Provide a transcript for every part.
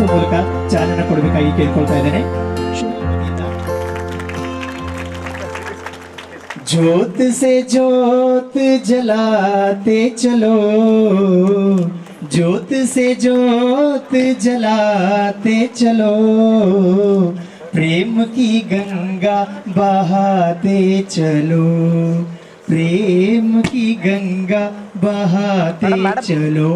ವಾದಿಸುವ ಮೂಲಕ ಚಾಲನೆ ಕೊಡಬೇಕಾಗಿ ಕೇಳ್ಕೊಳ್ತಾ ಇದ್ದೇನೆ. ज्योत से ज्योत जलाते चलो, ज्योत से ज्योत जलाते चलो, प्रेम की गंगा बहाते चलो, प्रेम की गंगा बहाते चलो.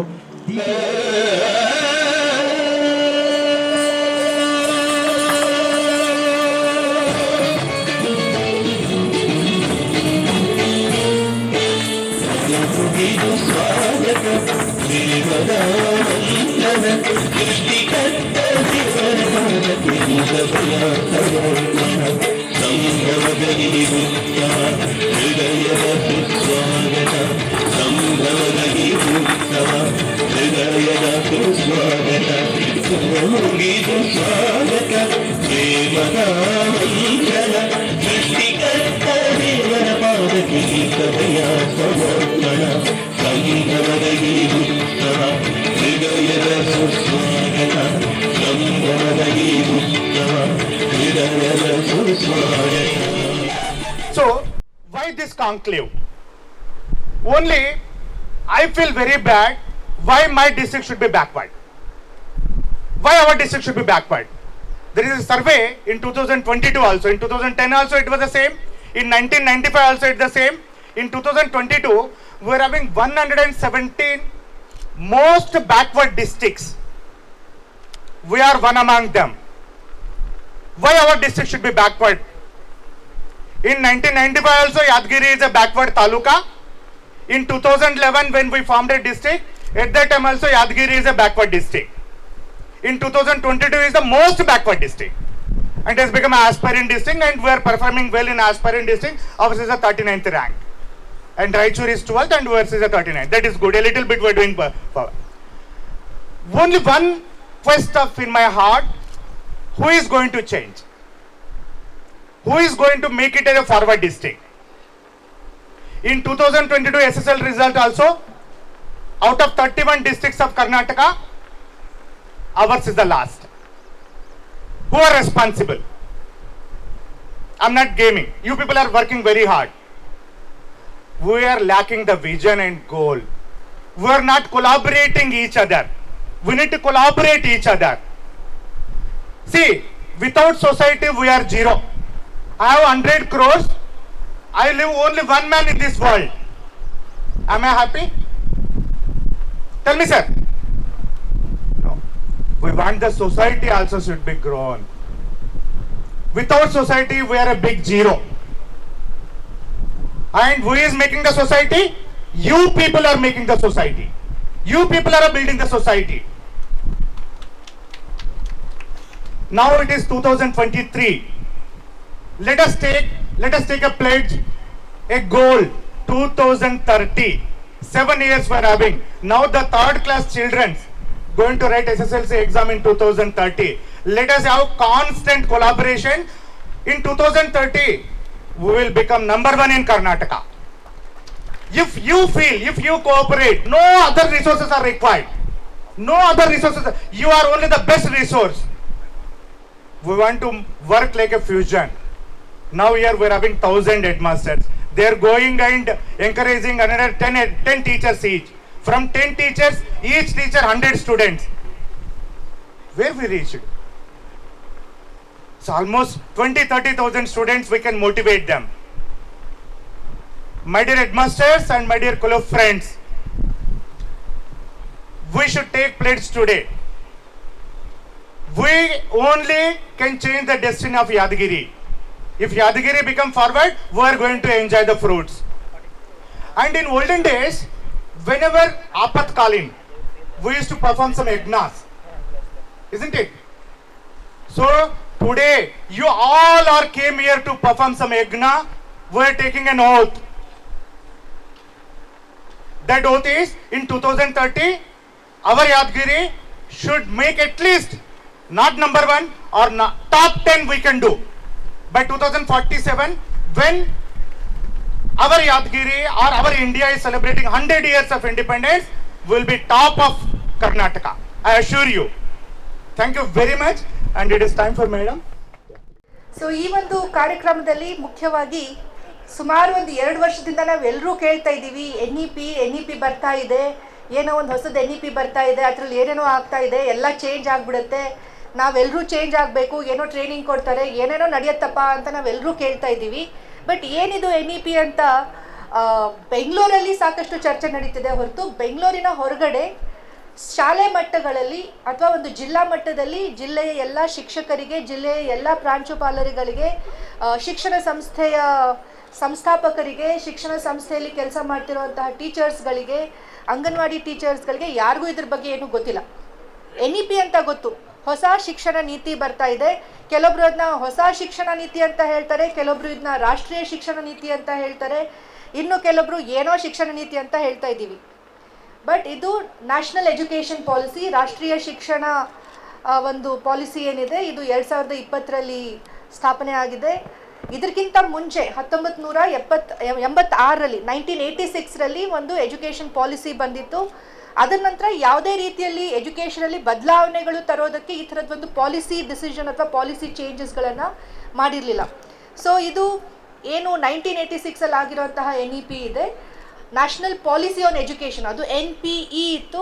So, why this conclave? Only I feel very bad why my district should be backward. Why our district should be backward? There is a survey in 2022 also. In 2010 also it was the same. In 1995 also it the same. In 2022 we are having 117 most backward districts. We are one among them. Why our district should be backward? In 1995 also Yadgir is a backward taluka. In 2011 when we formed a district, at that time also Yadgir is a backward district. In 2022 is the most backward district and has become an aspirant district, and we are performing well in aspirant district. Ours is a 39th rank and Raichur is 12th and ours is a 39th. That is good. A little bit we are doing power. Only one quest in my heart: who is going to change? Who is going to make it as a forward district? In 2022 SSL result also, out of 31 districts of Karnataka, ours is the last. Who are responsible? I'm not gaming. You people are working very hard. We are lacking the vision and goal. We are not collaborating each other. We need to collaborate each other. See, without society we are zero. I have 100 crores. I live only one man in this world. Am I happy? Tell me, sir. No. We want the society also should be grown. Without society we are a big zero. And who is making the society? You people are making the society. You people are building the society. Now it is 2023. Let us take a pledge, a goal. 2030. 7 years we are having. Now the third class children going to write SSLC exam in 2030. Let us have constant collaboration. In 2030, we will become number one in Karnataka. If you feel, if you cooperate, no other resources are required. No other resources. You are only the best resource. We want to work like a fusion. Now here we are having 1,000 headmasters. They are going and encouraging another 10 teachers each. From 10 teachers, each teacher 100 students. Where we reached? So almost 20-30,000 students we can motivate them. My dear headmasters and my dear colleague friends, we should take pledge today. We only can change the destiny of Yadgiri. If Yadgiri become forward, we are going to enjoy the fruits. And in olden days, whenever Apatkalin, we used to perform some yagnas, isn't it? So today, you all are came here to perform some yagna. We are taking an oath. That oath is in 2030, our Yadgiri should make at least not number one or not, top 10 we can do. By 2047, when our Yadgiri or our India is celebrating 100 years of independence, we will be top of Karnataka. I assure you. Thank you very much, and it is time for madam. So ಈ ಒಂದು ಕಾರ್ಯಕ್ರಮದಲ್ಲಿ ಮುಖ್ಯವಾಗಿ ಸುಮಾರು ಒಂದು 2 ವರ್ಷದಿಂದ ನಾವೆಲ್ಲರೂ ಕೇಳ್ತಾ ಇದ್ದೀವಿ, ಎನ್ ಇ ಪಿ ಬರ್ತಾ ಇದೆ, ಏನೋ ಒಂದು ಹೊಸದು NEP ಬರ್ತಾ ಇದೆ, ಅದರಲ್ಲಿ ಏನೇನೋ ಆಗ್ತಾ ಇದೆ, ಎಲ್ಲ ಚೇಂಜ್ ಆಗಿಬಿಡುತ್ತೆ, ನಾವೆಲ್ಲರೂ ಚೇಂಜ್ ಆಗಬೇಕು, ಏನೋ ಟ್ರೈನಿಂಗ್ ಕೊಡ್ತಾರೆ, ಏನೇನೋ ನಡೆಯುತ್ತಪ್ಪ ಅಂತ ನಾವೆಲ್ಲರೂ ಕೇಳ್ತಾ ಇದ್ದೀವಿ. ಬಟ್ ಏನಿದು NEP ಅಂತ ಬೆಂಗಳೂರಲ್ಲಿ ಸಾಕಷ್ಟು ಚರ್ಚೆ ನಡೀತಿದೆ ಹೊರತು ಬೆಂಗಳೂರಿನ ಹೊರಗಡೆ ಶಾಲೆ ಮಟ್ಟಗಳಲ್ಲಿ ಅಥವಾ ಒಂದು ಜಿಲ್ಲಾ ಮಟ್ಟದಲ್ಲಿ ಜಿಲ್ಲೆಯ ಎಲ್ಲ ಶಿಕ್ಷಕರಿಗೆ, ಜಿಲ್ಲೆಯ ಎಲ್ಲ ಪ್ರಾಂಶುಪಾಲರುಗಳಿಗೆ, ಶಿಕ್ಷಣ ಸಂಸ್ಥೆಯ ಸಂಸ್ಥಾಪಕರಿಗೆ, ಶಿಕ್ಷಣ ಸಂಸ್ಥೆಯಲ್ಲಿ ಕೆಲಸ ಮಾಡ್ತಿರುವಂತಹ ಟೀಚರ್ಸ್ಗಳಿಗೆ, ಅಂಗನವಾಡಿ ಟೀಚರ್ಸ್ಗಳಿಗೆ ಯಾರಿಗೂ ಇದ್ರ ಬಗ್ಗೆ ಏನೂ ಗೊತ್ತಿಲ್ಲ. NEP ಅಂತ ಗೊತ್ತು, ಹೊಸ ಶಿಕ್ಷಣ ನೀತಿ ಬರ್ತಾ ಇದೆ, ಕೆಲವೊಬ್ರು ಅದನ್ನ ಹೊಸ ಶಿಕ್ಷಣ ನೀತಿ ಅಂತ ಹೇಳ್ತಾರೆ, ಕೆಲವೊಬ್ರು ಇದನ್ನ ರಾಷ್ಟ್ರೀಯ ಶಿಕ್ಷಣ ನೀತಿ ಅಂತ ಹೇಳ್ತಾರೆ, ಇನ್ನು ಕೆಲವೊಬ್ರು ಏನೋ ಶಿಕ್ಷಣ ನೀತಿ ಅಂತ ಹೇಳ್ತಾ ಇದ್ದೀವಿ. ಬಟ್ ಇದು ನ್ಯಾಷನಲ್ ಎಜುಕೇಷನ್ ಪಾಲಿಸಿ, ರಾಷ್ಟ್ರೀಯ ಶಿಕ್ಷಣ ಒಂದು ಪಾಲಿಸಿ ಏನಿದೆ, ಇದು 2020ರಲ್ಲಿ ಸ್ಥಾಪನೆ ಆಗಿದೆ. ಇದಕ್ಕಿಂತ ಮುಂಚೆ 1986ರಲ್ಲಿ 1986ರಲ್ಲಿ ಒಂದು ಎಜುಕೇಷನ್ ಪಾಲಿಸಿ ಬಂದಿತ್ತು. ಅದರ ನಂತರ ಯಾವುದೇ ರೀತಿಯಲ್ಲಿ ಎಜುಕೇಷನಲ್ಲಿ ಬದಲಾವಣೆಗಳು ತರೋದಕ್ಕೆ ಈ ಥರದ್ದು ಒಂದು ಪಾಲಿಸಿ ಡಿಸಿಷನ್ ಅಥವಾ ಪಾಲಿಸಿ ಚೇಂಜಸ್ಗಳನ್ನು ಮಾಡಿರಲಿಲ್ಲ. ಸೊ ಇದು ಏನು 1986ಅಲ್ಲಿ ಆಗಿರುವಂತಹ NEP ಇದೆ, ನ್ಯಾಷನಲ್ ಪಾಲಿಸಿ ಆನ್ ಎಜುಕೇಷನ್, ಅದು NPE ಇತ್ತು.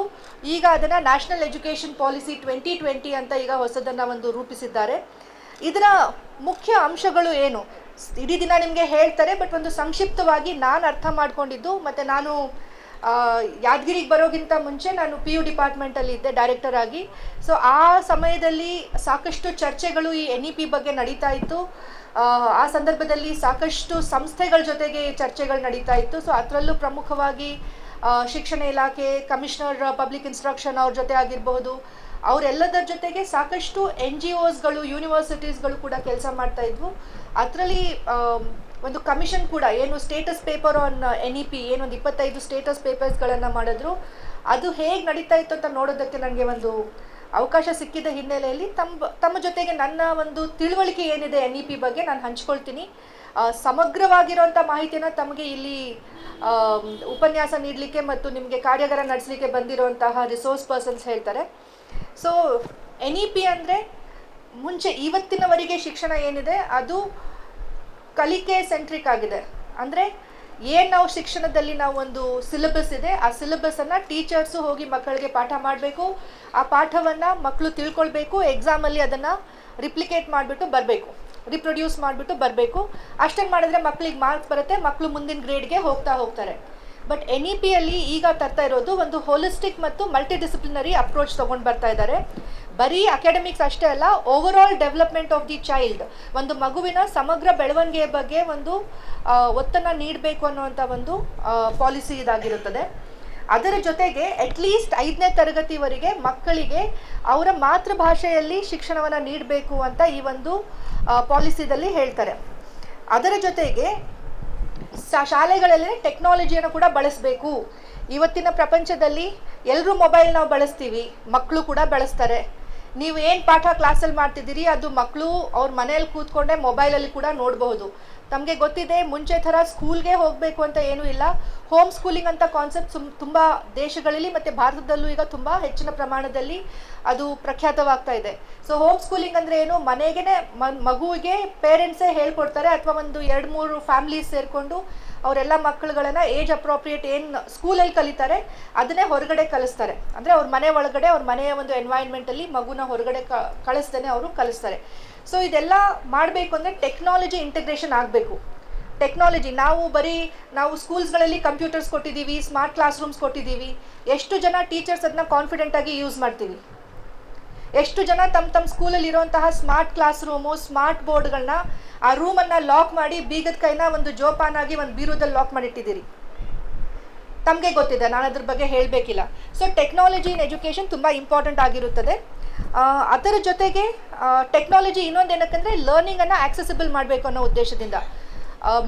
ಈಗ ಅದನ್ನು ನ್ಯಾಷನಲ್ ಎಜುಕೇಷನ್ ಪಾಲಿಸಿ 2020 ಅಂತ ಈಗ ಹೊಸದನ್ನು ಒಂದು ರೂಪಿಸಿದ್ದಾರೆ. ಇದರ ಮುಖ್ಯ ಅಂಶಗಳು ಏನು, ಇಡೀ ದಿನ ನಿಮಗೆ ಹೇಳ್ತಾರೆ, ಬಟ್ ಒಂದು ಸಂಕ್ಷಿಪ್ತವಾಗಿ ನಾನು ಅರ್ಥ ಮಾಡ್ಕೊಂಡಿದ್ದು, ಮತ್ತು ನಾನು ಯಾದಗಿರಿಗೆ ಬರೋಕ್ಕಿಂತ ಮುಂಚೆ ನಾನು PU ಡಿಪಾರ್ಟ್ಮೆಂಟಲ್ಲಿ ಇದ್ದೆ ಡೈರೆಕ್ಟರ್ ಆಗಿ. ಸೊ ಆ ಸಮಯದಲ್ಲಿ ಸಾಕಷ್ಟು ಚರ್ಚೆಗಳು ಈ NEP ಬಗ್ಗೆ ನಡೀತಾ ಇತ್ತು. ಆ ಸಂದರ್ಭದಲ್ಲಿ ಸಾಕಷ್ಟು ಸಂಸ್ಥೆಗಳ ಜೊತೆಗೆ ಚರ್ಚೆಗಳು ನಡೀತಾ ಇತ್ತು. ಸೊ ಅದರಲ್ಲೂ ಪ್ರಮುಖವಾಗಿ ಶಿಕ್ಷಣ ಇಲಾಖೆ, ಕಮಿಷನರ್ ಪಬ್ಲಿಕ್ ಇನ್ಸ್ಟ್ರಕ್ಷನ್ ಅವ್ರ ಜೊತೆ ಆಗಿರಬಹುದು, ಅವರೆಲ್ಲದರ ಜೊತೆಗೆ ಸಾಕಷ್ಟು NGOಸ್ಗಳು, ಯೂನಿವರ್ಸಿಟೀಸ್ಗಳು ಕೂಡ ಕೆಲಸ ಮಾಡ್ತಾ ಇದ್ವು. ಅದರಲ್ಲಿ ಒಂದು ಕಮಿಷನ್ ಕೂಡ ಏನು ಸ್ಟೇಟಸ್ ಪೇಪರ್ ಆನ್ NEP ಏನೊಂದು 25 ಸ್ಟೇಟಸ್ ಪೇಪರ್ಸ್ಗಳನ್ನು ಮಾಡಿದ್ರು. ಅದು ಹೇಗೆ ನಡೀತಾ ಇತ್ತು ಅಂತ ನೋಡೋದಕ್ಕೆ ನನಗೆ ಒಂದು ಅವಕಾಶ ಸಿಕ್ಕಿದ ಹಿನ್ನೆಲೆಯಲ್ಲಿ ತಮ್ಮ ಜೊತೆಗೆ ನನ್ನ ಒಂದು ತಿಳುವಳಿಕೆ ಏನಿದೆ NEP ಬಗ್ಗೆ ನಾನು ಹಂಚ್ಕೊಳ್ತೀನಿ. ಸಮಗ್ರವಾಗಿರುವಂಥ ಮಾಹಿತಿಯನ್ನು ತಮಗೆ ಇಲ್ಲಿ ಉಪನ್ಯಾಸ ನೀಡಲಿಕ್ಕೆ ಮತ್ತು ನಿಮಗೆ ಕಾರ್ಯಾಗಾರ ನಡೆಸಲಿಕ್ಕೆ ಬಂದಿರುವಂತಹ ರಿಸೋರ್ಸ್ ಪರ್ಸನ್ಸ್ ಹೇಳ್ತಾರೆ. ಸೊ NEP ಅಂದರೆ ಮುಂಚೆ ಇವತ್ತಿನವರೆಗೆ ಶಿಕ್ಷಣ ಏನಿದೆ ಅದು ಕಲಿಕೆ ಸೆಂಟ್ರಿಕ್ ಆಗಿದೆ. ಅಂದರೆ ಏನು ನಾವು ಶಿಕ್ಷಣದಲ್ಲಿ ನಾವು ಒಂದು ಸಿಲೆಬಸ್ ಇದೆ, ಆ ಸಿಲೆಬಸ್ಸನ್ನು ಟೀಚರ್ಸು ಹೋಗಿ ಮಕ್ಕಳಿಗೆ ಪಾಠ ಮಾಡಬೇಕು, ಆ ಪಾಠವನ್ನು ಮಕ್ಕಳು ತಿಳ್ಕೊಳ್ಬೇಕು, ಎಕ್ಸಾಮಲ್ಲಿ ಅದನ್ನು ರಿಪ್ಲಿಕೇಟ್ ಮಾಡಿಬಿಟ್ಟು ಬರಬೇಕು, ರಿಪ್ರೊಡ್ಯೂಸ್ ಮಾಡಿಬಿಟ್ಟು ಬರಬೇಕು. ಅಷ್ಟನ್ನು ಮಾಡಿದ್ರೆ ಮಕ್ಕಳಿಗೆ ಮಾರ್ಕ್ಸ್ ಬರುತ್ತೆ, ಮಕ್ಕಳು ಮುಂದಿನ ಗ್ರೇಡ್ಗೆ ಹೋಗ್ತಾರೆ. ಬಟ್ NEPಯಲ್ಲಿ ಈಗ ತರ್ತಾ ಇರೋದು ಒಂದು ಹೋಲಿಸ್ಟಿಕ್ ಮತ್ತು ಮಲ್ಟಿ ಡಿಸಿಪ್ಲಿನರಿ ಅಪ್ರೋಚ್ ತೊಗೊಂಡು ಬರ್ತಾ ಇದ್ದಾರೆ. ಬರೀ ಅಕಾಡೆಮಿಕ್ಸ್ ಅಷ್ಟೇ ಅಲ್ಲ, over all development of the child, ಒಂದು ಮಗುವಿನ ಸಮಗ್ರ ಬೆಳವಣಿಗೆಯ ಬಗ್ಗೆ ಒಂದು ಒತ್ತನ್ನು ನೀಡಬೇಕು ಅನ್ನುವಂಥ ಒಂದು ಪಾಲಿಸಿ ಇದಾಗಿರುತ್ತದೆ. ಅದರ ಜೊತೆಗೆ ಅಟ್ಲೀಸ್ಟ್ 5ನೇ ತರಗತಿವರೆಗೆ ಮಕ್ಕಳಿಗೆ ಅವರ ಮಾತೃಭಾಷೆಯಲ್ಲಿ ಶಿಕ್ಷಣವನ್ನು ನೀಡಬೇಕು ಅಂತ ಈ ಒಂದು ಪಾಲಿಸಿದಲ್ಲಿ ಹೇಳ್ತಾರೆ. ಅದರ ಜೊತೆಗೆ ಶಾಲೆಗಳಲ್ಲಿ ಟೆಕ್ನಾಲಜಿಯನ್ನು ಕೂಡ ಬಳಸಬೇಕು. ಇವತ್ತಿನ ಪ್ರಪಂಚದಲ್ಲಿ ಎಲ್ಲರೂ ಮೊಬೈಲ್ ನಾವು ಬಳಸ್ತೀವಿ, ಮಕ್ಕಳು ಕೂಡ ಬಳಸ್ತಾರೆ. ನೀವು ಏನು ಪಾಠ ಕ್ಲಾಸಲ್ಲಿ ಮಾಡ್ತಿದ್ದೀರಿ ಅದು ಮಕ್ಕಳು ಅವ್ರ ಮನೆಯಲ್ಲಿ ಕೂತ್ಕೊಂಡೆ ಮೊಬೈಲಲ್ಲಿ ಕೂಡ ನೋಡಬಹುದು. ತಮಗೆ ಗೊತ್ತಿದೆ, ಮುಂಚೆ ಥರ ಸ್ಕೂಲ್ಗೆ ಹೋಗಬೇಕು ಅಂತ ಏನೂ ಇಲ್ಲ. ಹೋಮ್ ಸ್ಕೂಲಿಂಗ್ ಅಂತ ಕಾನ್ಸೆಪ್ಟ್ ತುಂಬ ದೇಶಗಳಲ್ಲಿ ಮತ್ತು ಭಾರತದಲ್ಲೂ ಈಗ ತುಂಬ ಹೆಚ್ಚಿನ ಪ್ರಮಾಣದಲ್ಲಿ ಅದು ಪ್ರಖ್ಯಾತವಾಗ್ತಾ ಇದೆ. ಸೊ ಹೋಮ್ ಸ್ಕೂಲಿಂಗ್ ಅಂದರೆ ಏನು, ಮನೆಗೇ ಮಗುವಿಗೆ ಪೇರೆಂಟ್ಸೇ ಹೇಳ್ಕೊಡ್ತಾರೆ, ಅಥವಾ ಒಂದು 2-3 ಫ್ಯಾಮ್ಲೀಸ್ ಸೇರಿಕೊಂಡು ಅವರೆಲ್ಲ ಮಕ್ಕಳುಗಳನ್ನು ಏಜ್ ಅಪ್ರೋಪ್ರಿಯೇಟ್ ಏನು ಸ್ಕೂಲಲ್ಲಿ ಕಲಿತಾರೆ ಅದನ್ನೇ ಹೊರಗಡೆ ಕಲಿಸ್ತಾರೆ. ಅಂದರೆ ಅವ್ರ ಮನೆ ಒಳಗಡೆ, ಅವ್ರ ಮನೆಯ ಒಂದು ಎನ್ವೈರ್ನ್ಮೆಂಟಲ್ಲಿ ಮಗುನ ಹೊರಗಡೆ ಕಳಿಸ್ದೇ ಅವರು ಕಲಿಸ್ತಾರೆ. ಸೊ ಇದೆಲ್ಲ ಮಾಡಬೇಕು ಅಂದರೆ ಟೆಕ್ನಾಲಜಿ ಇಂಟಿಗ್ರೇಷನ್ ಆಗಬೇಕು. ಟೆಕ್ನಾಲಜಿ ನಾವು ಸ್ಕೂಲ್ಸ್ಗಳಲ್ಲಿ ಕಂಪ್ಯೂಟರ್ಸ್ ಕೊಟ್ಟಿದ್ದೀವಿ, ಸ್ಮಾರ್ಟ್ ಕ್ಲಾಸ್ ರೂಮ್ಸ್ ಕೊಟ್ಟಿದ್ದೀವಿ. ಎಷ್ಟು ಜನ ಟೀಚರ್ಸ್ ಅದನ್ನ ಕಾನ್ಫಿಡೆಂಟಾಗಿ ಯೂಸ್ ಮಾಡ್ತೀವಿ? ಎಷ್ಟು ಜನ ತಮ್ಮ ಸ್ಕೂಲಲ್ಲಿ ಇರುವಂತಹ ಸ್ಮಾರ್ಟ್ ಕ್ಲಾಸ್ ರೂಮು, ಸ್ಮಾರ್ಟ್ ಬೋರ್ಡ್ಗಳನ್ನ, ಆ ರೂಮನ್ನು ಲಾಕ್ ಮಾಡಿ ಬೀಗದ ಕೈನ ಒಂದು ಜೋಪಾನಾಗಿ ಒಂದು ಬೀರುದಲ್ಲಿ ಲಾಕ್ ಮಾಡಿಟ್ಟಿದ್ದೀರಿ? ತಮಗೆ ಗೊತ್ತಿದೆ, ನಾನು ಅದ್ರ ಬಗ್ಗೆ ಹೇಳಬೇಕಿಲ್ಲ. ಸೊ ಟೆಕ್ನಾಲಜಿ ಇನ್ ಎಜುಕೇಷನ್ ತುಂಬ ಇಂಪಾರ್ಟೆಂಟ್ ಆಗಿರುತ್ತದೆ. ಅದರ ಜೊತೆಗೆ ಟೆಕ್ನಾಲಜಿ ಇನ್ನೊಂದೇನಕ್ಕಂದರೆ ಲರ್ನಿಂಗನ್ನು ಆಕ್ಸೆಸಿಬಲ್ ಮಾಡಬೇಕು ಅನ್ನೋ ಉದ್ದೇಶದಿಂದ.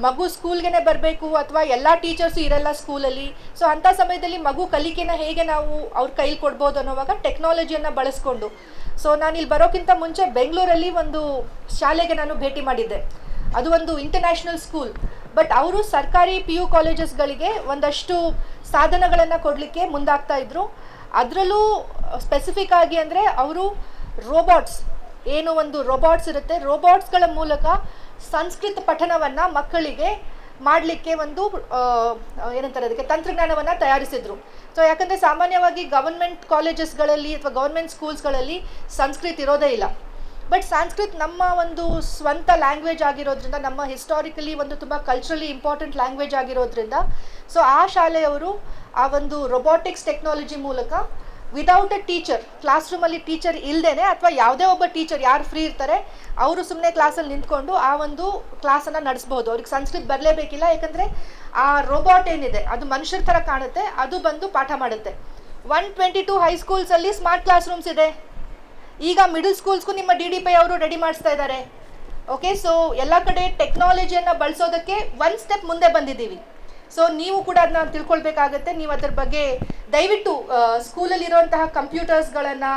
ಮಗು ಸ್ಕೂಲ್ಗೆ ಬರಬೇಕು ಅಥವಾ ಎಲ್ಲ ಟೀಚರ್ಸು ಇರಲ್ಲ ಸ್ಕೂಲಲ್ಲಿ. ಸೊ ಅಂಥ ಸಮಯದಲ್ಲಿ ಮಗು ಕಲಿಕೆನ ಹೇಗೆ ನಾವು ಅವ್ರ ಕೈಲಿ ಕೊಡ್ಬೋದು ಅನ್ನೋವಾಗ ಟೆಕ್ನಾಲಜಿಯನ್ನು ಬಳಸ್ಕೊಂಡು. ಸೊ ನಾನಿಲ್ಲಿ ಬರೋಕ್ಕಿಂತ ಮುಂಚೆ ಬೆಂಗಳೂರಲ್ಲಿ ಒಂದು ಶಾಲೆಗೆ ನಾನು ಭೇಟಿ ಮಾಡಿದ್ದೆ. ಅದು ಒಂದು ಇಂಟರ್ನ್ಯಾಷನಲ್ ಸ್ಕೂಲ್. ಬಟ್ ಅವರು ಸರ್ಕಾರಿ PU ಕಾಲೇಜಸ್ಗಳಿಗೆ ಒಂದಷ್ಟು ಸಾಧನಗಳನ್ನು ಕೊಡಲಿಕ್ಕೆ ಮುಂದಾಗ್ತಾ ಇದ್ರು. ಅದರಲ್ಲೂ ಸ್ಪೆಸಿಫಿಕ್ ಆಗಿ ಅಂದರೆ ಅವರು ರೋಬೋಟ್ಸ್, ಏನು ಒಂದು ರೋಬೋಟ್ಸ್ ಇರುತ್ತೆ, ರೋಬೋಟ್ಸ್ಗಳ ಮೂಲಕ ಸಂಸ್ಕೃತ ಪಠನವನ್ನು ಮಕ್ಕಳಿಗೆ ಮಾಡಲಿಕ್ಕೆ ಒಂದು ಏನಂತಾರೆ ಅದಕ್ಕೆ ತಂತ್ರಜ್ಞಾನವನ್ನು ತಯಾರಿಸಿದರು. ಸೊ ಯಾಕಂದರೆ ಸಾಮಾನ್ಯವಾಗಿ ಗವರ್ಮೆಂಟ್ ಕಾಲೇಜಸ್ಗಳಲ್ಲಿ ಅಥವಾ ಗವರ್ಮೆಂಟ್ ಸ್ಕೂಲ್ಸ್ಗಳಲ್ಲಿ ಸಂಸ್ಕೃತ ಇರೋದೇ ಇಲ್ಲ. ಬಟ್ ಸಂಸ್ಕೃತ್ ನಮ್ಮ ಒಂದು ಸ್ವಂತ ಲ್ಯಾಂಗ್ವೇಜ್ ಆಗಿರೋದ್ರಿಂದ, ನಮ್ಮ ಹಿಸ್ಟಾರಿಕಲಿ ಒಂದು ತುಂಬ ಕಲ್ಚರಲಿ ಇಂಪಾರ್ಟೆಂಟ್ ಲ್ಯಾಂಗ್ವೇಜ್ ಆಗಿರೋದ್ರಿಂದ, ಸೊ ಆ ಶಾಲೆಯವರು ಆ ಒಂದು ರೊಬೋಟಿಕ್ಸ್ ಟೆಕ್ನಾಲಜಿ ಮೂಲಕ ವಿದೌಟ್ ಅ ಟೀಚರ್, ಕ್ಲಾಸ್ ರೂಮಲ್ಲಿ ಟೀಚರ್ ಇಲ್ಲದೇ ಅಥವಾ ಯಾವುದೇ ಒಬ್ಬ ಟೀಚರ್ ಯಾರು ಫ್ರೀ ಇರ್ತಾರೆ ಅವರು ಸುಮ್ಮನೆ ಕ್ಲಾಸಲ್ಲಿ ನಿಂತ್ಕೊಂಡು ಆ ಒಂದು ಕ್ಲಾಸನ್ನು ನಡೆಸ್ಬೋದು. ಅವ್ರಿಗೆ ಸಂಸ್ಕೃತ ಬರಲೇಬೇಕಿಲ್ಲ, ಯಾಕಂದರೆ ಆ ರೋಬೋಟ್ ಏನಿದೆ ಅದು ಮನುಷ್ಯರ ಥರ ಕಾಣುತ್ತೆ, ಅದು ಬಂದು ಪಾಠ ಮಾಡುತ್ತೆ. 122 ಹೈಸ್ಕೂಲ್ಸಲ್ಲಿ ಸ್ಮಾರ್ಟ್ ಕ್ಲಾಸ್ ರೂಮ್ಸ್ ಇದೆ. ಈಗ ಮಿಡಲ್ ಸ್ಕೂಲ್ಸ್ಗೂ ನಿಮ್ಮ DDP ಅವರು ರೆಡಿ ಮಾಡಿಸ್ತಾ ಇದ್ದಾರೆ. ಓಕೆ, ಸೊ ಎಲ್ಲ ಕಡೆ ಟೆಕ್ನಾಲಜಿಯನ್ನು ಬಳಸೋದಕ್ಕೆ ಒಂದು ಸ್ಟೆಪ್ ಮುಂದೆ ಬಂದಿದ್ದೀವಿ. ಸೊ ನೀವು ಕೂಡ ಅದನ್ನ ತಿಳ್ಕೊಳ್ಬೇಕಾಗತ್ತೆ. ನೀವು ಅದ್ರ ಬಗ್ಗೆ ದಯವಿಟ್ಟು ಸ್ಕೂಲಲ್ಲಿರುವಂತಹ ಕಂಪ್ಯೂಟರ್ಸ್ಗಳನ್ನು,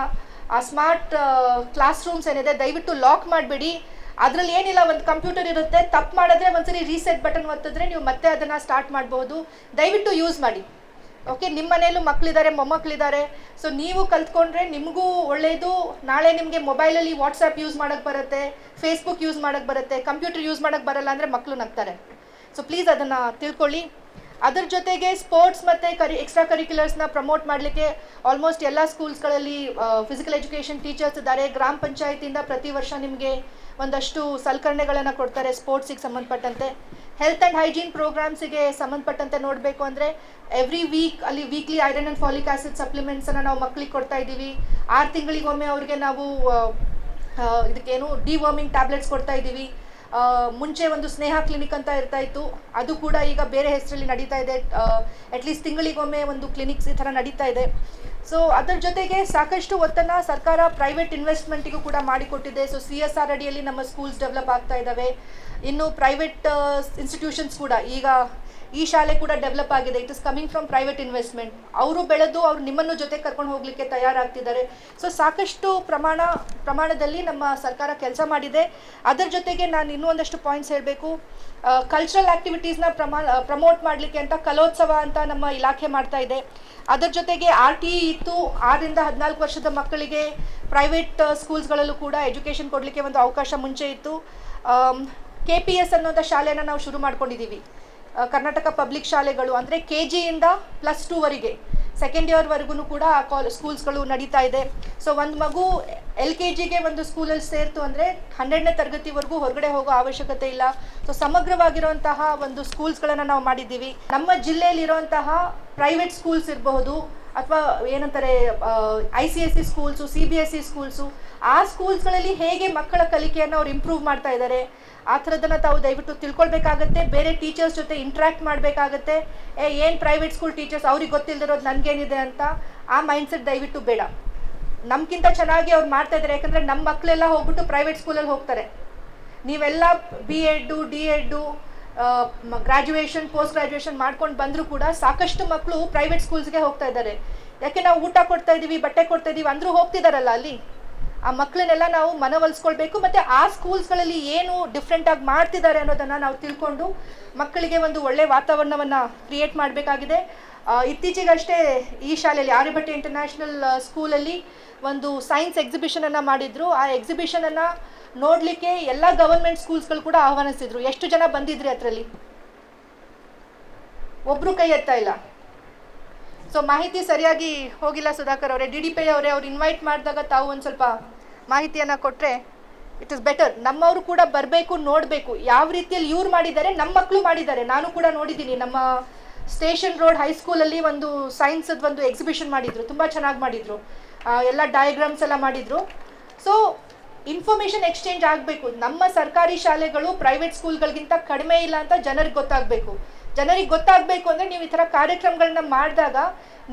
ಆ ಸ್ಮಾರ್ಟ್ ಕ್ಲಾಸ್ ರೂಮ್ಸ್ ಏನಿದೆ ದಯವಿಟ್ಟು ಲಾಕ್ ಮಾಡಬೇಡಿ. ಅದರಲ್ಲಿ ಏನಿಲ್ಲ, ಒಂದು ಕಂಪ್ಯೂಟರ್ ಇರುತ್ತೆ, ತಪ್ಪು ಮಾಡಿದ್ರೆ ಒಂದ್ಸರಿ ರೀಸೆಟ್ ಬಟನ್ ಒತ್ತಿದ್ರೆ ನೀವು ಮತ್ತೆ ಅದನ್ನು ಸ್ಟಾರ್ಟ್ ಮಾಡ್ಬೋದು. ದಯವಿಟ್ಟು ಯೂಸ್ ಮಾಡಿ. ಓಕೆ, ನಿಮ್ಮ ಮನೆಯಲ್ಲೂ ಮಕ್ಕಳಿದ್ದಾರೆ, ಮೊಮ್ಮಕ್ಕಳಿದ್ದಾರೆ. ಸೊ ನೀವು ಕಲ್ತ್ಕೊಂಡ್ರೆ ನಿಮಗೂ ಒಳ್ಳೆಯದು. ನಾಳೆ ನಿಮಗೆ ಮೊಬೈಲಲ್ಲಿ ವಾಟ್ಸಪ್ ಯೂಸ್ ಮಾಡೋಕ್ಕೆ ಬರುತ್ತೆ, ಫೇಸ್ಬುಕ್ ಯೂಸ್ ಮಾಡೋಕ್ಕೆ ಬರುತ್ತೆ, ಕಂಪ್ಯೂಟರ್ ಯೂಸ್ ಮಾಡೋಕ್ಕೆ ಬರಲ್ಲ ಅಂದರೆ ಮಕ್ಕಳು ನಗ್ತಾರೆ. ಸೊ ಪ್ಲೀಸ್ ಅದನ್ನು ತಿಳ್ಕೊಳ್ಳಿ. ಅದರ ಜೊತೆಗೆ ಸ್ಪೋರ್ಟ್ಸ್ ಮತ್ತು ಎಕ್ಸ್ಟ್ರಾ ಕರಿಕ್ಯುಲರ್ಸ್ನ ಪ್ರಮೋಟ್ ಮಾಡಲಿಕ್ಕೆ ಆಲ್ಮೋಸ್ಟ್ ಎಲ್ಲ ಸ್ಕೂಲ್ಸ್ಗಳಲ್ಲಿ ಫಿಸಿಕಲ್ ಎಜುಕೇಷನ್ ಟೀಚರ್ಸ್ ಇದ್ದಾರೆ. ಗ್ರಾಮ ಪಂಚಾಯತಿಯಿಂದ ಪ್ರತಿ ವರ್ಷ ನಿಮಗೆ ಒಂದಷ್ಟು ಸಲಕರಣೆಗಳನ್ನು ಕೊಡ್ತಾರೆ ಸ್ಪೋರ್ಟ್ಸಿಗೆ ಸಂಬಂಧಪಟ್ಟಂತೆ. ಹೆಲ್ತ್ ಆ್ಯಂಡ್ ಹೈಜೀನ್ ಪ್ರೋಗ್ರಾಮ್ಸಿಗೆ ಸಂಬಂಧಪಟ್ಟಂತೆ ನೋಡಬೇಕು ಅಂದರೆ ಎವ್ರಿ ವೀಕ್ ಅಲ್ಲಿ weekly iron and folic acid ಸಪ್ಲಿಮೆಂಟ್ಸನ್ನು ನಾವು ಮಕ್ಕಳಿಗೆ ಕೊಡ್ತಾ ಇದ್ದೀವಿ. 6 ತಿಂಗಳಿಗೊಮ್ಮೆ ಅವ್ರಿಗೆ ನಾವು ಇದಕ್ಕೇನು ಡಿವರ್ಮಿಂಗ್ ಟ್ಯಾಬ್ಲೆಟ್ಸ್ ಕೊಡ್ತಾ ಇದ್ದೀವಿ. ಮುಂಚೆ ಒಂದು ಸ್ನೇಹ ಕ್ಲಿನಿಕ್ ಅಂತ ಇರ್ತಾ ಇತ್ತು, ಅದು ಕೂಡ ಈಗ ಬೇರೆ ಹೆಸರಲ್ಲಿ ನಡೀತಾ ಇದೆ. ಅಟ್ಲೀಸ್ಟ್ ತಿಂಗಳಿಗೊಮ್ಮೆ ಒಂದು ಕ್ಲಿನಿಕ್ಸ್ ಈ ಥರ ನಡೀತಾ ಇದೆ. ಸೊ ಅದರ ಜೊತೆಗೆ ಸಾಕಷ್ಟು ಒತ್ತನ್ನು ಸರ್ಕಾರ ಪ್ರೈವೇಟ್ ಇನ್ವೆಸ್ಟ್ಮೆಂಟಿಗೂ ಕೂಡ ಮಾಡಿಕೊಟ್ಟಿದೆ. ಸೊ CSR ಅಡಿಯಲ್ಲಿ ನಮ್ಮ ಸ್ಕೂಲ್ಸ್ ಡೆವಲಪ್ ಆಗ್ತಾ ಇದ್ದಾವೆ. ಇನ್ನು ಪ್ರೈವೇಟ್ ಇನ್ಸ್ಟಿಟ್ಯೂಷನ್ಸ್ ಕೂಡ, ಈಗ ಈ ಶಾಲೆ ಕೂಡ ಡೆವಲಪ್ ಆಗಿದೆ. It is coming from private investment. ಅವರು ಬೆಳೆದು ಅವರು ನಿಮ್ಮನ್ನು ಜೊತೆ ಕರ್ಕೊಂಡು ಹೋಗಲಿಕ್ಕೆ ತಯಾರಾಗ್ತಿದ್ದಾರೆ. ಸೊ ಸಾಕಷ್ಟು ಪ್ರಮಾಣದಲ್ಲಿ ನಮ್ಮ ಸರ್ಕಾರ ಕೆಲಸ ಮಾಡಿದೆ. ಅದರ ಜೊತೆಗೆ ನಾನು ಇನ್ನೂ ಒಂದಷ್ಟು ಪಾಯಿಂಟ್ಸ್ ಹೇಳಬೇಕು. ಕಲ್ಚರಲ್ ಆ್ಯಕ್ಟಿವಿಟೀಸ್ನ ಪ್ರಮೋಟ್ ಮಾಡಲಿಕ್ಕೆ ಅಂತ ಕಲೋತ್ಸವ ಅಂತ ನಮ್ಮ ಇಲಾಖೆ ಮಾಡ್ತಾ ಇದೆ. ಅದರ ಜೊತೆಗೆ RTE ಇತ್ತು, 6 ರಿಂದ 14 ವರ್ಷದ ಮಕ್ಕಳಿಗೆ ಪ್ರೈವೇಟ್ ಸ್ಕೂಲ್ಸ್ಗಳಲ್ಲೂ ಕೂಡ ಎಜುಕೇಷನ್ ಕೊಡಲಿಕ್ಕೆ ಒಂದು ಅವಕಾಶ ಮುಂಚೆ ಇತ್ತು. KPS ಅನ್ನೋಂಥ ಶಾಲೆಯನ್ನು ನಾವು ಶುರು ಮಾಡ್ಕೊಂಡಿದ್ದೀವಿ. ಕರ್ನಾಟಕ ಪಬ್ಲಿಕ್ ಶಾಲೆಗಳು ಅಂದರೆ KGಯಿಂದ +2ವರೆಗೆ ಸೆಕೆಂಡ್ ಇಯರ್ವರೆಗೂ ಕೂಡ ಸ್ಕೂಲ್ಸ್ಗಳು ನಡೀತಾ ಇದೆ. ಸೊ ಒಂದು ಮಗು LKGಗೆ ಒಂದು ಸ್ಕೂಲಲ್ಲಿ ಸೇರ್ತು ಅಂದರೆ 12ನೇ ತರಗತಿವರೆಗೂ ಹೊರಗಡೆ ಹೋಗೋ ಅವಶ್ಯಕತೆ ಇಲ್ಲ. ಸೊ ಸಮಗ್ರವಾಗಿರುವಂತಹ ಒಂದು ಸ್ಕೂಲ್ಸ್ಗಳನ್ನು ನಾವು ಮಾಡಿದ್ದೀವಿ. ನಮ್ಮ ಜಿಲ್ಲೆಯಲ್ಲಿರುವಂತಹ ಪ್ರೈವೇಟ್ ಸ್ಕೂಲ್ಸ್ ಇರಬಹುದು ಅಥವಾ ಏನಂತಾರೆ ICSE ಸ್ಕೂಲ್ಸು, CBSE ಸ್ಕೂಲ್ಸು, ಆ ಸ್ಕೂಲ್ಸ್ಗಳಲ್ಲಿ ಹೇಗೆ ಮಕ್ಕಳ ಕಲಿಕೆಯನ್ನು ಅವ್ರು ಇಂಪ್ರೂವ್ ಮಾಡ್ತಾ ಇದ್ದಾರೆ ಆ ಥರದನ್ನು ತಾವು ದಯವಿಟ್ಟು ತಿಳ್ಕೊಳ್ಬೇಕಾಗತ್ತೆ. ಬೇರೆ ಟೀಚರ್ಸ್ ಜೊತೆ ಇಂಟ್ರ್ಯಾಕ್ಟ್ ಮಾಡಬೇಕಾಗತ್ತೆ. ಏನು ಪ್ರೈವೇಟ್ ಸ್ಕೂಲ್ ಟೀಚರ್ಸ್ ಅವ್ರಿಗೆ ಗೊತ್ತಿಲ್ಲದಿರೋದು ನನಗೇನಿದೆ ಅಂತ ಆ ಮೈಂಡ್ಸೆಟ್ ದಯವಿಟ್ಟು ಬೇಡ. ನಮ್ಗಿಂತ ಚೆನ್ನಾಗಿ ಅವ್ರು ಮಾಡ್ತಾ ಇದ್ದಾರೆ. ಯಾಕಂದರೆ ನಮ್ಮ ಮಕ್ಕಳೆಲ್ಲ ಹೋಗ್ಬಿಟ್ಟು ಪ್ರೈವೇಟ್ ಸ್ಕೂಲಲ್ಲಿ ಹೋಗ್ತಾರೆ. ನೀವೆಲ್ಲ BEd, DEd, graduation, post graduation ಮಾಡ್ಕೊಂಡು ಬಂದರೂ ಕೂಡ ಸಾಕಷ್ಟು ಮಕ್ಕಳು ಪ್ರೈವೇಟ್ ಸ್ಕೂಲ್ಸ್ಗೆ ಹೋಗ್ತಾ ಇದ್ದಾರೆ. ಯಾಕೆ ನಾವು ಊಟ ಕೊಡ್ತಾ ಇದ್ದೀವಿ, ಬಟ್ಟೆ ಕೊಡ್ತಾ ಇದ್ದೀವಿ ಅಂದರೂ ಹೋಗ್ತಿದ್ದಾರಲ್ಲ ಅಲ್ಲಿ. ಆ ಮಕ್ಕಳನ್ನೆಲ್ಲ ನಾವು ಮನವೊಲಿಸ್ಕೊಳ್ಬೇಕು. ಮತ್ತು ಆ ಸ್ಕೂಲ್ಸ್ಗಳಲ್ಲಿ ಏನು ಡಿಫ್ರೆಂಟಾಗಿ ಮಾಡ್ತಿದ್ದಾರೆ ಅನ್ನೋದನ್ನು ನಾವು ತಿಳ್ಕೊಂಡು ಮಕ್ಕಳಿಗೆ ಒಂದು ಒಳ್ಳೆಯ ವಾತಾವರಣವನ್ನು ಕ್ರಿಯೇಟ್ ಮಾಡಬೇಕಾಗಿದೆ. ಇತ್ತೀಚೆಗಷ್ಟೇ ಈ ಶಾಲೆಯಲ್ಲಿ ಆರ್ಯಭಟ್ಟ ಇಂಟರ್ನ್ಯಾಷನಲ್ ಸ್ಕೂಲಲ್ಲಿ ಒಂದು ಸೈನ್ಸ್ ಎಕ್ಸಿಬಿಷನನ್ನು ಮಾಡಿದರು. ಆ ಎಕ್ಸಿಬಿಷನನ್ನು ನೋಡಲಿಕ್ಕೆ ಎಲ್ಲ ಗವರ್ಮೆಂಟ್ ಸ್ಕೂಲ್ಸ್ಗಳು ಕೂಡ ಆಹ್ವಾನಿಸಿದ್ರು. ಎಷ್ಟು ಜನ ಬಂದಿದ್ರಿ ಅದರಲ್ಲಿ? ಒಬ್ಬರು ಕೈ ಎತ್ತಾ ಇಲ್ಲ. ಸೊ ಮಾಹಿತಿ ಸರಿಯಾಗಿ ಹೋಗಿಲ್ಲ ಸುಧಾಕರ್ ಅವರೇ, DDP ಅವರೇ. ಅವ್ರು ಇನ್ವೈಟ್ ಮಾಡಿದಾಗ ತಾವು ಒಂದು ಸ್ವಲ್ಪ ಮಾಹಿತಿಯನ್ನು ಕೊಟ್ಟರೆ ಇಟ್ ಇಸ್ ಬೆಟರ್. ನಮ್ಮವರು ಕೂಡ ಬರಬೇಕು, ನೋಡಬೇಕು ಯಾವ ರೀತಿಯಲ್ಲಿ ಇವ್ರು ಮಾಡಿದ್ದಾರೆ, ನಮ್ಮ ಮಕ್ಕಳು ಮಾಡಿದ್ದಾರೆ. ನಾನು ಕೂಡ ನೋಡಿದ್ದೀನಿ. ನಮ್ಮ ಸ್ಟೇಷನ್ ರೋಡ್ ಹೈಸ್ಕೂಲಲ್ಲಿ ಒಂದು ಸೈನ್ಸದ್ದು ಒಂದು ಎಕ್ಸಿಬಿಷನ್ ಮಾಡಿದರು, ತುಂಬ ಚೆನ್ನಾಗಿ ಮಾಡಿದರು. ಎಲ್ಲ ಡಯಾಗ್ರಾಮ್ಸ್ ಎಲ್ಲ ಮಾಡಿದರು. ಸೊ ಇನ್ಫಾರ್ಮೇಷನ್ ಎಕ್ಸ್ಚೇಂಜ್ ಆಗಬೇಕು. ನಮ್ಮ ಸರ್ಕಾರಿ ಶಾಲೆಗಳು ಪ್ರೈವೇಟ್ ಸ್ಕೂಲ್ಗಳಿಗಿಂತ ಕಡಿಮೆ ಇಲ್ಲ ಅಂತ ಜನರಿಗೆ ಗೊತ್ತಾಗಬೇಕು. ಜನರಿಗೆ ಗೊತ್ತಾಗಬೇಕು ಅಂದರೆ ನೀವು ಈ ಥರ ಕಾರ್ಯಕ್ರಮಗಳನ್ನ ಮಾಡಿದಾಗ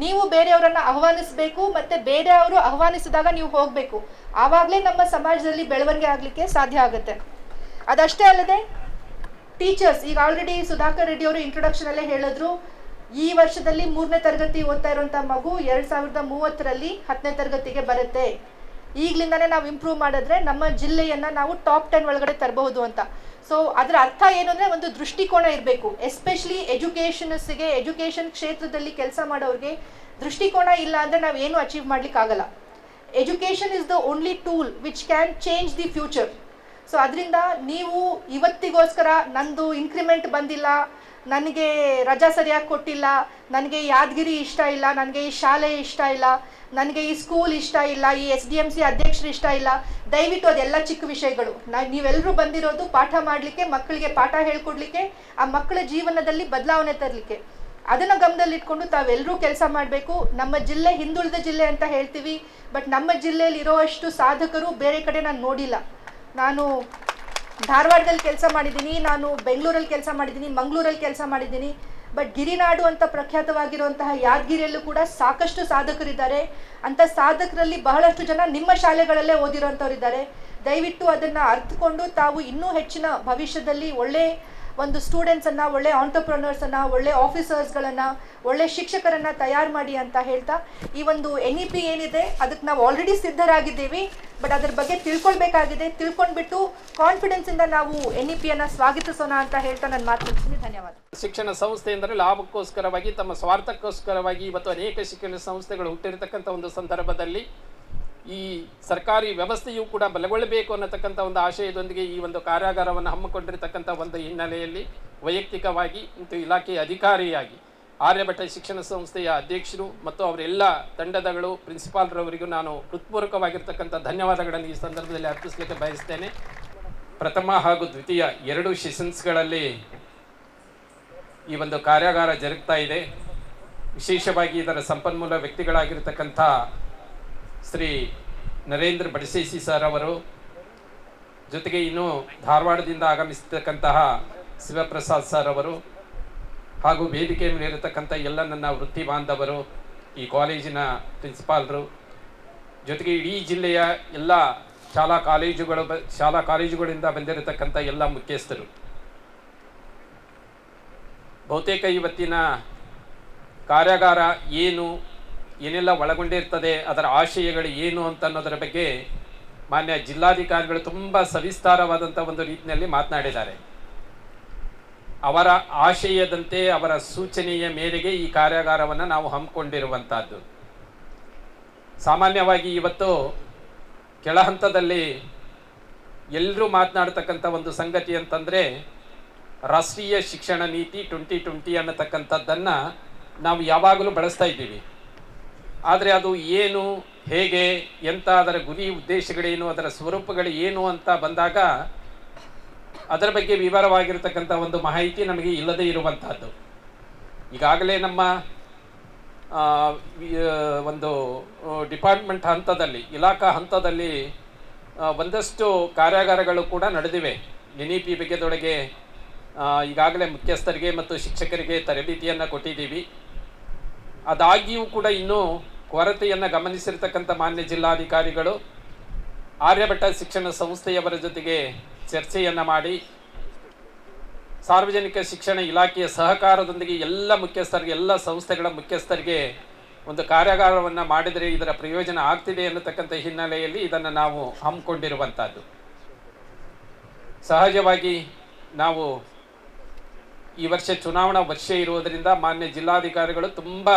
ನೀವು ಬೇರೆಯವರನ್ನು ಆಹ್ವಾನಿಸಬೇಕು, ಮತ್ತು ಬೇರೆಯವರು ಆಹ್ವಾನಿಸಿದಾಗ ನೀವು ಹೋಗಬೇಕು. ಆವಾಗಲೇ ನಮ್ಮ ಸಮಾಜದಲ್ಲಿ ಬೆಳವಣಿಗೆ ಆಗಲಿಕ್ಕೆ ಸಾಧ್ಯ ಆಗುತ್ತೆ. ಅದಷ್ಟೇ ಅಲ್ಲದೆ ಟೀಚರ್ಸ್, ಈಗ ಆಲ್ರೆಡಿ ಸುಧಾಕರ್ ರೆಡ್ಡಿ ಅವರು ಇಂಟ್ರೊಡಕ್ಷನಲ್ಲೇ ಹೇಳಿದ್ರು, ಈ ವರ್ಷದಲ್ಲಿ 3ನೇ ತರಗತಿ ಓದ್ತಾ ಇರುವಂಥ ಮಗು 2030ರಲ್ಲಿ 10ನೇ ತರಗತಿಗೆ ಬರುತ್ತೆ. ಈಗಲಿಂದನೇ ನಾವು ಇಂಪ್ರೂವ್ ಮಾಡಿದ್ರೆ ನಮ್ಮ ಜಿಲ್ಲೆಯನ್ನು ನಾವು ಟಾಪ್ 10 ಒಳಗಡೆ ತರಬಹುದು ಅಂತ. ಸೊ ಅದರ ಅರ್ಥ ಏನು ಅಂದರೆ ಒಂದು ದೃಷ್ಟಿಕೋನ ಇರಬೇಕು. ಎಸ್ಪೆಷಲಿ ಎಜುಕೇಷನ್ಸ್ಗೆ, ಎಜುಕೇಷನ್ ಕ್ಷೇತ್ರದಲ್ಲಿ ಕೆಲಸ ಮಾಡೋರಿಗೆ ದೃಷ್ಟಿಕೋನ ಇಲ್ಲ ಅಂದರೆ ನಾವು ಏನು ಅಚೀವ್ ಮಾಡಲಿಕ್ಕಾಗಲ್ಲ. Education is the only tool which can change the future. So ಅದರಿಂದ ನೀವು ಇವತ್ತಿಗೋಸ್ಕರ ನಂದು ಇನ್ಕ್ರಿಮೆಂಟ್ ಬಂದಿಲ್ಲ, ನನಗೆ ರಜಾ ಸರಿಯಾಗಿ ಕೊಟ್ಟಿಲ್ಲ, ನನಗೆ ಯಾದಗಿರಿ ಇಷ್ಟ ಇಲ್ಲ, ನನಗೆ ಈ ಶಾಲೆ ಇಷ್ಟ ಇಲ್ಲ, ನನಗೆ ಈ ಸ್ಕೂಲ್ ಇಷ್ಟ ಇಲ್ಲ, ಈ SDMC ಅಧ್ಯಕ್ಷರು ಇಷ್ಟ ಇಲ್ಲ, ದಯವಿಟ್ಟು ಅದೆಲ್ಲ ಚಿಕ್ಕ ವಿಷಯಗಳು. ನೀವೆಲ್ಲರೂ ಬಂದಿರೋದು ಪಾಠ ಮಾಡಲಿಕ್ಕೆ, ಮಕ್ಕಳಿಗೆ ಪಾಠ ಹೇಳ್ಕೊಡ್ಲಿಕ್ಕೆ, ಆ ಮಕ್ಕಳ ಜೀವನದಲ್ಲಿ ಬದಲಾವಣೆ ತರಲಿಕ್ಕೆ. ಅದನ್ನು ಗಮನದಲ್ಲಿಟ್ಕೊಂಡು ತಾವೆಲ್ಲರೂ ಕೆಲಸ ಮಾಡಬೇಕು. ನಮ್ಮ ಜಿಲ್ಲೆ ಹಿಂದುಳಿದ ಜಿಲ್ಲೆ ಅಂತ ಹೇಳ್ತೀವಿ, ಬಟ್ ನಮ್ಮ ಜಿಲ್ಲೆಯಲ್ಲಿ ಇರೋವಷ್ಟು ಸಾಧಕರು ಬೇರೆ ಕಡೆ ನಾನು ನೋಡಿಲ್ಲ. ನಾನು ಧಾರವಾಡದಲ್ಲಿ ಕೆಲಸ ಮಾಡಿದ್ದೀನಿ, ನಾನು ಬೆಂಗಳೂರಲ್ಲಿ ಕೆಲಸ ಮಾಡಿದ್ದೀನಿ, ಮಂಗಳೂರಲ್ಲಿ ಕೆಲಸ ಮಾಡಿದ್ದೀನಿ, ಬಟ್ ಗಿರಿನಾಡು ಅಂತ ಪ್ರಖ್ಯಾತವಾಗಿರುವಂತಹ ಯಾದಗಿರಿಯಲ್ಲೂ ಕೂಡ ಸಾಕಷ್ಟು ಸಾಧಕರಿದ್ದಾರೆ. ಅಂಥ ಸಾಧಕರಲ್ಲಿ ಬಹಳಷ್ಟು ಜನ ನಿಮ್ಮ ಶಾಲೆಗಳಲ್ಲೇ ಓದಿರೋಂಥವ್ರಿದ್ದಾರೆ. ದಯವಿಟ್ಟು ಅದನ್ನು ಅರ್ಥಕೊಂಡು ತಾವು ಇನ್ನೂ ಹೆಚ್ಚಿನ ಭವಿಷ್ಯದಲ್ಲಿ ಒಳ್ಳೆ ಒಂದು ಸ್ಟೂಡೆಂಟ್ಸನ್ನು, ಒಳ್ಳೆ ಆಂಟರ್ಪ್ರನರ್ಸನ್ನು, ಒಳ್ಳೆ ಆಫೀಸರ್ಸ್ಗಳನ್ನು, ಒಳ್ಳೆ ಶಿಕ್ಷಕರನ್ನು ತಯಾರು ಮಾಡಿ ಅಂತ ಹೇಳ್ತಾ, ಈ ಒಂದು NEP ಏನಿದೆ ಅದಕ್ಕೆ ನಾವು ಆಲ್ರೆಡಿ ಸಿದ್ಧರಾಗಿದ್ದೀವಿ, ಬಟ್ ಅದ್ರ ಬಗ್ಗೆ ತಿಳ್ಕೊಳ್ಬೇಕಾಗಿದೆ. ತಿಳ್ಕೊಂಡ್ಬಿಟ್ಟು ಕಾನ್ಫಿಡೆನ್ಸಿಂದ ನಾವು NEPಯನ್ನು ಸ್ವಾಗತಿಸೋಣ ಅಂತ ಹೇಳ್ತಾ ನನ್ನ ಮಾತು ಮುಗಿಸ್ತೀನಿ. ಧನ್ಯವಾದ. ಶಿಕ್ಷಣ ಸಂಸ್ಥೆ ಎಂದರೆ ಲಾಭಕ್ಕೋಸ್ಕರವಾಗಿ, ತಮ್ಮ ಸ್ವಾರ್ಥಕ್ಕೋಸ್ಕರವಾಗಿ ಇವತ್ತು ಅನೇಕ ಶಿಕ್ಷಣ ಸಂಸ್ಥೆಗಳು ಹುಟ್ಟಿರತಕ್ಕಂಥ ಒಂದು ಸಂದರ್ಭದಲ್ಲಿ ಈ ಸರ್ಕಾರಿ ವ್ಯವಸ್ಥೆಯೂ ಕೂಡ ಬಲಗೊಳ್ಳಬೇಕು ಅನ್ನತಕ್ಕಂಥ ಒಂದು ಆಶಯದೊಂದಿಗೆ ಈ ಒಂದು ಕಾರ್ಯಾಗಾರವನ್ನು ಹಮ್ಮಿಕೊಂಡಿರತಕ್ಕಂಥ ಒಂದು ಹಿನ್ನೆಲೆಯಲ್ಲಿ ವೈಯಕ್ತಿಕವಾಗಿ ಮತ್ತು ಇಲಾಖೆಯ ಅಧಿಕಾರಿಯಾಗಿ ಆರ್ಯಭಟ್ಟ ಶಿಕ್ಷಣ ಸಂಸ್ಥೆಯ ಅಧ್ಯಕ್ಷರು ಮತ್ತು ಅವರೆಲ್ಲ ತಂಡದಗಳು, ಪ್ರಿನ್ಸಿಪಾಲ್ರವರಿಗೂ ನಾನು ಹೃತ್ಪೂರ್ವಕವಾಗಿರ್ತಕ್ಕಂಥ ಧನ್ಯವಾದಗಳನ್ನು ಈ ಸಂದರ್ಭದಲ್ಲಿ ಅರ್ಪಿಸಲಿಕ್ಕೆ ಬಯಸ್ತೇನೆ. ಪ್ರಥಮ ಹಾಗೂ ದ್ವಿತೀಯ 2 ಸೆಷನ್ಸ್ಗಳಲ್ಲಿ ಈ ಒಂದು ಕಾರ್ಯಾಗಾರ ಜರುಗ್ತಾ ಇದೆ. ವಿಶೇಷವಾಗಿ ಇದರ ಸಂಪನ್ಮೂಲ ವ್ಯಕ್ತಿಗಳಾಗಿರ್ತಕ್ಕಂಥ ಶ್ರೀ ನರೇಂದ್ರ ಬಡಸೇಸಿ ಸರ್ ಅವರು, ಜೊತೆಗೆ ಇನ್ನು ಧಾರವಾಡದಿಂದ ಆಗಮಿಸಿರ್ತಕ್ಕಂತಹ ಶಿವಪ್ರಸಾದ್ ಸರ್ ಅವರು, ಹಾಗೂ ವೇದಿಕೆ ಮೇಲಿರತಕ್ಕಂಥ ಎಲ್ಲ ನನ್ನ ವೃತ್ತಿ ಬಾಂಧವರು, ಈ ಕಾಲೇಜಿನ ಪ್ರಿನ್ಸಿಪಾಲ್ರು, ಜೊತೆಗೆ ಇಡೀ ಜಿಲ್ಲೆಯ ಎಲ್ಲ ಶಾಲಾ ಕಾಲೇಜುಗಳಿಂದ ಬಂದಿರತಕ್ಕಂಥ ಎಲ್ಲ ಮುಖ್ಯಸ್ಥರು. ಬಹುತೇಕ ಇವತ್ತಿನ ಕಾರ್ಯಾಗಾರ ಏನೆಲ್ಲ ಒಳಗೊಂಡಿರ್ತದೆ, ಅದರ ಆಶಯಗಳು ಏನು ಅಂತ ಅನ್ನೋದರ ಬಗ್ಗೆ ಮಾನ್ಯ ಜಿಲ್ಲಾಧಿಕಾರಿಗಳು ತುಂಬ ಸವಿಸ್ತಾರವಾದಂಥ ಒಂದು ರೀತಿಯಲ್ಲಿ ಮಾತನಾಡಿದ್ದಾರೆ. ಅವರ ಆಶಯದಂತೆ, ಅವರ ಸೂಚನೆಯ ಮೇರೆಗೆ ಈ ಕಾರ್ಯಾಗಾರವನ್ನು ನಾವು ಹಮ್ಮಿಕೊಂಡಿರುವಂಥದ್ದು. ಸಾಮಾನ್ಯವಾಗಿ ಇವತ್ತು ಕೆಳ ಹಂತದಲ್ಲಿ ಎಲ್ಲರೂ ಮಾತನಾಡ್ತಕ್ಕಂಥ ಒಂದು ಸಂಗತಿ ಅಂತಂದರೆ ರಾಷ್ಟ್ರೀಯ ಶಿಕ್ಷಣ ನೀತಿ 2020 ಅನ್ನತಕ್ಕಂಥದ್ದನ್ನು ನಾವು ಯಾವಾಗಲೂ ಬಳಸ್ತಾ ಇದ್ದೀವಿ. ಆದರೆ ಅದು ಏನು, ಹೇಗೆ, ಎಂಥ, ಅದರ ಗುರಿ ಉದ್ದೇಶಗಳೇನು, ಅದರ ಸ್ವರೂಪಗಳು ಏನು ಅಂತ ಬಂದಾಗ ಅದರ ಬಗ್ಗೆ ವಿವರವಾಗಿರ್ತಕ್ಕಂಥ ಒಂದು ಮಾಹಿತಿ ನಮಗೆ ಇಲ್ಲದೇ ಇರುವಂಥದ್ದು. ಈಗಾಗಲೇ ನಮ್ಮ ಒಂದು ಡಿಪಾರ್ಟ್ಮೆಂಟ್ ಹಂತದಲ್ಲಿ, ಇಲಾಖಾ ಹಂತದಲ್ಲಿ ಒಂದಷ್ಟು ಕಾರ್ಯಾಗಾರಗಳು ಕೂಡ ನಡೆದಿವೆ. NEP ಬಗ್ಗೆದೊಳಗೆ ಈಗಾಗಲೇ ಮುಖ್ಯಸ್ಥರಿಗೆ ಮತ್ತು ಶಿಕ್ಷಕರಿಗೆ ತರಬೇತಿಯನ್ನು ಕೊಟ್ಟಿದ್ದೀವಿ. ಅದಾಗಿಯೂ ಕೂಡ ಇನ್ನೂ ಕೊರತೆಯನ್ನು ಗಮನಿಸಿರ್ತಕ್ಕಂಥ ಮಾನ್ಯ ಜಿಲ್ಲಾಧಿಕಾರಿಗಳು ಆರ್ಯಭಟ್ಟ ಶಿಕ್ಷಣ ಸಂಸ್ಥೆಯವರ ಜೊತೆಗೆ ಚರ್ಚೆಯನ್ನು ಮಾಡಿ ಸಾರ್ವಜನಿಕ ಶಿಕ್ಷಣ ಇಲಾಖೆಯ ಸಹಕಾರದೊಂದಿಗೆ ಎಲ್ಲ ಮುಖ್ಯಸ್ಥರಿಗೆ, ಎಲ್ಲ ಸಂಸ್ಥೆಗಳ ಮುಖ್ಯಸ್ಥರಿಗೆ ಒಂದು ಕಾರ್ಯಾಗಾರವನ್ನು ಮಾಡಿದರೆ ಇದರ ಪ್ರಯೋಜನ ಆಗ್ತಿದೆ ಅನ್ನತಕ್ಕಂಥ ಹಿನ್ನೆಲೆಯಲ್ಲಿ ಇದನ್ನು ನಾವು ಹಮ್ಮಿಕೊಂಡಿರುವಂಥದ್ದು. ಸಹಜವಾಗಿ ನಾವು ಈ ವರ್ಷ ಚುನಾವಣಾ ವರ್ಷ ಇರುವುದರಿಂದ ಮಾನ್ಯ ಜಿಲ್ಲಾಧಿಕಾರಿಗಳು ತುಂಬ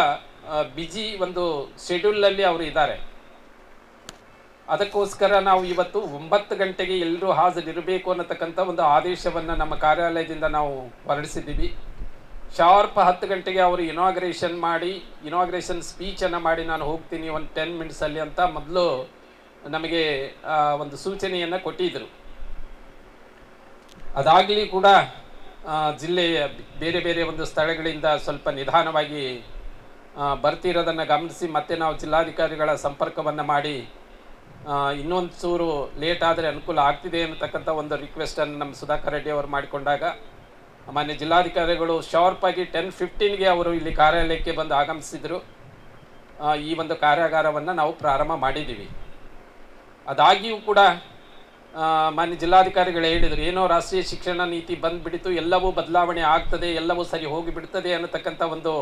ಬ್ಯುಸಿ ಒಂದು ಶೆಡ್ಯೂಲಲ್ಲಿ ಅವರು ಇದ್ದಾರೆ. ಅದಕ್ಕೋಸ್ಕರ ನಾವು ಇವತ್ತು 9 ಗಂಟೆಗೆ ಎಲ್ಲರೂ ಹಾಜರಿರಬೇಕು ಅನ್ನತಕ್ಕಂಥ ಒಂದು ಆದೇಶವನ್ನು ನಮ್ಮ ಕಾರ್ಯಾಲಯದಿಂದ ನಾವು ಹೊರಡಿಸಿದ್ದೀವಿ. ಶಾರ್ಪ್ 10 ಗಂಟೆಗೆ ಅವರು ಇನಾಗ್ರೇಷನ್ ಸ್ಪೀಚನ್ನು ಮಾಡಿ ನಾನು ಹೋಗ್ತೀನಿ ಒಂದು 10 ಮಿನಿಟ್ಸಲ್ಲಿ ಅಂತ ಮೊದಲು ನಮಗೆ ಒಂದು ಸೂಚನೆಯನ್ನು ಕೊಟ್ಟಿದ್ದರು. ಅದಾಗಲಿ ಕೂಡ ಜಿಲ್ಲೆಯ ಬೇರೆ ಬೇರೆ ಒಂದು ಸ್ಥಳಗಳಿಂದ ಸ್ವಲ್ಪ ನಿಧಾನವಾಗಿ ಬರ್ತಿರೋದನ್ನು ಗಮನಿಸಿ ಮತ್ತೆ ನಾವು ಜಿಲ್ಲಾಧಿಕಾರಿಗಳ ಸಂಪರ್ಕವನ್ನು ಮಾಡಿ ಇನ್ನೊಂದು ಚೂರು ಲೇಟ್ ಆದರೆ ಅನುಕೂಲ ಆಗ್ತಿದೆ ಅನ್ನತಕ್ಕಂಥ ಒಂದು ರಿಕ್ವೆಸ್ಟನ್ನು ನಮ್ಮ ಸುಧಾಕರ್ ರೆಡ್ಡಿ ಅವರು ಮಾಡಿಕೊಂಡಾಗ ಮಾನ್ಯ ಜಿಲ್ಲಾಧಿಕಾರಿಗಳು ಶಾರ್ಪಾಗಿ 10:15ಗೆ ಅವರು ಇಲ್ಲಿ ಕಾರ್ಯಾಲಯಕ್ಕೆ ಬಂದು ಆಗಮಿಸಿದರು. ಈ ಒಂದು ಕಾರ್ಯಾಗಾರವನ್ನು ನಾವು ಪ್ರಾರಂಭ ಮಾಡಿದ್ದೀವಿ. ಅದಾಗಿಯೂ ಕೂಡ ಮಾನ್ಯ ಜಿಲ್ಲಾಧಿಕಾರಿಗಳು ಹೇಳಿದರು, ಏನೋ ರಾಷ್ಟ್ರೀಯ ಶಿಕ್ಷಣ ನೀತಿ ಬಂದುಬಿಡಿತು, ಎಲ್ಲವೂ ಬದಲಾವಣೆ ಆಗ್ತದೆ, ಎಲ್ಲವೂ ಸರಿ ಹೋಗಿಬಿಡ್ತದೆ ಅನ್ನತಕ್ಕಂಥ ಒಂದು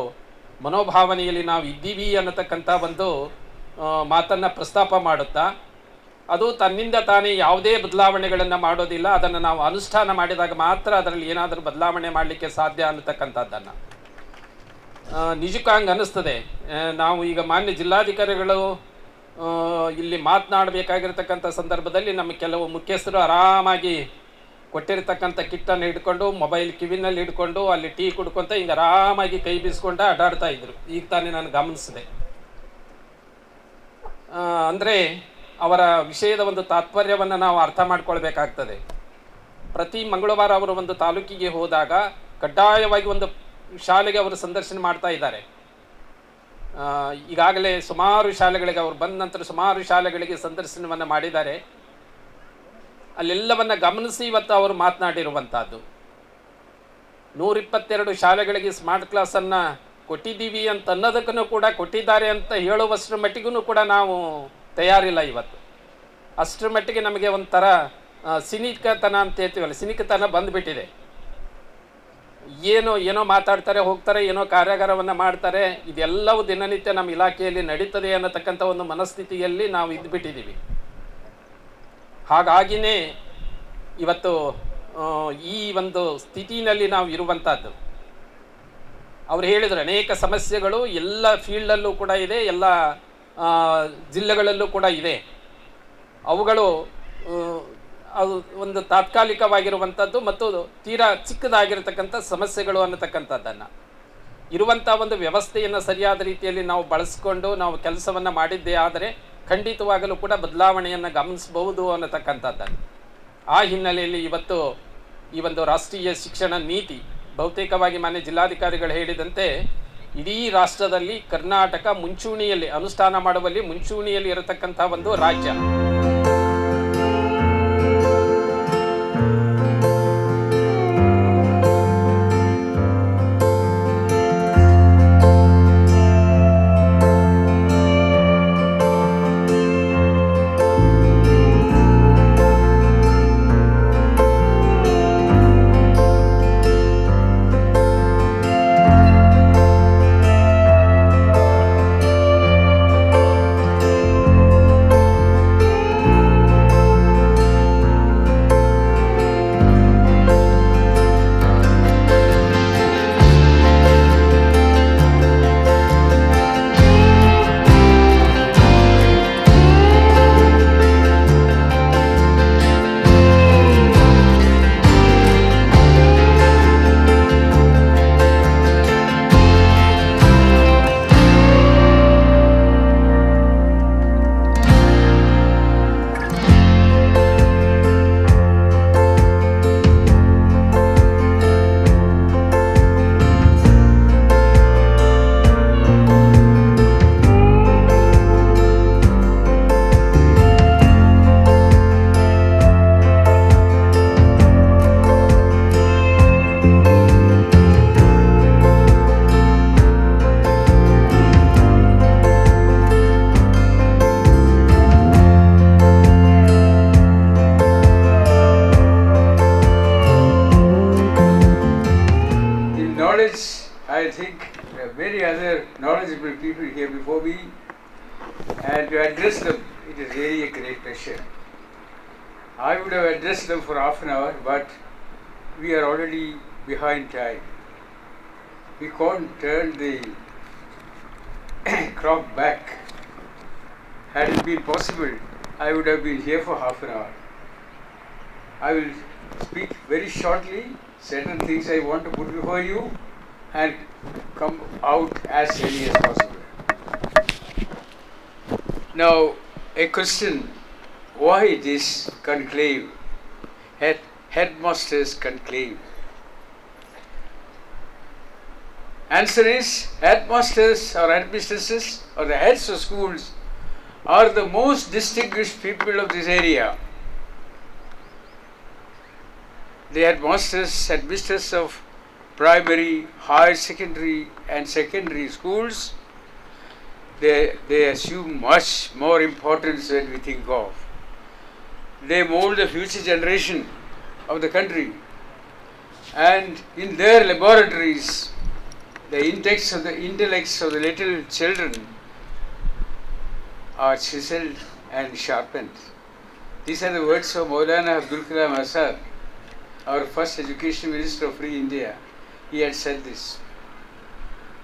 ಮನೋಭಾವನೆಯಲ್ಲಿ ನಾವು ಇದ್ದೀವಿ ಅನ್ನತಕ್ಕಂಥ ಒಂದು ಮಾತನ್ನು ಪ್ರಸ್ತಾಪ ಮಾಡುತ್ತಾ, ಅದು ತನ್ನಿಂದ ತಾನೇ ಯಾವುದೇ ಬದಲಾವಣೆಗಳನ್ನು ಮಾಡೋದಿಲ್ಲ, ಅದನ್ನು ನಾವು ಅನುಷ್ಠಾನ ಮಾಡಿದಾಗ ಮಾತ್ರ ಅದರಲ್ಲಿ ಏನಾದರೂ ಬದಲಾವಣೆ ಮಾಡಲಿಕ್ಕೆ ಸಾಧ್ಯ ಅನ್ನತಕ್ಕಂಥದ್ದನ್ನು ನಿಜಕ್ಕೂ ಹಂಗೆ ಅನ್ನಿಸ್ತದೆ. ನಾವು ಈಗ ಮಾನ್ಯ ಜಿಲ್ಲಾಧಿಕಾರಿಗಳು ಇಲ್ಲಿ ಮಾತನಾಡಬೇಕಾಗಿರ್ತಕ್ಕಂಥ ಸಂದರ್ಭದಲ್ಲಿ ನಮ್ಮ ಕೆಲವು ಮುಖ್ಯಸ್ಥರು ಆರಾಮಾಗಿ ಕೊಟ್ಟಿರ್ತಕ್ಕಂಥ ಕಿಟ್ಟನ್ನು ಹಿಡ್ಕೊಂಡು ಮೊಬೈಲ್ ಕಿವಿನಲ್ಲಿ ಹಿಡ್ಕೊಂಡು ಅಲ್ಲಿ ಟೀ ಕುಡ್ಕೊಂತ ಹಿಂಗೆ ಆರಾಮಾಗಿ ಕೈ ಬೀಸ್ಕೊಂಡು ಅಡ್ಡಾಡ್ತಾ ಇದ್ರು. ಈಗ ತಾನೇ ನಾನು ಗಮನಿಸಿದೆ. ಅಂದರೆ ಅವರ ವಿಷಯದ ಒಂದು ತಾತ್ಪರ್ಯವನ್ನು ನಾವು ಅರ್ಥ ಮಾಡ್ಕೊಳ್ಬೇಕಾಗ್ತದೆ. ಪ್ರತಿ ಮಂಗಳವಾರ ಅವರು ಒಂದು ತಾಲೂಕಿಗೆ ಹೋದಾಗ ಕಡ್ಡಾಯವಾಗಿ ಒಂದು ಶಾಲೆಗೆ ಅವರು ಸಂದರ್ಶನ ಮಾಡ್ತಾ ಇದ್ದಾರೆ. ಈಗಾಗಲೇ ಸುಮಾರು ಶಾಲೆಗಳಿಗೆ ಅವರು ಬಂದ ನಂತರ ಸುಮಾರು ಶಾಲೆಗಳಿಗೆ ಸಂದರ್ಶನವನ್ನು ಮಾಡಿದ್ದಾರೆ. ಅಲ್ಲೆಲ್ಲವನ್ನು ಗಮನಿಸಿ ಇವತ್ತು ಅವರು ಮಾತನಾಡಿರುವಂಥದ್ದು. 122 ಶಾಲೆಗಳಿಗೆ ಸ್ಮಾರ್ಟ್ ಕ್ಲಾಸನ್ನು ಕೊಟ್ಟಿದ್ದೀವಿ ಅಂತ ಅನ್ನೋದಕ್ಕೂ ಕೂಡ ಕೊಟ್ಟಿದ್ದಾರೆ ಅಂತ ಹೇಳುವಷ್ಟರ ಮಟ್ಟಿಗೂ ಕೂಡ ನಾವು ತಯಾರಿಲ್ಲ ಇವತ್ತು. ಅಷ್ಟರ ಮಟ್ಟಿಗೆ ನಮಗೆ ಒಂಥರ ಸಿನಿಕತನ ಅಂತ ಹೇಳ್ತೀವಲ್ಲ, ಸಿನಿಕತನ ಬಂದುಬಿಟ್ಟಿದೆ. ಏನೋ ಮಾತಾಡ್ತಾರೆ, ಹೋಗ್ತಾರೆ, ಏನೋ ಕಾರ್ಯಾಗಾರವನ್ನು ಮಾಡ್ತಾರೆ. ಇದೆಲ್ಲವೂ ದಿನನಿತ್ಯ ನಮ್ಮ ಇಲಾಖೆಯಲ್ಲಿ ನಡೀತದೆ ಅನ್ನತಕ್ಕಂಥ ಒಂದು ಮನಸ್ಥಿತಿಯಲ್ಲಿ ನಾವು ಇದ್ದುಬಿಟ್ಟಿದ್ದೀವಿ. ಹಾಗಾಗಿನೇ ಇವತ್ತು ಈ ಒಂದು ಸ್ಥಿತಿನಲ್ಲಿ ನಾವು ಇರುವಂಥದ್ದು. ಅವರು ಹೇಳಿದರು ಅನೇಕ ಸಮಸ್ಯೆಗಳು ಎಲ್ಲ ಫೀಲ್ಡಲ್ಲೂ ಕೂಡ ಇದೆ, ಎಲ್ಲ ಜಿಲ್ಲೆಗಳಲ್ಲೂ ಕೂಡ ಇದೆ. ಅವುಗಳು ಅದು ಒಂದು ತಾತ್ಕಾಲಿಕವಾಗಿರುವಂಥದ್ದು ಮತ್ತು ತೀರಾ ಚಿಕ್ಕದಾಗಿರ್ತಕ್ಕಂಥ ಸಮಸ್ಯೆಗಳು ಅನ್ನತಕ್ಕಂಥದ್ದನ್ನು ಇರುವಂಥ ಒಂದು ವ್ಯವಸ್ಥೆಯನ್ನು ಸರಿಯಾದ ರೀತಿಯಲ್ಲಿ ನಾವು ಬಳಸ್ಕೊಂಡು ನಾವು ಕೆಲಸವನ್ನು ಮಾಡಿದ್ದೇ ಆದರೆ ಖಂಡಿತವಾಗಲೂ ಕೂಡ ಬದಲಾವಣೆಯನ್ನು ಗಮನಿಸಬಹುದು ಅನ್ನತಕ್ಕಂಥದ್ದನ್ನು. ಆ ಹಿನ್ನೆಲೆಯಲ್ಲಿ ಇವತ್ತು ಈ ಒಂದು ರಾಷ್ಟ್ರೀಯ ಶಿಕ್ಷಣ ನೀತಿ ಬಹುತೇಕವಾಗಿ ಮಾನ್ಯ ಜಿಲ್ಲಾಧಿಕಾರಿಗಳು ಹೇಳಿದಂತೆ ಇಡೀ ರಾಷ್ಟ್ರದಲ್ಲಿ ಕರ್ನಾಟಕ ಮುಂಚೂಣಿಯಲ್ಲಿ ಅನುಷ್ಠಾನ ಮಾಡುವಲ್ಲಿ ಮುಂಚೂಣಿಯಲ್ಲಿ ಇರತಕ್ಕಂಥ ಒಂದು ರಾಜ್ಯ. I think there are many other knowledgeable people here before me, and to address them, it is really a great pleasure. I would have addressed them for half an hour, but we are already behind time. We can't turn the clock back. Had it been possible, I would have been here for half an hour. I will speak very shortly, certain things I want to put before you, and come out as early as possible. Now, a question: why this conclave, Headmasters Conclave? Answer is, headmasters or headmistresses or the heads of schools are the most distinguished people of this area. The headmasters, headmistresses of primary, higher secondary and secondary schools, they assume much more importance than we think of. They mold the future generation of the country, and in their laboratories, the intellects of the little children are chiseled and sharpened. These are the words of Maulana Abdul Kalam Azad, our first education minister of Free India. He had said this.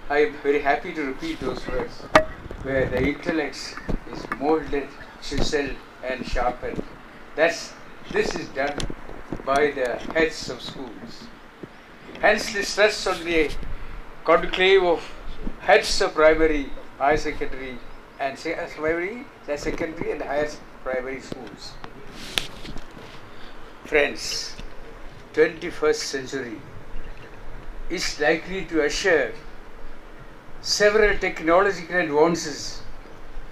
I am very happy to repeat those words. where the intellect is molded, chiseled, and sharpened. This is done by the heads of schools. Hence, the stress on the conclave of heads of primary, higher secondary, and secondary and higher primary schools. Friends, 21st century is likely to usher several technological advances,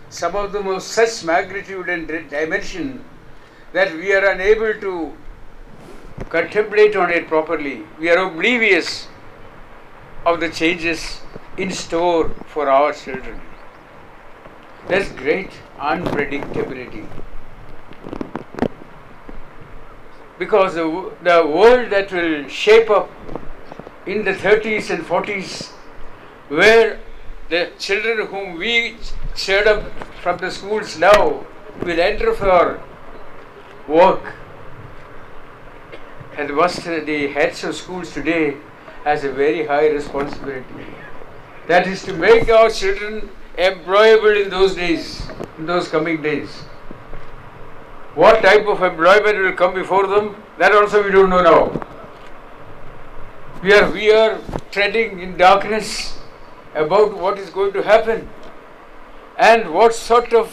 some of them of such magnitude and dimension that we are unable to contemplate on it properly. We are oblivious of the changes in store for our children. There's great unpredictability. Because the world that will shape up in the 30s and 40s, where the children whom we cheered up from the schools now will enter for work, and the heads of schools today has a very high responsibility. That is to make our children employable in those days, in those coming days. What type of employment will come before them, that also we don't know now. We are treading in darkness about what is going to happen and what sort of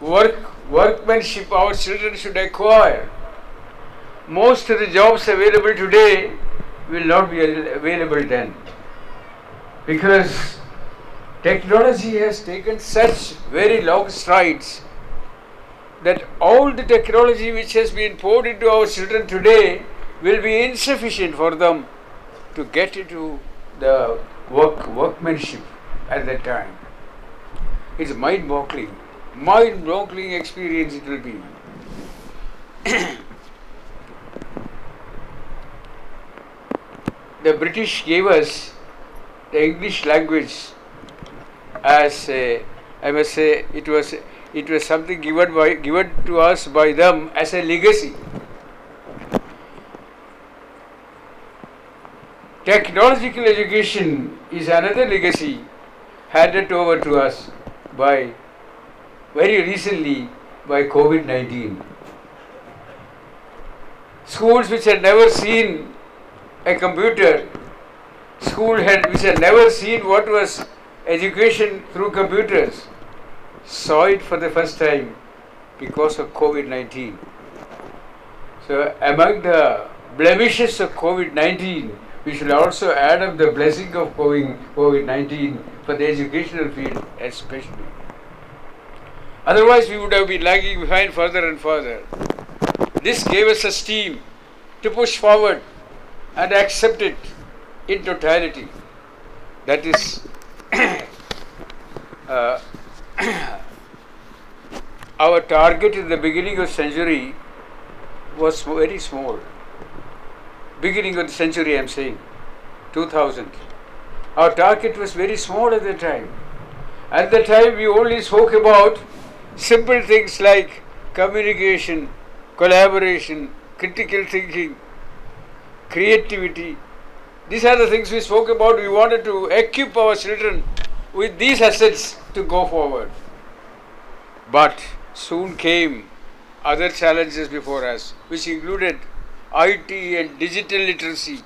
workmanship our children should acquire. Most of the jobs available today will not be available then, because technology has taken such very long strides that all the technology which has been poured into our children today will be insufficient for them to get into the workmanship at that time. It's mind-boggling experience it will be. The British gave us the English language as I must say it was something given to us by them as a legacy. Technological education is another legacy handed over to us by very recently by COVID-19. Schools which had never seen a computer, which had never seen what was education through computers, saw it for the first time because of COVID-19. So among the blemishes of COVID-19, we should also add up the blessing of COVID-19 for the educational field especially. Otherwise we would have been lagging behind further and further. This gave us a steam to push forward and accept it in totality. That is our target in the beginning of the century was very small. Beginning of the century, I am saying, 2000. Our target was very small at the time. At the time, we only spoke about simple things like communication, collaboration, critical thinking, creativity. These are the things we spoke about. We wanted to equip our children with these assets to go forward. But soon came other challenges before us, which included IT and digital literacy,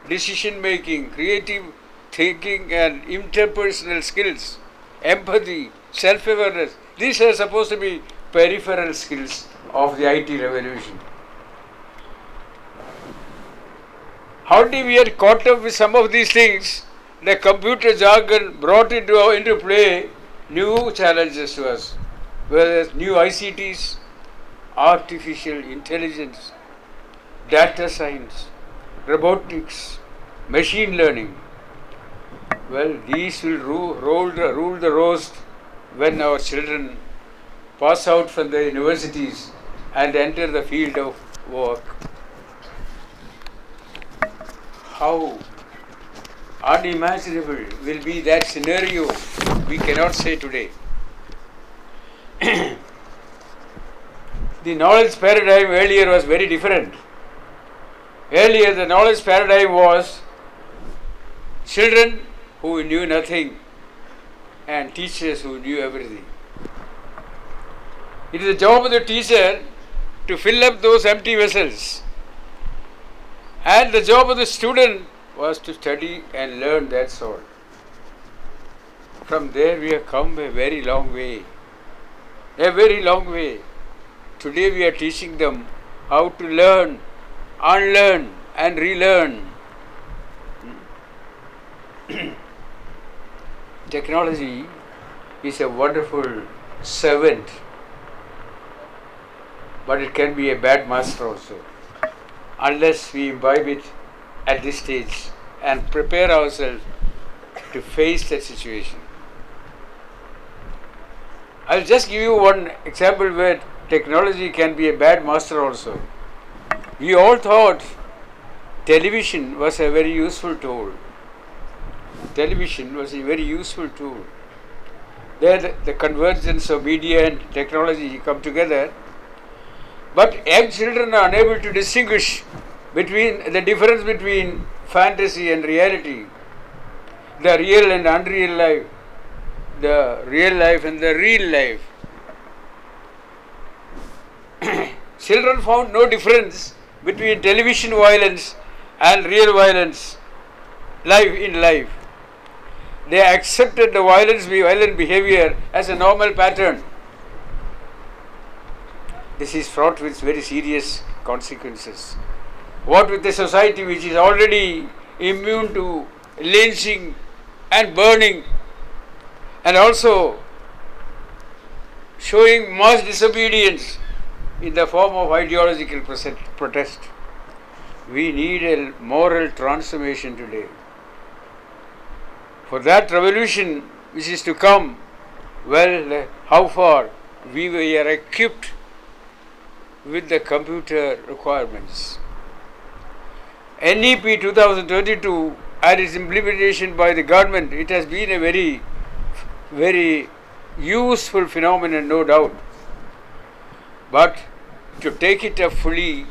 decision making, creative thinking and interpersonal skills, empathy, self-awareness. These are supposed to be peripheral skills of the IT revolution. Hardly we had caught up with some of these things, the computer jargon brought into play new challenges to us, whether it's new ICTs, artificial intelligence, data science, robotics, machine learning. Well, these will rule the roast when our children pass out from the universities and enter the field of work. How unimaginable will be that scenario, we cannot say today. The knowledge paradigm earlier was very different. Earlier, the knowledge paradigm was children who knew nothing and teachers who knew everything. It is the job of the teacher to fill up those empty vessels, and the job of the student was to study and learn, that's all. From there we have come a very long way. A very long way. Today we are teaching them how to learn, unlearn and relearn. Technology is a wonderful servant, but it can be a bad master also, unless we imbibe it at this stage and prepare ourselves to face that situation. I'll just give you one example where technology can be a bad master also. We all thought television was a very useful tool. Television was a very useful tool. There the convergence of media and technology come together, but young children are unable to distinguish between the difference between fantasy and reality, the real and unreal life, the real life and the real life. Children found no difference between television violence and real violence, life in life. They accepted the violent behavior as a normal pattern. This is fraught with very serious consequences. What with a society which is already immune to lynching and burning, and also showing mass disobedience in the form of ideological protest. We need a moral transformation today. For that revolution which is to come, well, how far we are equipped with the computer requirements. NEP 2022 and its implementation by the government, it has been a very, very useful phenomenon, no doubt. But to take it up fully,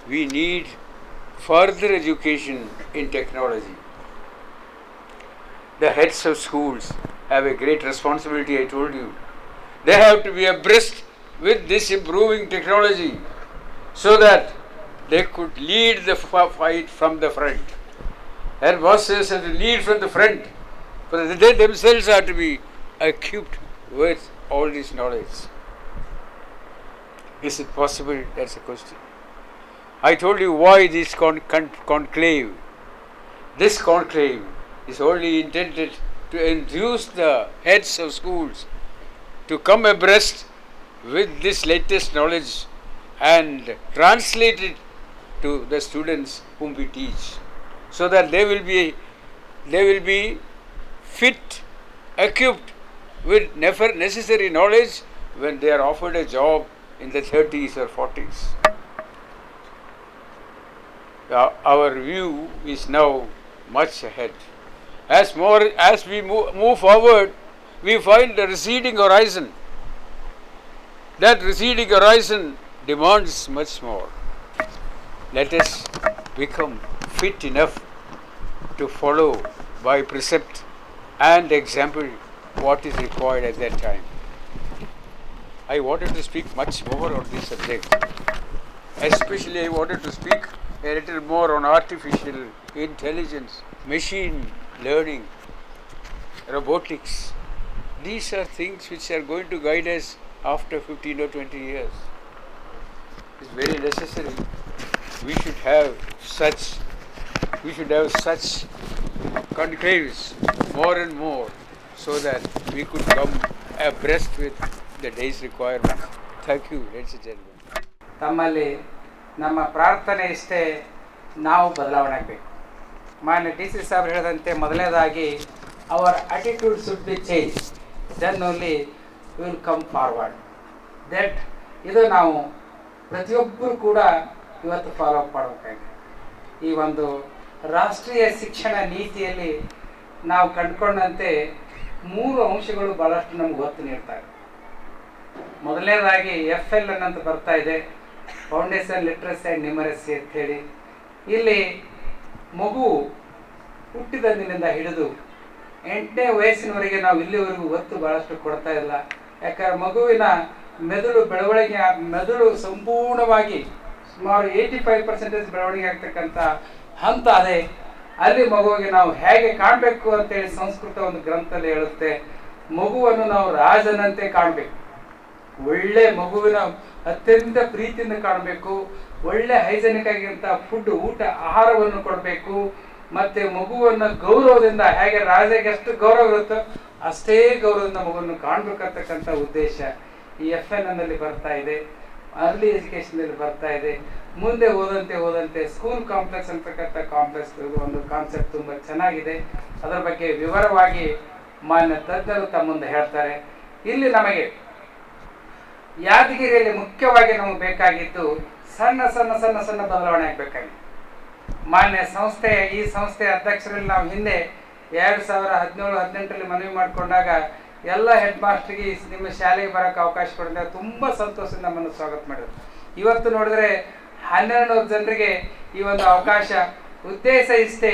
we need further education in technology. The heads of schools have a great responsibility, I told you. They have to be abreast with this improving technology so that they could lead the fight from the front. Headmasters have to lead from the front, for they themselves are to be equipped with all this knowledge. Is it possible? That's a question. I told you why this conclave. This conclave is only intended to induce the heads of schools to come abreast with this latest knowledge and translate it to the students whom we teach, so that they will be fit, equipped with necessary knowledge when they are offered a job in the 30s or 40s. Our view is now much ahead. As we move forward, we find the receding horizon. That receding horizon demands much more. Let us become fit enough to follow by precept and example what is required at that time. I wanted to speak much more on this subject. Especially I wanted to speak a little more on artificial intelligence, machine learning, robotics. These are things which are going to guide us after 15 or 20 years. It's very necessary. We should have such conclaves more and more, so that we could come abreast with the day's requirements. Thank you, ladies and gentlemen. ತಮ್ಮಲ್ಲಿ ನಮ್ಮ ಪ್ರಾರ್ಥನೆ ಇಷ್ಟೇ, ನಾವು ಬದಲಾವಣೆ ಆಗಬೇಕು. ಮಾನ್ಯ D C ಸಾಹೇಬರು ಹೇಳಿದಂತೆ ಮೊದಲನೇದಾಗಿ our attitude should be change, then only will come forward. That ಇದು ನಾವು ಪ್ರತಿಯೊಬ್ಬರು ಕೂಡ ಇವತ್ತು ಫಾಲೋ ಅಪ್ ಮಾಡಬೇಕಾಗಿದೆ. ಈ ಒಂದು ರಾಷ್ಟ್ರೀಯ ಶಿಕ್ಷಣ ನೀತಿಯಲ್ಲಿ ನಾವು ಕಂಡುಕೊಂಡಂತೆ 3 ಅಂಶಗಳು ಭಾಳಷ್ಟು ನಮ್ಗೆ ಒತ್ತು ನೀಡ್ತಾರೆ. ಮೊದಲನೇದಾಗಿ FLN ಅಂತ ಬರ್ತಾ ಇದೆ, ಫೌಂಡೇಶನ್ ಲಿಟ್ರಸಿ ಆ್ಯಂಡ್ ನ್ಯೂಮರಸಿ ಅಂತ ಹೇಳಿ. ಇಲ್ಲಿ ಮಗು ಹುಟ್ಟಿದಂದಿನಿಂದ ಹಿಡಿದು 8ನೇ ವಯಸ್ಸಿನವರೆಗೆ ನಾವು ಇಲ್ಲಿವರೆಗೂ ಒತ್ತು ಭಾಳಷ್ಟು ಕೊಡ್ತಾ ಇಲ್ಲ. ಯಾಕಂದ್ರೆ ಮಗುವಿನ ಮೆದುಳು ಬೆಳವಣಿಗೆ, ಮೆದುಳು ಸಂಪೂರ್ಣವಾಗಿ ಸುಮಾರು 85% ಬೆಳವಣಿಗೆ ಆಗ್ತಕ್ಕಂಥ ಹಂತ ಅದೇ. ಅಲ್ಲಿ ಮಗುವಿಗೆ ನಾವು ಹೇಗೆ ಕಾಣಬೇಕು ಅಂತೇಳಿ ಸಂಸ್ಕೃತ ಒಂದು ಗ್ರಂಥದಲ್ಲಿ ಹೇಳುತ್ತೆ, ಮಗುವನ್ನು ನಾವು ರಾಜನಂತೆ ಕಾಣಬೇಕು. ಒಳ್ಳೆ ಮಗುವಿನ ಅತ್ಯಂತ ಪ್ರೀತಿಯಿಂದ ಕಾಣಬೇಕು. ಒಳ್ಳೆ ಹೈಜೆನಿಕ್ ಆಗಿಂತ ಫುಡ್, ಊಟ, ಆಹಾರವನ್ನು ಕೊಡಬೇಕು. ಮತ್ತು ಮಗುವನ್ನು ಗೌರವದಿಂದ, ಹೇಗೆ ರಾಜಗೆ ಎಷ್ಟು ಗೌರವ ಇರುತ್ತೋ ಅಷ್ಟೇ ಗೌರವದಿಂದ ಮಗುವನ್ನು ಕಾಣಬೇಕಂತಕ್ಕಂಥ ಉದ್ದೇಶ ಈ FNNನಲ್ಲಿ ಬರ್ತಾ ಇದೆ, ಅರ್ಲಿ ಎಜುಕೇಷನಲ್ಲಿ ಬರ್ತಾ ಇದೆ. ಮುಂದೆ ಹೋದಂತೆ ಸ್ಕೂಲ್ ಕಾಂಪ್ಲೆಕ್ಸ್ ಅಂತಕ್ಕಂಥ ಕಾಂಪ್ಲೆಕ್ಸ್ ಒಂದು ಕಾನ್ಸೆಪ್ಟ್ ತುಂಬ ಚೆನ್ನಾಗಿದೆ. ಅದರ ಬಗ್ಗೆ ವಿವರವಾಗಿ ಮಾನ್ಯ ತಜ್ಞರು ತಮ್ಮ ಮುಂದೆ ಹೇಳ್ತಾರೆ. ಇಲ್ಲಿ ನಮಗೆ ಯಾದಗಿರಿಯಲ್ಲಿ ಮುಖ್ಯವಾಗಿ ನಮಗೆ ಬೇಕಾಗಿದ್ದು ಸಣ್ಣ ಬದಲಾವಣೆ ಆಗಬೇಕಾಗಿದೆ. ಮಾನ್ಯ ಈ ಸಂಸ್ಥೆಯ ಅಧ್ಯಕ್ಷರಲ್ಲಿ ನಾವು ಹಿಂದೆ 2017-18ರಲ್ಲಿ ಮನವಿ ಮಾಡಿಕೊಂಡಾಗ ಎಲ್ಲ ಹೆಡ್ ಮಾಸ್ಟ್ರಿಗೆ ನಿಮ್ಮ ಶಾಲೆಗೆ ಬರೋಕ್ಕೆ ಅವಕಾಶ ಕೊಡಿದಾಗ ತುಂಬ ಸಂತೋಷದಿಂದ ನಮ್ಮನ್ನು ಸ್ವಾಗತ ಮಾಡಿದ್ರು. ಇವತ್ತು ನೋಡಿದ್ರೆ 1200 ಜನರಿಗೆ ಈ ಒಂದು ಅವಕಾಶ. ಉದ್ದೇಶ ಇಷ್ಟೇ,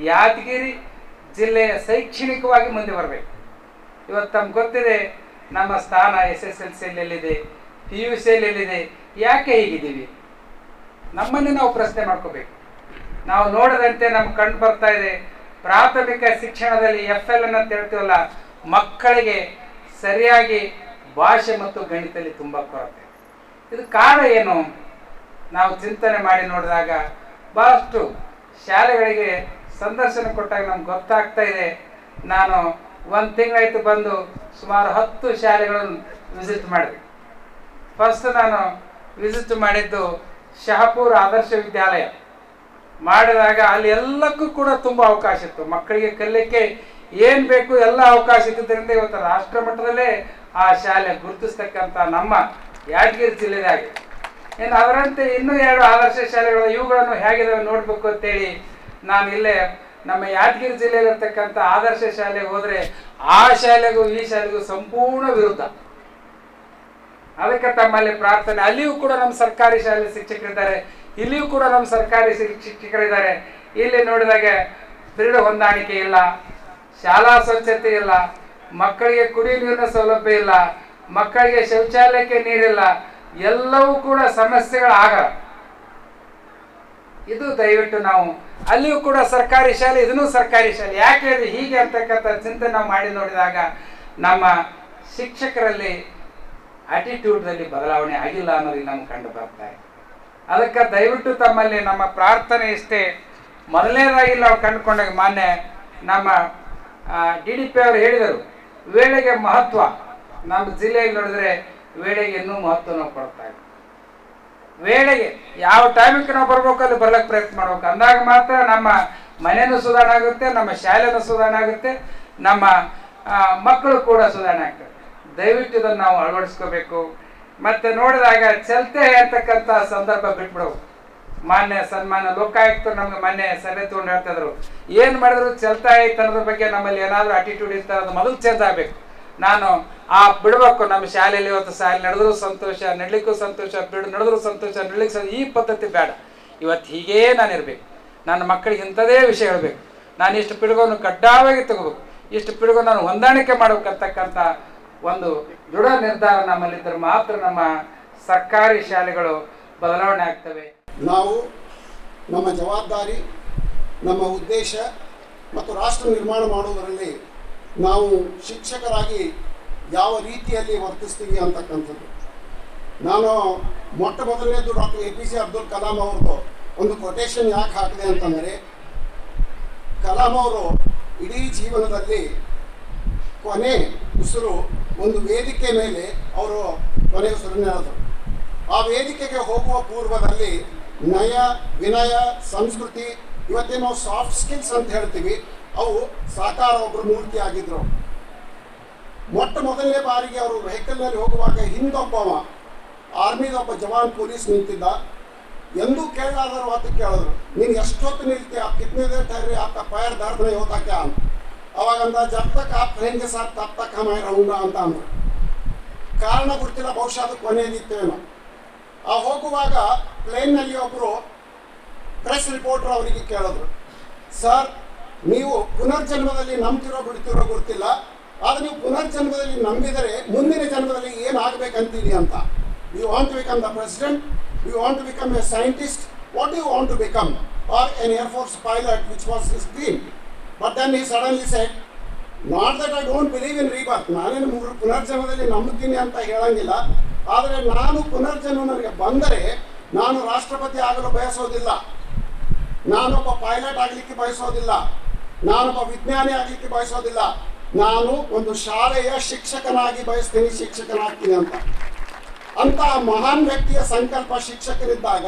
ಯಾದಗಿರಿ ಜಿಲ್ಲೆಯ ಶೈಕ್ಷಣಿಕವಾಗಿ ಮುಂದೆ ಬರಬೇಕು. ಇವತ್ತು ತಮ್ಗೆ ಗೊತ್ತಿದೆ ನಮ್ಮ ಸ್ಥಾನ SSLCಯಲ್ಲಿ ಎಲ್ಲಿದೆ, PUCಯಲ್ಲಿ ಎಲ್ಲಿದೆ, ಯಾಕೆ ಹೀಗಿದ್ದೀವಿ, ನಮ್ಮನ್ನೇ ನಾವು ಪ್ರಶ್ನೆ ಮಾಡ್ಕೋಬೇಕು. ನಾವು ನೋಡದಂತೆ ನಮ್ಗೆ ಕಂಡು ಬರ್ತಾ ಇದೆ, ಪ್ರಾಥಮಿಕ ಶಿಕ್ಷಣದಲ್ಲಿ FLN ಅಂತ ಹೇಳ್ತೀವಲ್ಲ, ಮಕ್ಕಳಿಗೆ ಸರಿಯಾಗಿ ಭಾಷೆ ಮತ್ತು ಗಣಿತದಲ್ಲಿ ತುಂಬ ಕೊರತೆ. ಇದು ಕಾರಣ ಏನು? ನಾವು ಚಿಂತನೆ ಮಾಡಿ ನೋಡಿದಾಗ ಭಾಳಷ್ಟು ಶಾಲೆಗಳಿಗೆ ಸಂದರ್ಶನ ಕೊಟ್ಟಾಗ ನಮ್ಗೆ ಗೊತ್ತಾಗ್ತಾ ಇದೆ. ನಾನು 1 ತಿಂಗಳಾಯ್ತು ಬಂದು ಸುಮಾರು 10 ಶಾಲೆಗಳನ್ನು ವಿಸಿಟ್ ಮಾಡಿದೆ. ಫಸ್ಟ್ ನಾನು ವಿಸಿಟ್ ಮಾಡಿದ್ದು ಶಹಾಪುರ ಆದರ್ಶ ವಿದ್ಯಾಲಯ ಮಾಡಿದಾಗ ಅಲ್ಲಿ ಎಲ್ಲಕ್ಕೂ ಕೂಡ ತುಂಬ ಅವಕಾಶ ಇತ್ತು. ಮಕ್ಕಳಿಗೆ ಕಲಿಯಕ್ಕೆ ಏನು ಬೇಕು ಎಲ್ಲ ಅವಕಾಶ ಇದ್ದುದರಿಂದ ಇವತ್ತು ರಾಷ್ಟ್ರ ಮಟ್ಟದಲ್ಲೇ ಆ ಶಾಲೆ ಗುರುತಿಸ್ತಕ್ಕಂಥ ನಮ್ಮ ಯಾದಗಿರಿ ಜಿಲ್ಲೆದಾಗಿದೆ. ಇನ್ನು ಅದರಂತೆ ಇನ್ನೂ 2 ಆದರ್ಶ ಶಾಲೆಗಳು, ಇವುಗಳನ್ನು ಹೇಗಿದಾವೆ ನೋಡಬೇಕು ಅಂತೇಳಿ ನಾನು ಇಲ್ಲೇ ನಮ್ಮ ಯಾದಗಿರಿ ಜಿಲ್ಲೆಯಲ್ಲಿರ್ತಕ್ಕಂಥ ಆದರ್ಶ ಶಾಲೆಗೆ ಹೋದರೆ ಆ ಶಾಲೆಗೂ ಈ ಶಾಲೆಗೂ ಸಂಪೂರ್ಣ ವಿರುದ್ಧ. ಅದಕ್ಕೆ ತಮ್ಮಲ್ಲಿ ಪ್ರಾರ್ಥನೆ. ಅಲ್ಲಿಯೂ ಕೂಡ ನಮ್ಮ ಸರ್ಕಾರಿ ಶಾಲೆ ಶಿಕ್ಷಕರಿದ್ದಾರೆ, ಇಲ್ಲಿಯೂ ಕೂಡ ನಮ್ಮ ಸರ್ಕಾರಿ ಶಿಕ್ಷಕರಿದ್ದಾರೆ. ಇಲ್ಲಿ ನೋಡಿದಾಗ ಪಿರಿಯಡ್ ಹೊಂದಾಣಿಕೆ ಇಲ್ಲ, ಶಾಲಾ ಸ್ವಚ್ಛತೆ ಇಲ್ಲ, ಮಕ್ಕಳಿಗೆ ಕುಡಿಯುವ ನೀರಿನ ಸೌಲಭ್ಯ ಇಲ್ಲ, ಮಕ್ಕಳಿಗೆ ಶೌಚಾಲಯಕ್ಕೆ ನೀರಿಲ್ಲ, ಎಲ್ಲವೂ ಕೂಡ ಸಮಸ್ಯೆಗಳಾಗ. ಇದು ದಯವಿಟ್ಟು ನಾವು ಅಲ್ಲಿಯೂ ಕೂಡ ಸರ್ಕಾರಿ ಶಾಲೆ, ಇದನ್ನೂ ಸರ್ಕಾರಿ ಶಾಲೆ, ಯಾಕೆ ಅದು ಹೀಗೆ ಅಂತಕ್ಕಂಥ ಚಿಂತನೆ ನಾವು ಮಾಡಿ ನೋಡಿದಾಗ ನಮ್ಮ ಶಿಕ್ಷಕರಲ್ಲಿ ಆಟಿಟ್ಯೂಡ್ನಲ್ಲಿ ಬದಲಾವಣೆ ಆಗಿಲ್ಲ ಅನ್ನೋದು ನಮ್ಗೆ ಕಂಡು ಬರ್ತಾ ಇದೆ. ಅದಕ್ಕೆ ದಯವಿಟ್ಟು ತಮ್ಮಲ್ಲಿ ನಮ್ಮ ಪ್ರಾರ್ಥನೆ ಇಷ್ಟೇ. ಮೊದಲನೇದಾಗಿ ನಾವು ಕಂಡುಕೊಂಡಾಗ ಮಾನ್ಯ ನಮ್ಮ DDP ಅವರು ಹೇಳಿದರು, ವೇಳೆಗೆ ಮಹತ್ವ. ನಮ್ಮ ಜಿಲ್ಲೆಯಲ್ಲಿ ನೋಡಿದ್ರೆ ವೇಳೆಗೆ ಇನ್ನೂ ಮಹತ್ವ ನಾವು ಕೊಡ್ತಾ ಇದ್ದೀವಿ. ವೇಳೆಗೆ ಯಾವ ಟೈಮಿಗೆ ನಾವು ಬರ್ಬೇಕು ಅಲ್ಲಿ ಬರ್ಲಿಕ್ಕೆ ಪ್ರಯತ್ನ ಮಾಡ್ಬೇಕು. ಅಂದಾಗ ಮಾತ್ರ ನಮ್ಮ ಮನೆಯೂ ಸುಧಾರಣೆ ಆಗುತ್ತೆ, ನಮ್ಮ ಶಾಲೆನೂ ಸುಧಾರಣೆ ಆಗುತ್ತೆ, ನಮ್ಮ ಮಕ್ಕಳು ಕೂಡ ಸುಧಾರಣೆ ಆಗ್ತದೆ. ದಯವಿಟ್ಟು ಇದನ್ನು ನಾವು ಅಳವಡಿಸ್ಕೋಬೇಕು. ಮತ್ತೆ ನೋಡಿದಾಗ ಚಲ್ತೆ ಅಂತಕ್ಕಂಥ ಸಂದರ್ಭ ಬಿಟ್ಬಿಡವು. ಸನ್ಮಾನ್ಯ ಲೋಕಾಯುಕ್ತರು ನಮ್ಗೆ ಮೊನ್ನೆ ಸಭೆ ತಗೊಂಡು ಹೇಳ್ತಾ ಇದ್ರು, ಏನು ಮಾಡಿದ್ರು ಚಲ್ತಾ ಐತೆ ಅನ್ನೋದ್ರ ಬಗ್ಗೆ ನಮ್ಮಲ್ಲಿ ಏನಾದರೂ ಆಟಿಟ್ಯೂಡ್ ಇರ್ತಾರೆ, ಅದು ಮೊದಲು ಚೇಂಜ್ ಆಗಬೇಕು. ನಾನು ಬಿಡಬೇಕು. ನಮ್ಮ ಶಾಲೆಯಲ್ಲಿ ಇವತ್ತು ಶಾಲೆ ನಡೆದ್ರೂ ಸಂತೋಷ, ನಡಲಿಕ್ಕೂ ಸಂತೋಷ, ನಡೆದ್ರೂ ಸಂತೋಷ, ನಡಲಿಕ್ಕೆ ಈ ಪದ್ಧತಿ ಬೇಡ. ಇವತ್ತು ಹೀಗೇ ನಾನು ಇರಬೇಕು, ನನ್ನ ಮಕ್ಕಳಿಗೆ ಇಂಥದೇ ವಿಷಯ ಹೇಳಬೇಕು, ನಾನು ಇಷ್ಟು ಪಿಡುಗನ್ನು ಕಡ್ಡಾಯವಾಗಿ ತಗೋಬೇಕು, ಇಷ್ಟು ಪಿಡುಗು ನಾನು ಹೊಂದಾಣಿಕೆ ಮಾಡಬೇಕಂತಕ್ಕಂಥ ಒಂದು ದೃಢ ನಿರ್ಧಾರ ನಮ್ಮಲ್ಲಿದ್ದರೆ ಮಾತ್ರ ನಮ್ಮ ಸರ್ಕಾರಿ ಶಾಲೆಗಳು ಬದಲಾವಣೆ ಆಗ್ತವೆ. ನಾವು ನಮ್ಮ ಜವಾಬ್ದಾರಿ, ನಮ್ಮ ಉದ್ದೇಶ ಮತ್ತು ರಾಷ್ಟ್ರ ನಿರ್ಮಾಣ ಮಾಡುವುದರಲ್ಲಿ ನಾವು ಶಿಕ್ಷಕರಾಗಿ ಯಾವ ರೀತಿಯಲ್ಲಿ ವರ್ತಿಸ್ತೀವಿ ಅಂತಕ್ಕಂಥದ್ದು. ನಾನು ಮೊದಲನೇದು ಡಾಕ್ಟರ್ APJ ಅಬ್ದುಲ್ ಕಲಾಂ ಅವ್ರದ್ದು ಒಂದು ಕೊಟೇಶನ್ ಯಾಕೆ ಹಾಕಿದೆ ಅಂತಂದರೆ, ಕಲಾಂ ಅವರು ಇಡೀ ಜೀವನದಲ್ಲಿ ಕೊನೆ ಉಸಿರು ಒಂದು ವೇದಿಕೆ ಮೇಲೆ ಅವರು ಕೊನೆ ಉಸಿರನ್ನು ಹೇಳಿದ್ರು. ಆ ವೇದಿಕೆಗೆ ಹೋಗುವ ಪೂರ್ವದಲ್ಲಿ ನಯ, ವಿನಯ, ಸಂಸ್ಕೃತಿ, ಇವತ್ತೇನೋ ಸಾಫ್ಟ್ ಸ್ಕಿಲ್ಸ್ ಅಂತ ಹೇಳ್ತೀವಿ, ಅವು ಸಾಕಾರ ಒಬ್ಬರು ಮೂರ್ತಿ ಆಗಿದ್ರು. ಮೊದಲನೇ ಬಾರಿಗೆ ಅವರು ವೆಹಿಕಲ್ನಲ್ಲಿ ಹೋಗುವಾಗ ಹಿಂದೊಬ್ಬವ ಆರ್ಮಿದೊಬ್ಬ ಜವಾನ್ ಪೊಲೀಸ್ ನಿಂತಿದ್ದ. ಎಂದೂ ಕೇಳಲಾರ್ದರು ಹೊತ್ತು ಕೇಳಿದ್ರು, ನೀನು ಎಷ್ಟೊತ್ತು ನಿಲ್ತೀಯ, ಕಿತ್ನೇ ದೇರ್ ठहरे आपका पैर दर्द नहीं होता क्या ಅಂತ. ಅವಾಗಂದ ಜಬ್ ತಕ್ ಆಪ್ रहेंगे साथ तब तक हम रहूंगा ಅಂತ ಅಂದ್ರು. ಕಾರಣ ಗೊತ್ತಿಲ್ಲ, ಬಹುಶಃ ಅದು ಕೊನೆಯದಿತ್ತೇನೋ. ಆ ಹೋಗುವಾಗ ಪ್ಲೇನ್ನಲ್ಲಿ ಒಬ್ಬರು ಪ್ರೆಸ್ ರಿಪೋರ್ಟರ್ ಅವರಿಗೆ ಕೇಳಿದ್ರು, ಸರ್ ನೀವು ಪುನರ್ಜನ್ಮದಲ್ಲಿ ನಂಬ್ತಿರೋ ಬಿಡ್ತಿರೋ ಗೊತ್ತಿಲ್ಲ, ಆದರೆ ನೀವು ಪುನರ್ಜನ್ಮದಲ್ಲಿ ನಂಬಿದರೆ ಮುಂದಿನ ಜನ್ಮದಲ್ಲಿ ಏನಾಗಬೇಕಂತೀರಿ ಅಂತ. You want to become the president, you want to become a scientist, what you want to become, or an air force pilot which was his dream. But then he suddenly said, not that I don't believe in rebirth, ನಾನೇನು ಪುನರ್ಜನ್ಮದಲ್ಲಿ ನಂಬುತ್ತೀನಿ ಅಂತ ಹೇಳಂಗಿಲ್ಲ, ಆದರೆ ನಾನು ಪುನರ್ಜನ್ಮ ನನಗೆ ಬಂದರೆ ನಾನು ರಾಷ್ಟ್ರಪತಿ ಆಗಲು ಬಯಸೋದಿಲ್ಲ, ನಾನೊಬ್ಬ ಪೈಲಟ್ ಆಗಲಿಕ್ಕೆ ಬಯಸೋದಿಲ್ಲ, ನಾನೊಬ್ಬ ವಿಜ್ಞಾನಿ ಆಗಲಿಕ್ಕೆ ಬಯಸೋದಿಲ್ಲ, ನಾನು ಒಂದು ಶಾಲೆಯ ಶಿಕ್ಷಕನಾಗಿ ಬಯಸ್ತೀನಿ, ಶಿಕ್ಷಕನಾಗ್ತೀನಿ ಅಂತ. ಅಂತಹ ಮಹಾನ್ ವ್ಯಕ್ತಿಯ ಸಂಕಲ್ಪ ಶಿಕ್ಷಕರಿದ್ದಾಗ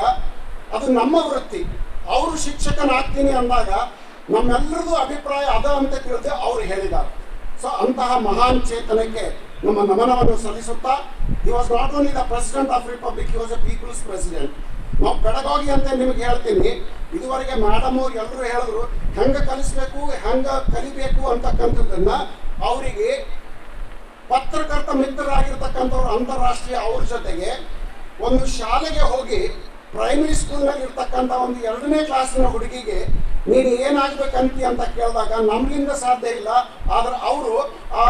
ಅದು ನಮ್ಮ ವೃತ್ತಿ. ಅವರು ಶಿಕ್ಷಕನಾಗ್ತೀನಿ ಅಂದಾಗ ನಮ್ಮೆಲ್ಲರದು ಅಭಿಪ್ರಾಯ ಅದ ಅಂತ ತಿಳಿದು ಅವರು ಹೇಳಿದ್ದಾರೆ. ಸೊ ಅಂತಹ ಮಹಾನ್ ಚೇತನಕ್ಕೆ ನಮ್ಮ ನಮನವನ್ನು ಸಲ್ಲಿಸುತ್ತಾ, he was not only the president of republic, he was a people's president. ನಾವು ಪೆಡಗಾಗಿ ಅಂತ ನಿಮಗೆ ಹೇಳ್ತೀನಿ, ಇದುವರೆಗೆ ಮೇಡಮ್ ಅವ್ರು ಎಲ್ಲರೂ ಹೇಳಿದ್ರು ಹೆಂಗೆ ಕಲಿಸ್ಬೇಕು, ಹೆಂಗೆ ಕಲಿಬೇಕು ಅಂತಕ್ಕಂಥದ್ದನ್ನು ಅವರಿಗೆ ಪತ್ರಕರ್ತ ಮಿತ್ರರಾಗಿರ್ತಕ್ಕಂಥವ್ರು ಅಂತಾರಾಷ್ಟ್ರೀಯ ಅವ್ರ ಜೊತೆಗೆ ಒಂದು ಶಾಲೆಗೆ ಹೋಗಿ ಪ್ರೈಮರಿ ಸ್ಕೂಲ್ನಲ್ಲಿ ಇರ್ತಕ್ಕಂಥ ಒಂದು 2ನೇ ಕ್ಲಾಸಿನ ಹುಡುಗಿಗೆ ನೀನು ಏನಾಗಬೇಕಂತಿ ಅಂತ ಕೇಳಿದಾಗ ನಮಗಿಂದ ಸಾಧ್ಯ ಇಲ್ಲ, ಆದರೆ ಅವರು ಆ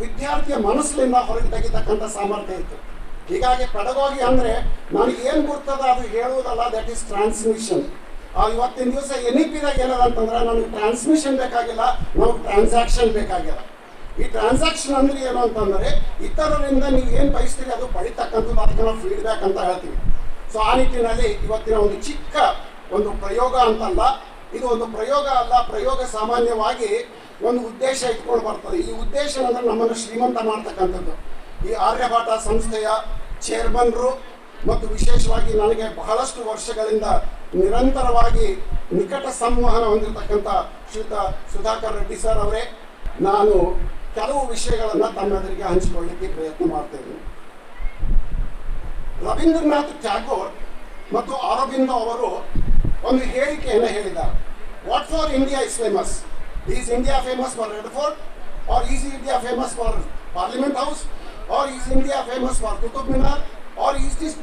ವಿದ್ಯಾರ್ಥಿಯ ಮನಸ್ಸಿನಿಂದ ಹೊರಗೆ ತೆಗಿತಕ್ಕಂಥ ಸಾಮರ್ಥ್ಯ ಇತ್ತು. ಹೀಗಾಗಿ ಪೆಡಗಾಗಿ ಅಂದರೆ ನನಗೆ ಏನು ಗೊತ್ತದ ಅದು ಹೇಳುವುದಲ್ಲ, ದಟ್ ಈಸ್ ಟ್ರಾನ್ಸ್ಮಿಷನ್. ಇವತ್ತಿನ ದಿವಸ NEP-ದಾಗ ಏನದ ಅಂತಂದ್ರೆ ನನಗೆ ಟ್ರಾನ್ಸ್ಮಿಷನ್ ಬೇಕಾಗಿಲ್ಲ, ನಮಗೆ ಟ್ರಾನ್ಸಾಕ್ಷನ್ ಬೇಕಾಗಿಲ್ಲ. ಈ ಟ್ರಾನ್ಸಾಕ್ಷನ್ ಅಂದ್ರೆ ಏನು ಅಂತಂದರೆ ಇತರರಿಂದ ನೀವು ಏನು ಬಯಸ್ತೀರಿ ಅದು ಪಡಿತಕ್ಕಂಥದ್ದು, ಅದಕ್ಕೆ ನಾವು ಫೀಡ್ಬ್ಯಾಕ್ ಅಂತ ಹೇಳ್ತೀವಿ. ಸೊ ಆ ನಿಟ್ಟಿನಲ್ಲಿ ಇವತ್ತಿನ ಒಂದು ಚಿಕ್ಕ ಒಂದು ಪ್ರಯೋಗ ಅಂತಲ್ಲ, ಇದು ಒಂದು ಪ್ರಯೋಗ ಅಲ್ಲ, ಪ್ರಯೋಗ ಸಾಮಾನ್ಯವಾಗಿ ಒಂದು ಉದ್ದೇಶ ಇಟ್ಕೊಂಡು ಬರ್ತದೆ. ಈ ಉದ್ದೇಶ ಅಂದರೆ ನಮ್ಮನ್ನು ಶ್ರೀಮಂತ ಮಾಡ್ತಕ್ಕಂಥದ್ದು. ಈ ಆರ್ಯಭಟ ಸಂಸ್ಥೆಯ ಚೇರ್ಮನ್ರು ಮತ್ತು ವಿಶೇಷವಾಗಿ ನನಗೆ ಬಹಳಷ್ಟು ವರ್ಷಗಳಿಂದ ನಿರಂತರವಾಗಿ ನಿಕಟ ಸಂವಹನ ಹೊಂದಿರತಕ್ಕಂಥ ಶ್ರೀಯುತ ಸುಧಾಕರ್ ರೆಡ್ಡಿ ಸರ್ ಅವರೇ, ನಾನು ಕೆಲವು ವಿಷಯಗಳನ್ನು ತಮ್ಮೆದುರಿಗೆ ಹಂಚಿಕೊಳ್ಳಲಿಕ್ಕೆ ಪ್ರಯತ್ನ ಮಾಡ್ತೇನೆ. ರವೀಂದ್ರನಾಥ್ ಟ್ಯಾಗೋರ್ ಮತ್ತು ಅರಬಿಂದೋ ಅವರು ಒಂದು ಹೇಳಿಕೆಯನ್ನು ಹೇಳಿದ್ದಾರೆ. What for India is famous? Is India famous for Red Fort, or is India famous for Parliament House, or is India famous for Qutub Minar, or is this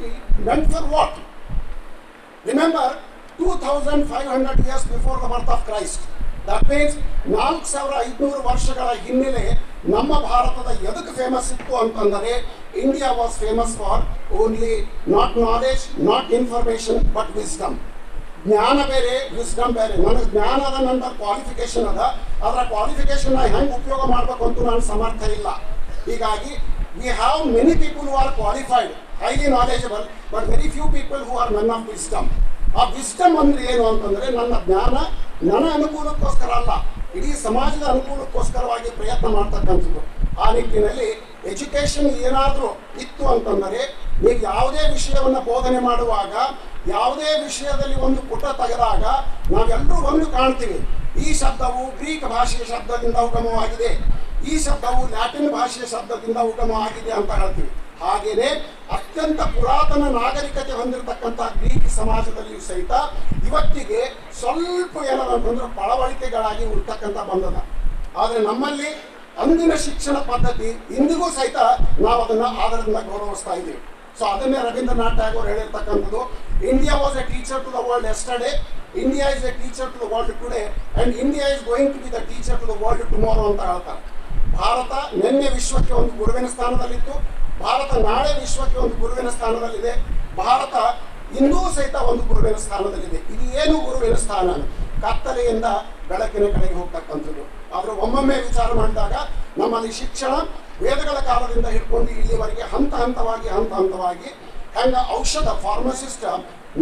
meant for what? Remember 2500 years before the birth of Christ. That means 4500 ವರ್ಷಗಳ ಹಿನ್ನೆಲೆ ನಮ್ಮ ಭಾರತದ ಎದಕ್ಕೆ famous ಇತ್ತು ಅಂತಂದರೆ India was famous for only not knowledge, not information, but wisdom. ಜ್ಞಾನ ಬೇರೆ, wisdom ಬೇರೆ. ನನಗೆ ಜ್ಞಾನ ಅದ, ನನ್ನ ಕ್ವಾಲಿಫಿಕೇಶನ್ ಅದ, ಅದರ ಕ್ವಾಲಿಫಿಕೇಶನ್ ಹೆಂಗೆ ಉಪಯೋಗ ಮಾಡಬೇಕು ಅಂತೂ ನಾನು ಸಮರ್ಥ ಇಲ್ಲ. ಹೀಗಾಗಿ we have many people who are qualified, highly knowledgeable, but very few people who are men of wisdom. ಆ ವಿಸ್ಡಮ್ ಅಂದ್ರೆ ಏನು ಅಂತಂದರೆ ನನ್ನ ಜ್ಞಾನ ನನ್ನ ಅನುಕೂಲಕ್ಕೋಸ್ಕರ ಅಲ್ಲ, ಇಡೀ ಸಮಾಜದ ಅನುಕೂಲಕ್ಕೋಸ್ಕರವಾಗಿ ಪ್ರಯತ್ನ ಮಾಡ್ತಕ್ಕಂಥದ್ದು. ಆ ನಿಟ್ಟಿನಲ್ಲಿ ಎಜುಕೇಷನ್ ಏನಾದರೂ ಇತ್ತು ಅಂತಂದರೆ ನೀವು ಯಾವುದೇ ವಿಷಯವನ್ನು ಬೋಧನೆ ಮಾಡುವಾಗ, ಯಾವುದೇ ವಿಷಯದಲ್ಲಿ ಒಂದು ಪುಟ ತೆಗೆದಾಗ ನಾವೆಲ್ಲರೂ ಒಂದು ಕಾಣ್ತೀವಿ. ಈ ಶಬ್ದವು ಗ್ರೀಕ್ ಭಾಷೆಯ ಶಬ್ದದಿಂದ ಉಗಮವಾಗಿದೆ, ಈ ಶಬ್ದವು ಲ್ಯಾಟಿನ್ ಭಾಷೆಯ ಶಬ್ದದಿಂದ ಉಗಮವಾಗಿದೆ ಅಂತ ಹೇಳ್ತೀವಿ. ಹಾಗೆಯೇ ಅತ್ಯಂತ ಪುರಾತನ ನಾಗರಿಕತೆ ಹೊಂದಿರತಕ್ಕಂಥ ಗ್ರೀಕ್ ಸಮಾಜದಲ್ಲಿಯೂ ಸಹಿತ ಇವತ್ತಿಗೆ ಸ್ವಲ್ಪ ಏನಂತಂದ್ರೆ ಪಳವಳಿಕೆಗಳಾಗಿ ಉಳ್ತಕ್ಕಂಥ ಬಂದದ. ಆದರೆ ನಮ್ಮಲ್ಲಿ ಅಂದಿನ ಶಿಕ್ಷಣ ಪದ್ಧತಿ ಇಂದಿಗೂ ಸಹಿತ ನಾವು ಅದನ್ನು ಆಧಾರದಿಂದ ಗೌರವಿಸ್ತಾ ಇದ್ದೀವಿ. ಸೊ ಅದನ್ನೇ ರವೀಂದ್ರನಾಥ್ ಟ್ಯಾಗೋರ್ ಹೇಳಿರ್ತಕ್ಕಂಥದ್ದು, India was a teacher to the world yesterday, India is a teacher to the world today, and India is going to be the teacher to the world tomorrow ಅಂತ ಹೇಳ್ತಾರೆ. ಭಾರತ ನಿನ್ನೆ ವಿಶ್ವಕ್ಕೆ ಒಂದು ಗುರುವಿನ ಸ್ಥಾನದಲ್ಲಿತ್ತು, ಭಾರತ ನಾಳೆ ವಿಶ್ವಕ್ಕೆ ಒಂದು ಗುರುವಿನ ಸ್ಥಾನದಲ್ಲಿದೆ, ಭಾರತ ಇನ್ನೂ ಸಹಿತ ಒಂದು ಗುರುವಿನ ಸ್ಥಾನದಲ್ಲಿದೆ. ಇದು ಏನು ಗುರುವಿನ ಸ್ಥಾನ? ಕತ್ತಲೆಯಿಂದ ಬೆಳಕಿನ ಕಡೆಗೆ ಹೋಗ್ತಕ್ಕಂಥದ್ದು. ಆದರೆ ಒಮ್ಮೊಮ್ಮೆ ವಿಚಾರ ಮಾಡಿದಾಗ ನಮ್ಮಲ್ಲಿ ಶಿಕ್ಷಣ ವೇದಗಳ ಕಾಲದಿಂದ ಹಿಡ್ಕೊಂಡು ಇಲ್ಲಿವರೆಗೆ ಹಂತ ಹಂತವಾಗಿ ಹೆಂಗೆ ಔಷಧ ಫಾರ್ಮಸಿಸ್ಟ್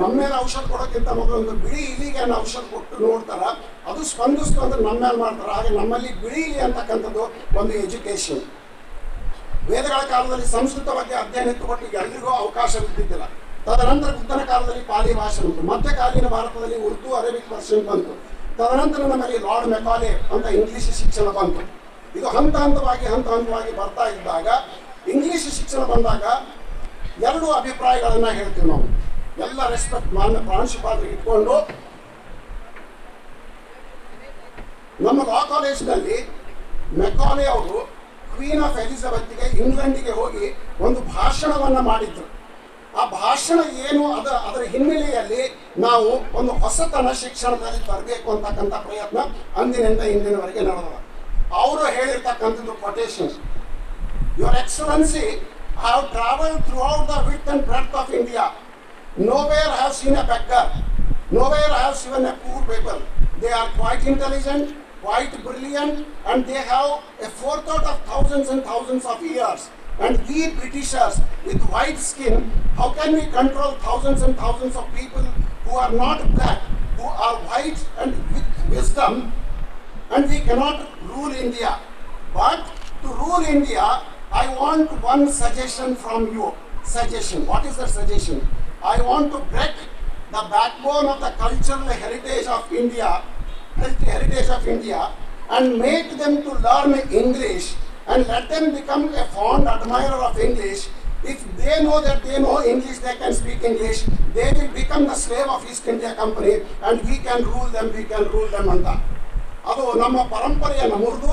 ನಮ್ಮ ಮೇಲೆ ಔಷಧ ಕೊಡೋಕ್ಕಿಂತ ಮೊದಲು ಒಂದು ಬಿಳಿ ಇಲಿಗೆ ಔಷಧ ಕೊಟ್ಟು ನೋಡ್ತಾರ, ಅದು ಸ್ಪಂದಿಸ್ತು ಅಂದ್ರೆ ನಮ್ಮ ಮೇಲೆ ಮಾಡ್ತಾರೆ. ಹಾಗೆ ನಮ್ಮಲ್ಲಿ ಬಿಳಿ ಇಲಿ ಅಂತಕ್ಕಂಥದ್ದು ಒಂದು ಎಜುಕೇಷನ್. ವೇದಗಳ ಕಾಲದಲ್ಲಿ ಸಂಸ್ಕೃತ ಬಗ್ಗೆ ಅಧ್ಯಯನ ಇಟ್ಟುಕೊಟ್ಟು ಎಲ್ರಿಗೂ ಅವಕಾಶವಿದ್ದಿದ್ದಿಲ್ಲ. ತದನಂತರ ಬುದ್ಧನ ಕಾಲದಲ್ಲಿ ಪಾಲಿ ಭಾಷೆ ಬಂತು, ಮಧ್ಯಕಾಲೀನ ಭಾರತದಲ್ಲಿ ಉರ್ದು ಅರೇಬಿಕ್ ಪರ್ಷಿಯನ್ ಬಂತು, ತದನಂತರ ನಮ್ಮಲ್ಲಿ ಲಾರ್ಡ್ ಮೆಕಾಲೆ ಅಂತ ಇಂಗ್ಲಿಷ್ ಶಿಕ್ಷಣ ಬಂತು. ಇದು ಹಂತ ಹಂತವಾಗಿ ಬರ್ತಾ ಇದ್ದಾಗ ಇಂಗ್ಲಿಷ್ ಶಿಕ್ಷಣ ಬಂದಾಗ ಎರಡು ಅಭಿಪ್ರಾಯಗಳನ್ನು ಹೇಳ್ತೀವಿ ನಾವು. ಎಲ್ಲ ರೆಸ್ಪೆಕ್ಟ್ ಮಾನ್ಯ ಪ್ರಾಂಶುಪಾಲರಿಗೆ ಇಟ್ಕೊಂಡು ನಮ್ಮ ಲಾ ಕಾಲೇಜಿನಲ್ಲಿ ಮೆಕಾಲೆ ಅವರು ಕ್ವೀನ್ ಆಫ್ ಎಲಿಜಬೆತ್ಗೆ ಇಂಗ್ಲೆಂಡಿಗೆ ಹೋಗಿ ಒಂದು ಭಾಷಣವನ್ನು ಮಾಡಿದ್ರು. ಆ ಭಾಷಣ ಏನು ಅದರ ಹಿನ್ನೆಲೆಯಲ್ಲಿ ನಾವು ಒಂದು ಹೊಸತನ ಶಿಕ್ಷಣದಲ್ಲಿ ತರಬೇಕು ಅಂತಕ್ಕಂಥ ಪ್ರಯತ್ನ ಅಂದಿನಿಂದ ಇಂದಿನವರೆಗೆ ನಡೆದವ. ಅವರು ಹೇಳಿರ್ತಕ್ಕಂಥದ್ದು quotation, your excellency, I have travelled throughout the width and breadth of India. Nowhere I have seen a beggar. Nowhere I have seen a poor people. They are quite intelligent, quite brilliant, and they have a forethought of thousands and thousands of years. And we Britishers with white skin, how can we control thousands and thousands of people who are not black, who are white and with wisdom, and we cannot rule India. But to rule India, I want one suggestion from you. Suggestion. What is the suggestion? I want to break the backbone of the cultural heritage of India, and make them to learn English and let them become a fond admirer of English. If they know that they know English, they can speak English, they will become the slave of East India Company and we can rule them ಅಂತ. ಅದು ನಮ್ಮ ಪರಂಪರೆಯನ್ನು ಮುರಿದು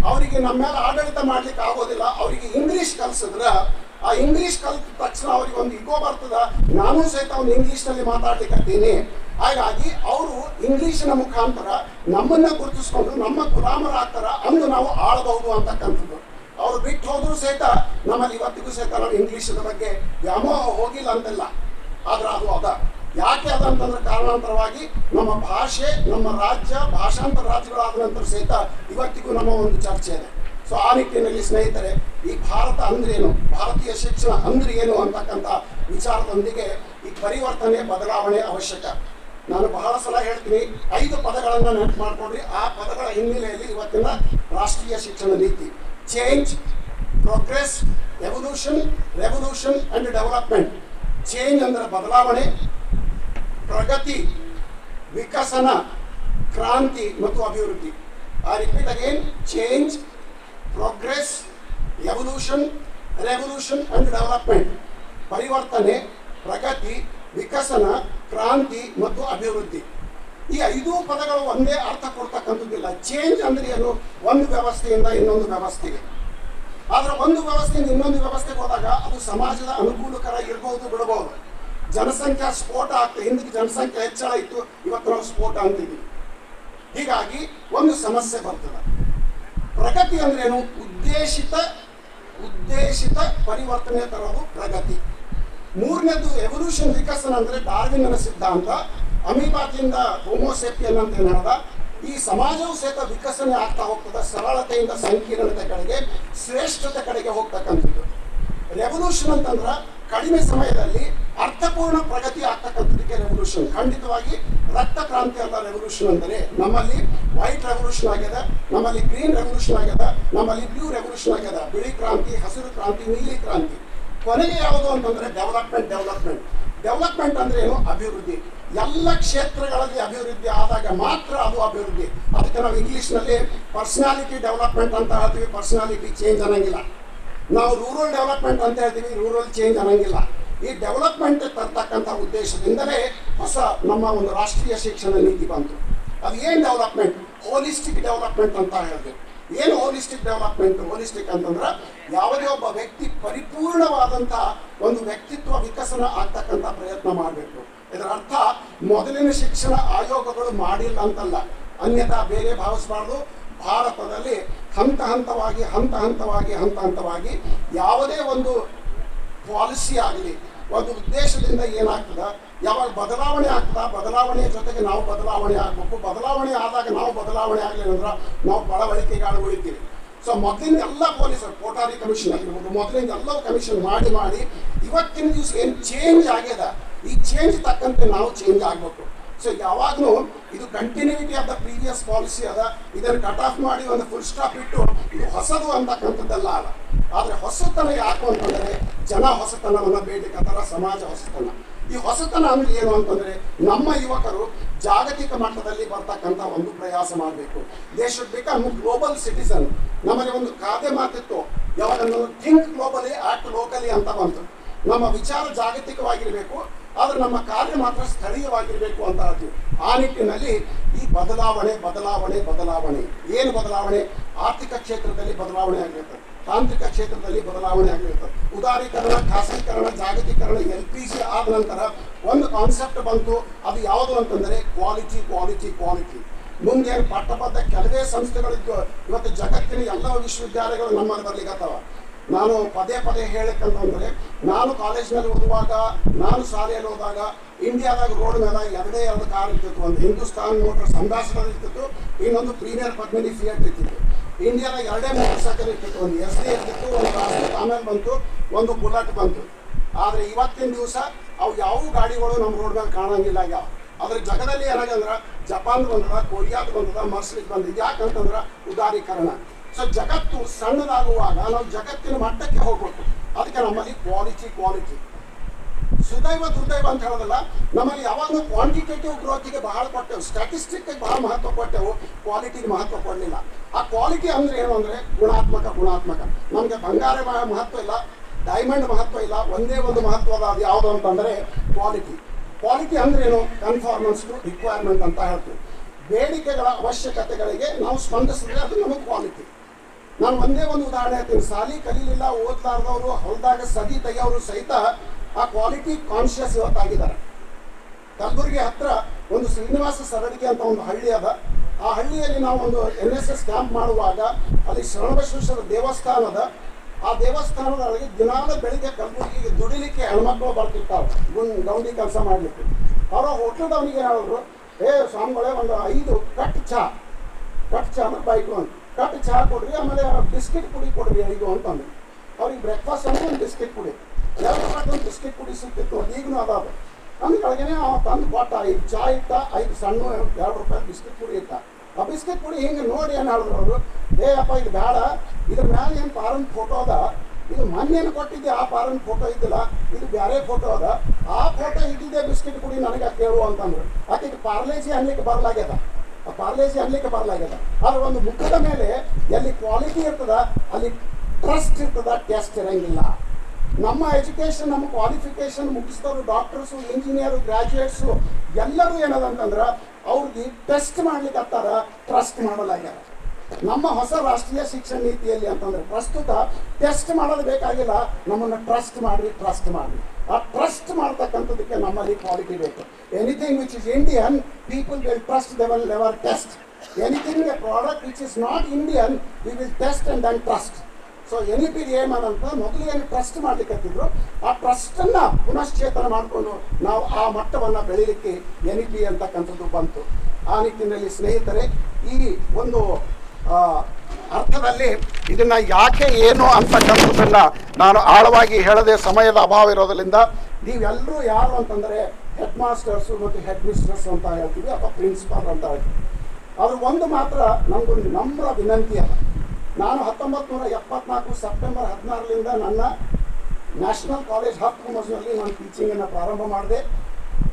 ಅವರಿಗೆ ನಮ್ಮ ಮೇಲೆ ಆಡಳಿತ ಮಾಡ್ಲಿಕ್ಕೆ ಆಗೋದಿಲ್ಲ. ಅವರಿಗೆ ಇಂಗ್ಲಿಷ್ ಕಲಿಸಿದ್ರೆ ಆ ಇಂಗ್ಲಿಷ್ ಕಲಿತ ತಕ್ಷಣ ಅವ್ರಿಗೆ ಒಂದು ಇಗೋ ಬರ್ತದ, ನಾನು ಸಹಿತ ಒಂದು ಇಂಗ್ಲಿಷ್ನಲ್ಲಿ ಮಾತಾಡ್ಲಿಕ್ಕತ್ತೀನಿ. ಹಾಗಾಗಿ ಅವರು ಇಂಗ್ಲಿಷಿನ ಮುಖಾಂತರ ನಮ್ಮನ್ನ ಗುರುತಿಸ್ಕೊಂಡು ನಮ್ಮ ಗುಲಾಮರಾಗ್ತಾರ, ಅಂದು ನಾವು ಆಳಬಹುದು ಅಂತಕ್ಕಂಥದ್ದು. ಅವ್ರು ಬಿಟ್ಟು ಹೋದ್ರು ಸಹಿತ ನಮ್ಮಲ್ಲಿ ಇವತ್ತಿಗೂ ಸಹಿತ ನಾವು ಇಂಗ್ಲಿಷಿನ ಬಗ್ಗೆ ವ್ಯಾಮೋಹ ಹೋಗಿಲ್ಲ ಅಂತೆಲ್ಲ. ಆದ್ರೆ ಅದು ಅದ ಯಾಕೆ ಅದಂತಂದ್ರೆ ಕಾರಣಾಂತರವಾಗಿ ನಮ್ಮ ಭಾಷೆ, ನಮ್ಮ ರಾಜ್ಯ, ಭಾಷಾಂತರ ರಾಜ್ಯಗಳಾದ ನಂತರ ಸಹಿತ ಇವತ್ತಿಗೂ ನಮ್ಮ ಒಂದು ಚರ್ಚೆ ಇದೆ. ಸೊ ಆ ನಿಟ್ಟಿನಲ್ಲಿ ಸ್ನೇಹಿತರೆ, ಈ ಭಾರತ ಅಂದ್ರೇನು, ಭಾರತೀಯ ಶಿಕ್ಷಣ ಅಂದ್ರೆ ಏನು ಅಂತಕ್ಕಂಥ ವಿಚಾರದೊಂದಿಗೆ ಈ ಪರಿವರ್ತನೆ, ಬದಲಾವಣೆ ಅವಶ್ಯಕ. ನಾನು ಬಹಳ ಸಲ ಹೇಳ್ತೀನಿ, 5 ಪದಗಳನ್ನು ನೆನಪು ಮಾಡ್ಕೊಂಡ್ರಿ. ಆ ಪದಗಳ ಹಿನ್ನೆಲೆಯಲ್ಲಿ ಇವತ್ತಿನ ರಾಷ್ಟ್ರೀಯ ಶಿಕ್ಷಣ ನೀತಿ: change, progress, evolution, revolution and development. Change ಅಂದ್ರೆ ಬದಲಾವಣೆ, ಪ್ರಗತಿ, ವಿಕಸನ, ಕ್ರಾಂತಿ ಮತ್ತು ಅಭಿವೃದ್ಧಿ. I repeat again: change, progress, evolution, revolution and development. ಪರಿವರ್ತನೆ, ಪ್ರಗತಿ, ವಿಕಸನ, ಕ್ರಾಂತಿ ಮತ್ತು ಅಭಿವೃದ್ಧಿ. ಈ 5 ಪದಗಳು ಒಂದೇ ಅರ್ಥ ಕೊಡ್ತಕ್ಕಂಥದ್ದಿಲ್ಲ. ಚೇಂಜ್ ಅಂದ್ರೆ ಏನು? ಒಂದು ವ್ಯವಸ್ಥೆಯಿಂದ ಇನ್ನೊಂದು ವ್ಯವಸ್ಥೆಗೆ. ಆದ್ರೆ ಒಂದು ವ್ಯವಸ್ಥೆಯಿಂದ ಇನ್ನೊಂದು ವ್ಯವಸ್ಥೆಗೆ ಹೋದಾಗ ಅದು ಸಮಾಜದ ಅನುಕೂಲಕರ ಇರಬಹುದು, ಬಿಡಬಹುದು. ಜನಸಂಖ್ಯಾ ಸ್ಫೋಟ ಆಗ್ತದೆ. ಹಿಂದಕ್ಕೆ ಜನಸಂಖ್ಯೆ ಹೆಚ್ಚಳ ಇತ್ತು, ಇವತ್ತು ನಾವು ಸ್ಫೋಟ ಅಂತೀವಿ. ಹೀಗಾಗಿ ಒಂದು ಸಮಸ್ಯೆ ಬರ್ತದೆ. ಪ್ರಗತಿ ಅಂದ್ರೇನು? ಉದ್ದೇಶಿತ ಪರಿವರ್ತನೆ ತರೋದು ಪ್ರಗತಿ. ಮೂರನೇದು ಎವಲ್ಯೂಷನ್, ವಿಕಸನ ಅಂದ್ರೆ ಡಾರ್ವಿನ್ನ ಸಿದ್ಧಾಂತ. ಅಮೀಬಾದಿಂದ ಹೋಮೋಸೆಪಿಯನ್ ಅಂತ ನಡೆದ ಈ ಸಮಾಜವು ಸಹಿತ ವಿಕಸನೆ ಆಗ್ತಾ ಹೋಗ್ತದೆ. ಸರಳತೆಯಿಂದ ಸಂಕೀರ್ಣತೆ ಕಡೆಗೆ, ಶ್ರೇಷ್ಠತೆ ಕಡೆಗೆ ಹೋಗ್ತಕ್ಕಂಥದ್ದು. ರೆವಲ್ಯೂಷನ್ ಅಂತಂದ್ರೆ ಕಡಿಮೆ ಸಮಯದಲ್ಲಿ ಅರ್ಥಪೂರ್ಣ ಪ್ರಗತಿ ಆಗ್ತಕ್ಕಂಥದಕ್ಕೆ ರೆವಲ್ಯೂಷನ್. ಖಂಡಿತವಾಗಿ ರಕ್ತ ಕ್ರಾಂತಿ ಅಲ್ಲ ರೆವಲ್ಯೂಷನ್ ಅಂದರೆ. ನಮ್ಮಲ್ಲಿ ವೈಟ್ ರೆವಲ್ಯೂಷನ್ ಆಗ್ಯದ, ನಮ್ಮಲ್ಲಿ ಗ್ರೀನ್ ರೆವಲ್ಯೂಷನ್ ಆಗ್ಯದ, ನಮ್ಮಲ್ಲಿ ಬ್ಲೂ ರೆವಲ್ಯೂಷನ್ ಆಗ್ಯದ. ಬಿಳಿ ಕ್ರಾಂತಿ, ಹಸಿರು ಕ್ರಾಂತಿ, ನೀಲಿ ಕ್ರಾಂತಿ. ಕೊನೆಗೆ ಯಾವುದು ಅಂತಂದ್ರೆ ಡೆವಲಪ್ಮೆಂಟ್ ಅಂದ್ರೆ ಏನು? ಅಭಿವೃದ್ಧಿ. ಎಲ್ಲ ಕ್ಷೇತ್ರಗಳಲ್ಲಿ ಅಭಿವೃದ್ಧಿ ಆದಾಗ ಮಾತ್ರ ಅದು ಅಭಿವೃದ್ಧಿ. ಅದಕ್ಕೆ ನಾವು ಇಂಗ್ಲಿಷ್ನಲ್ಲಿ ಪರ್ಸನಾಲಿಟಿ ಡೆವಲಪ್ಮೆಂಟ್ ಅಂತ ಹೇಳ್ತೀವಿ, ಪರ್ಸನಾಲಿಟಿ ಚೇಂಜ್ ಅನ್ನಂಗಿಲ್ಲ. ನಾವು ರೂರಲ್ ಡೆವಲಪ್ಮೆಂಟ್ ಅಂತ ಹೇಳ್ತೀವಿ, ರೂರಲ್ ಚೇಂಜ್ ಅನ್ನಂಗಿಲ್ಲ. ಈ ಡೆವಲಪ್ಮೆಂಟ್ ತರ್ತಕ್ಕಂಥ ಉದ್ದೇಶದಿಂದಲೇ ಹೊಸ ನಮ್ಮ ಒಂದು ರಾಷ್ಟ್ರೀಯ ಶಿಕ್ಷಣ ನೀತಿ ಬಂತು. ಅದು ಏನು ಡೆವಲಪ್ಮೆಂಟ್? ಹೋಲಿಸ್ಟಿಕ್ ಡೆವಲಪ್ಮೆಂಟ್ ಅಂತ ಹೇಳಿದೆ. ಏನು ಹೋಲಿಸ್ಟಿಕ್ ಡೆವಲಪ್ಮೆಂಟ್? ಹೋಲಿಸ್ಟಿಕ್ ಅಂತಂದ್ರೆ ಯಾವುದೇ ಒಬ್ಬ ವ್ಯಕ್ತಿ ಪರಿಪೂರ್ಣವಾದಂಥ ಒಂದು ವ್ಯಕ್ತಿತ್ವ ವಿಕಸನ ಆಗ್ತಕ್ಕಂಥ ಪ್ರಯತ್ನ ಮಾಡಬೇಕು. ಇದರ ಅರ್ಥ ಮೊದಲಿನ ಶಿಕ್ಷಣ ಆಯೋಗಗಳು ಮಾಡಿಲ್ಲ ಅಂತಲ್ಲ, ಅನ್ಯಥಾ ಬೇರೆ ಭಾವಿಸಬಾರ್ದು. ಭಾರತದಲ್ಲಿ ಹಂತ ಹಂತವಾಗಿ ಯಾವುದೇ ಒಂದು ಪಾಲಿಸಿ ಆಗಲಿ, ಒಂದು ಉದ್ದೇಶದಿಂದ ಏನಾಗ್ತದ, ಯಾವಾಗ ಬದಲಾವಣೆ ಆಗ್ತದ, ಬದಲಾವಣೆಯ ಜೊತೆಗೆ ನಾವು ಬದಲಾವಣೆ ಆಗಬೇಕು. ಬದಲಾವಣೆ ಆದಾಗ ನಾವು ಬದಲಾವಣೆ ಆಗಲಿಲ್ಲ ಅಂದ್ರೆ ನಾವು ಬಳವಳಿಕೆಗಾಳು ಉಳಿತೀವಿ. ಸೊ ಮೊದಲಿನ ಎಲ್ಲ ಪೊಲೀಸರು, ಕೋಟಾರಿ ಕಮಿಷನ್ ಆಗಿರ್ಬೋದು, ಮೊದಲಿಂದ ಎಲ್ಲವೂ ಕಮಿಷನ್ ಮಾಡಿ ಇವತ್ತಿನ ದಿವಸ ಏನು ಚೇಂಜ್ ಆಗ್ಯದ, ಈ ಚೇಂಜ್ ತಕ್ಕಂತೆ ನಾವು ಚೇಂಜ್ ಆಗಬೇಕು. ಸೊ ಯಾವಾಗಲೂ ಇದು continuity of the previous policy ಅದ. ಇದನ್ನು ಕಟ್ ಆಫ್ ಮಾಡಿ ಒಂದು ಫುಲ್ ಸ್ಟಾಪ್ ಇಟ್ಟು ಇದು ಹೊಸದು ಅಂತಕ್ಕಂಥದ್ದೆಲ್ಲ ಅಲ್ಲ. ಆದರೆ ಹೊಸತನ ಯಾಕು ಅಂತಂದರೆ ಜನ ಹೊಸತನವನ್ನು ಬೇಡಲಿಕ್ಕಂತಾರ, ಸಮಾಜ ಹೊಸತನ. ಈ ಹೊಸತನ ಅಂದ್ರೆ ಏನು ಅಂತಂದರೆ ನಮ್ಮ ಯುವಕರು ಜಾಗತಿಕ ಮಟ್ಟದಲ್ಲಿ ಬರ್ತಕ್ಕಂಥ ಒಂದು ಪ್ರಯಾಸ ಮಾಡಬೇಕು. They should become global citizen. ನಮಗೆ ಒಂದು ಗಾದೆ ಮಾತಿತ್ತು, ಯಾವಾಗ ಥಿಂಕ್ ಗ್ಲೋಬಲಿ ಆಕ್ಟ್ ಲೋಕಲಿ ಅಂತ ಬಂತು. ನಮ್ಮ ವಿಚಾರ ಜಾಗತಿಕವಾಗಿರಬೇಕು, ಆದರೆ ನಮ್ಮ ಕಾರ್ಯ ಮಾತ್ರ ಸ್ಥಳೀಯವಾಗಿರಬೇಕು ಅಂತ ಹೇಳ್ತೀವಿ. ಆ ನಿಟ್ಟಿನಲ್ಲಿ ಈ ಬದಲಾವಣೆ ಏನು ಬದಲಾವಣೆ? ಆರ್ಥಿಕ ಕ್ಷೇತ್ರದಲ್ಲಿ ಬದಲಾವಣೆ ಆಗಿರುತ್ತೆ, ತಾಂತ್ರಿಕ ಕ್ಷೇತ್ರದಲ್ಲಿ ಬದಲಾವಣೆ ಆಗಿರ್ತದೆ. ಉದಾರೀಕರಣ, ಖಾಸಗೀಕರಣ, ಜಾಗತೀಕರಣ, LPG ಆದ ನಂತರ ಒಂದು ಕಾನ್ಸೆಪ್ಟ್ ಬಂತು. ಅದು ಯಾವುದು ಅಂತಂದರೆ ಕ್ವಾಲಿಟಿ ಕ್ವಾಲಿಟಿ ಕ್ವಾಲಿಟಿ. ಮುಂದೆ ಪಟ್ಟಬದ್ಧ ಕೆಲವೇ ಸಂಸ್ಥೆಗಳಿದ್ದು ಇವತ್ತು ಜಗತ್ತಿನ ಎಲ್ಲ ವಿಶ್ವವಿದ್ಯಾಲಯಗಳು ನಮ್ಮಲ್ಲಿ ಬರ್ಲಿಕ್ಕತ್ತವ. ನಾನು ಪದೇ ಪದೇ ಹೇಳಕ್ಕಂತಂದರೆ, ನಾನು ಕಾಲೇಜ್ನಲ್ಲಿ ಓದುವಾಗ, ನಾನು ಶಾಲೆಯಲ್ಲಿ ಹೋದಾಗ ಇಂಡಿಯಾದಾಗ ರೋಡ್ ಮೇಲೆ ಎರಡೇ ಎರಡು ಕಾರ್ ಇರ್ತಿತ್ತು. ಒಂದು ಹಿಂದೂಸ್ತಾನ್ ಮೋಟರ್ಸ್ ಅಂಬಾಸಿಡರ್ ಇರ್ತಿತ್ತು, ಇನ್ನೊಂದು ಪ್ರೀಮಿಯರ್ ಪದ್ಮಿನಿ ಫಿಯಟ್ ಇರ್ತಿತ್ತು. ಇಂಡಿಯಾದಾಗ ಎರಡೇ ಮೋಟರ್ ಸೈಕಲ್ ಇರ್ತಿತ್ತು, ಒಂದು SD ಇರ್ತಿತ್ತು, ಒಂದು ಕ್ಲಾಸಿಕ್, ಆಮೇಲೆ ಬಂತು ಒಂದು ಬುಲೆಟ್ ಬಂತು. ಆದರೆ ಇವತ್ತಿನ ದಿವಸ ಅವು ಯಾವ ಗಾಡಿಗಳು ನಮ್ಮ ರೋಡ್ ಮೇಲೆ ಕಾಣಂಗಿಲ್ಲ. ಯಾವ ಅದ್ರ ಜಗದಲ್ಲಿ ಏನಾಗಂದ್ರೆ ಜಪಾನ್ ಬಂದದ, ಕೊರಿಯಾದ ಬಂದದ, ಮರ್ಸಿಲಿಗೆ ಬಂದಿದೆ. ಯಾಕಂತಂದ್ರೆ ಉದಾರೀಕರಣ. ಸೊ ಜಗತ್ತು ಸಣ್ಣದಾಗುವಾಗ ನಾವು ಜಗತ್ತಿನ ಮಟ್ಟಕ್ಕೆ ಹೋಗ್ಬೇಕು. ಅದಕ್ಕೆ ನಮ್ಮಲ್ಲಿ ಕ್ವಾಲಿಟಿ ಕ್ವಾಲಿಟಿ. ಸುದೈವ ದುರ್ದೈವ ಅಂತ ಹೇಳೋದಲ್ಲ, ನಮ್ಮಲ್ಲಿ ಯಾವಾಗಲೂ ಕ್ವಾಂಟಿಟೇಟಿವ್ ಗ್ರೋತಿಗೆ ಬಹಳ ಕೊಟ್ಟೆವು, ಸ್ಟ್ಯಾಟಿಸ್ಟಿಕ್ಗೆ ಬಹಳ ಮಹತ್ವ ಕೊಟ್ಟೆವು, ಕ್ವಾಲಿಟಿಗೆ ಮಹತ್ವ ಕೊಡಲಿಲ್ಲ. ಆ ಕ್ವಾಲಿಟಿ ಅಂದರೆ ಏನು ಅಂದರೆ ಗುಣಾತ್ಮಕ. ನಮಗೆ ಬಂಗಾರ ಮಹತ್ವ ಇಲ್ಲ, ಡೈಮಂಡ್ ಮಹತ್ವ ಇಲ್ಲ, ಒಂದೇ ಒಂದು ಮಹತ್ವದ ಅದು ಯಾವುದು ಅಂತಂದರೆ ಕ್ವಾಲಿಟಿ. ಕ್ವಾಲಿಟಿ ಅಂದ್ರೆ ಏನು? ಕನ್ಫಾರ್ಮೆನ್ಸ್ ಟು ರಿಕ್ವೈರ್ಮೆಂಟ್ ಅಂತ ಹೇಳ್ತೀವಿ. ಬೇಡಿಕೆಗಳ ಅವಶ್ಯಕತೆಗಳಿಗೆ ನಾವು ಸ್ಪಂದಿಸಿದ್ರೆ ಅದು ನಮಗೆ ಕ್ವಾಲಿಟಿ. ನಾನು ಒಂದೇ ಒಂದು ಉದಾಹರಣೆ ಹೇಳ್ತೀನಿ. ಸಾಲಿ ಕಲೀಲಿಲ್ಲ, ಓದ್ಲಾರ್ದವರು, ಹೊಲದಾಗ ಸದಿ ತೆಗೆಯೋರು ಸಹಿತ ಆ ಕ್ವಾಲಿಟಿ ಕಾನ್ಷಿಯಸ್ ಇವತ್ತಾಗಿದ್ದಾರೆ. ಕಲಬುರಗಿ ಹತ್ರ ಒಂದು ಶ್ರೀನಿವಾಸ ಸರಡಿಗೆ ಅಂತ ಒಂದು ಹಳ್ಳಿ ಅದ. ಆ ಹಳ್ಳಿಯಲ್ಲಿ ನಾವು ಒಂದು NSS ಕ್ಯಾಂಪ್ ಮಾಡುವಾಗ ಅಲ್ಲಿ ಶರಣಬಸವೇಶ್ವರ ದೇವಸ್ಥಾನ ಅದ. ಆ ದೇವಸ್ಥಾನದೊಳಗೆ ದಿನಾಲ ಬೆಳಿಗ್ಗೆ ಕಲಬುರಗಿಗೆ ದುಡಿಲಿಕ್ಕೆ ಹೆಣ್ಮಕ್ಳು ಬರ್ತಿರ್ತಾವೆ, ಗೌಂಡಿ ಕೆಲಸ ಮಾಡಲಿಕ್ಕೆ. ಅವರ ಹೋಟ್ಲದವನಿಗೆ ಹೇಳಿದ್ರು, ಸ್ವಾಮಿಗಳೇ ಒಂದು 5 ಕಟ್ ಚಹಾ ಅಂದ್ರೆ ಬೈಕು ಅಂತ, ಕಟ್ ಚಹಾ ಕೊಡ್ರಿ, ಆಮೇಲೆ ಬಿಸ್ಕಿಟ್ ಪುಡಿ ಕೊಡ್ರಿ 5 ಅಂತಂದು. ಅವ್ರಿಗೆ ಬ್ರೇಕ್ಫಾಸ್ಟ್ ಅಂದ್ರೆ ಒಂದು ಬಿಸ್ಕಿಟ್ ಪುಡಿ, 2 ರೂಪಾಯಿ ಒಂದು ಬಿಸ್ಕಿಟ್ ಪುಡಿ ಸಿಗ್ತಿತ್ತು. ಈಗಲೂ ಅದಾವ. ನನ್ನ ಕೆಳಗೇನೆ ತಂದು ಕೊಟ್ಟ 5 ಚಹಾ ಇಟ್ಟ, 5 ಸಣ್ಣ 2 ರೂಪಾಯಿ ಬಿಸ್ಕಿಟ್ ಪುಡಿ ಇಟ್ಟ. ಆ ಬಿಸ್ಕಿಟ್ ಪುಡಿ ಹಿಂಗೆ ನೋಡಿ ಏನು ಹೇಳಿದ್ರು ಅವರು, ಅಪ್ಪ ಇದು ಬೇಡ, ಇದ್ರ ಮ್ಯಾಲೆ ಏನು ಪಾರನ್ ಫೋಟೋ ಅದ, ಇದು ಮೊನ್ನೇನು ಕೊಟ್ಟಿದ್ದೆ ಆ ಪಾರನ್ ಫೋಟೋ ಇದ್ದಿಲ್ಲ, ಇದು ಬೇರೆ ಫೋಟೋ ಅದ, ಆ ಫೋಟೋ ಇಟ್ಟಿದ್ದೆ ಬಿಸ್ಕಿಟ್ ಪುಡಿ ನನಗೆ ಕೇಳು ಅಂತಂದ್ರು. ಆಕೆಗೆ ಪಾರ್ಲೇಜಿ ಅನ್ಲಿಕ್ಕೆ ಬರಲಾಗ್ಯದ, ಆದ್ರೆ ಒಂದು ಮುಖದ ಮೇಲೆ ಎಲ್ಲಿ ಕ್ವಾಲಿಟಿ ಇರ್ತದ ಅಲ್ಲಿ ಟ್ರಸ್ಟ್ ಇರ್ತದ, ಟೆಸ್ಟ್ ಇರಂಗಿಲ್ಲ. ನಮ್ಮ ಎಜುಕೇಶನ್, ನಮ್ಮ ಕ್ವಾಲಿಫಿಕೇಶನ್ ಮುಗಿಸಿದವರು, ಡಾಕ್ಟರ್ಸು, ಇಂಜಿನಿಯರು, ಗ್ರಾಜ್ಯುಯೇಟ್ಸು ಎಲ್ಲರೂ ಏನದಂತಂದ್ರೆ ಅವ್ರಿಗೆ ಟೆಸ್ಟ್ ಮಾಡ್ಲಿಕ್ಕೆ ಹತ್ತಾರ, ಟ್ರಸ್ಟ್ ಮಾಡಲಾಗ್ಯಾರ. ನಮ್ಮ ಹೊಸ ರಾಷ್ಟ್ರೀಯ ಶಿಕ್ಷಣ ನೀತಿಯಲ್ಲಿ ಅಂತಂದ್ರೆ ಪ್ರಸ್ತುತ ಟೆಸ್ಟ್ ಮಾಡೋದು ಬೇಕಾಗಿಲ್ಲ, ನಮ್ಮನ್ನು ಟ್ರಸ್ಟ್ ಮಾಡ್ರಿ. ಆ ಟ್ರಸ್ಟ್ ಮಾಡ್ತಕ್ಕಂಥದಕ್ಕೆ ನಮ್ಮಲ್ಲಿ ಕ್ವಾಲಿಟಿ ಬೇಕು. Anything which is Indian people will trust, they will never test. Anything a product which is not Indian we will test and then trust. So NEP ಏನಂತ ಮೊದಲು ಏನು ಟ್ರಸ್ಟ್ ಮಾಡ್ಲಿಕ್ಕತ್ತಿದ್ರು, ಆ ಟ್ರಸ್ಟನ್ನು ಪುನಶ್ಚೇತನ ಮಾಡಿಕೊಂಡು ನಾವು ಆ ಮಟ್ಟವನ್ನು ಬೆಳೀಲಿಕ್ಕೆ NEP ಅಂತಕ್ಕಂಥದ್ದು ಬಂತು. ಆ ನಿಟ್ಟಿನಲ್ಲಿ ಸ್ನೇಹಿತರೆ, ಈ ಒಂದು ಅರ್ಥದಲ್ಲಿ ಇದನ್ನು ಯಾಕೆ ಏನು ಅಂತಕ್ಕಂಥದ್ದನ್ನು ನಾನು ಆಳವಾಗಿ ಹೇಳದೆ ಸಮಯದ ಅಭಾವ ಇರೋದ್ರಿಂದ, ನೀವೆಲ್ಲರೂ ಯಾರು ಅಂತಂದರೆ ಹೆಡ್ ಮಾಸ್ಟರ್ಸು ಮತ್ತು ಹೆಡ್ ಮಿಸ್ಟ್ರೆಸ್ ಅಂತ ಹೇಳ್ತೀವಿ, ಅಥವಾ ಪ್ರಿನ್ಸಿಪಾಲ್ ಅಂತ ಹೇಳ್ತೀವಿ. ಅದು ಒಂದು ಮಾತ್ರ ನಮಗೊಂದು ನಮ್ರ ವಿನಂತಿ ಅಲ್ಲ. ನಾನು 1974 ಸೆಪ್ಟೆಂಬರ್ 16 ನನ್ನ ನ್ಯಾಷನಲ್ ಕಾಲೇಜ್ ಹಾಫ್ನಲ್ಲಿ ನಾನು ಟೀಚಿಂಗನ್ನು ಪ್ರಾರಂಭ ಮಾಡಿದೆ.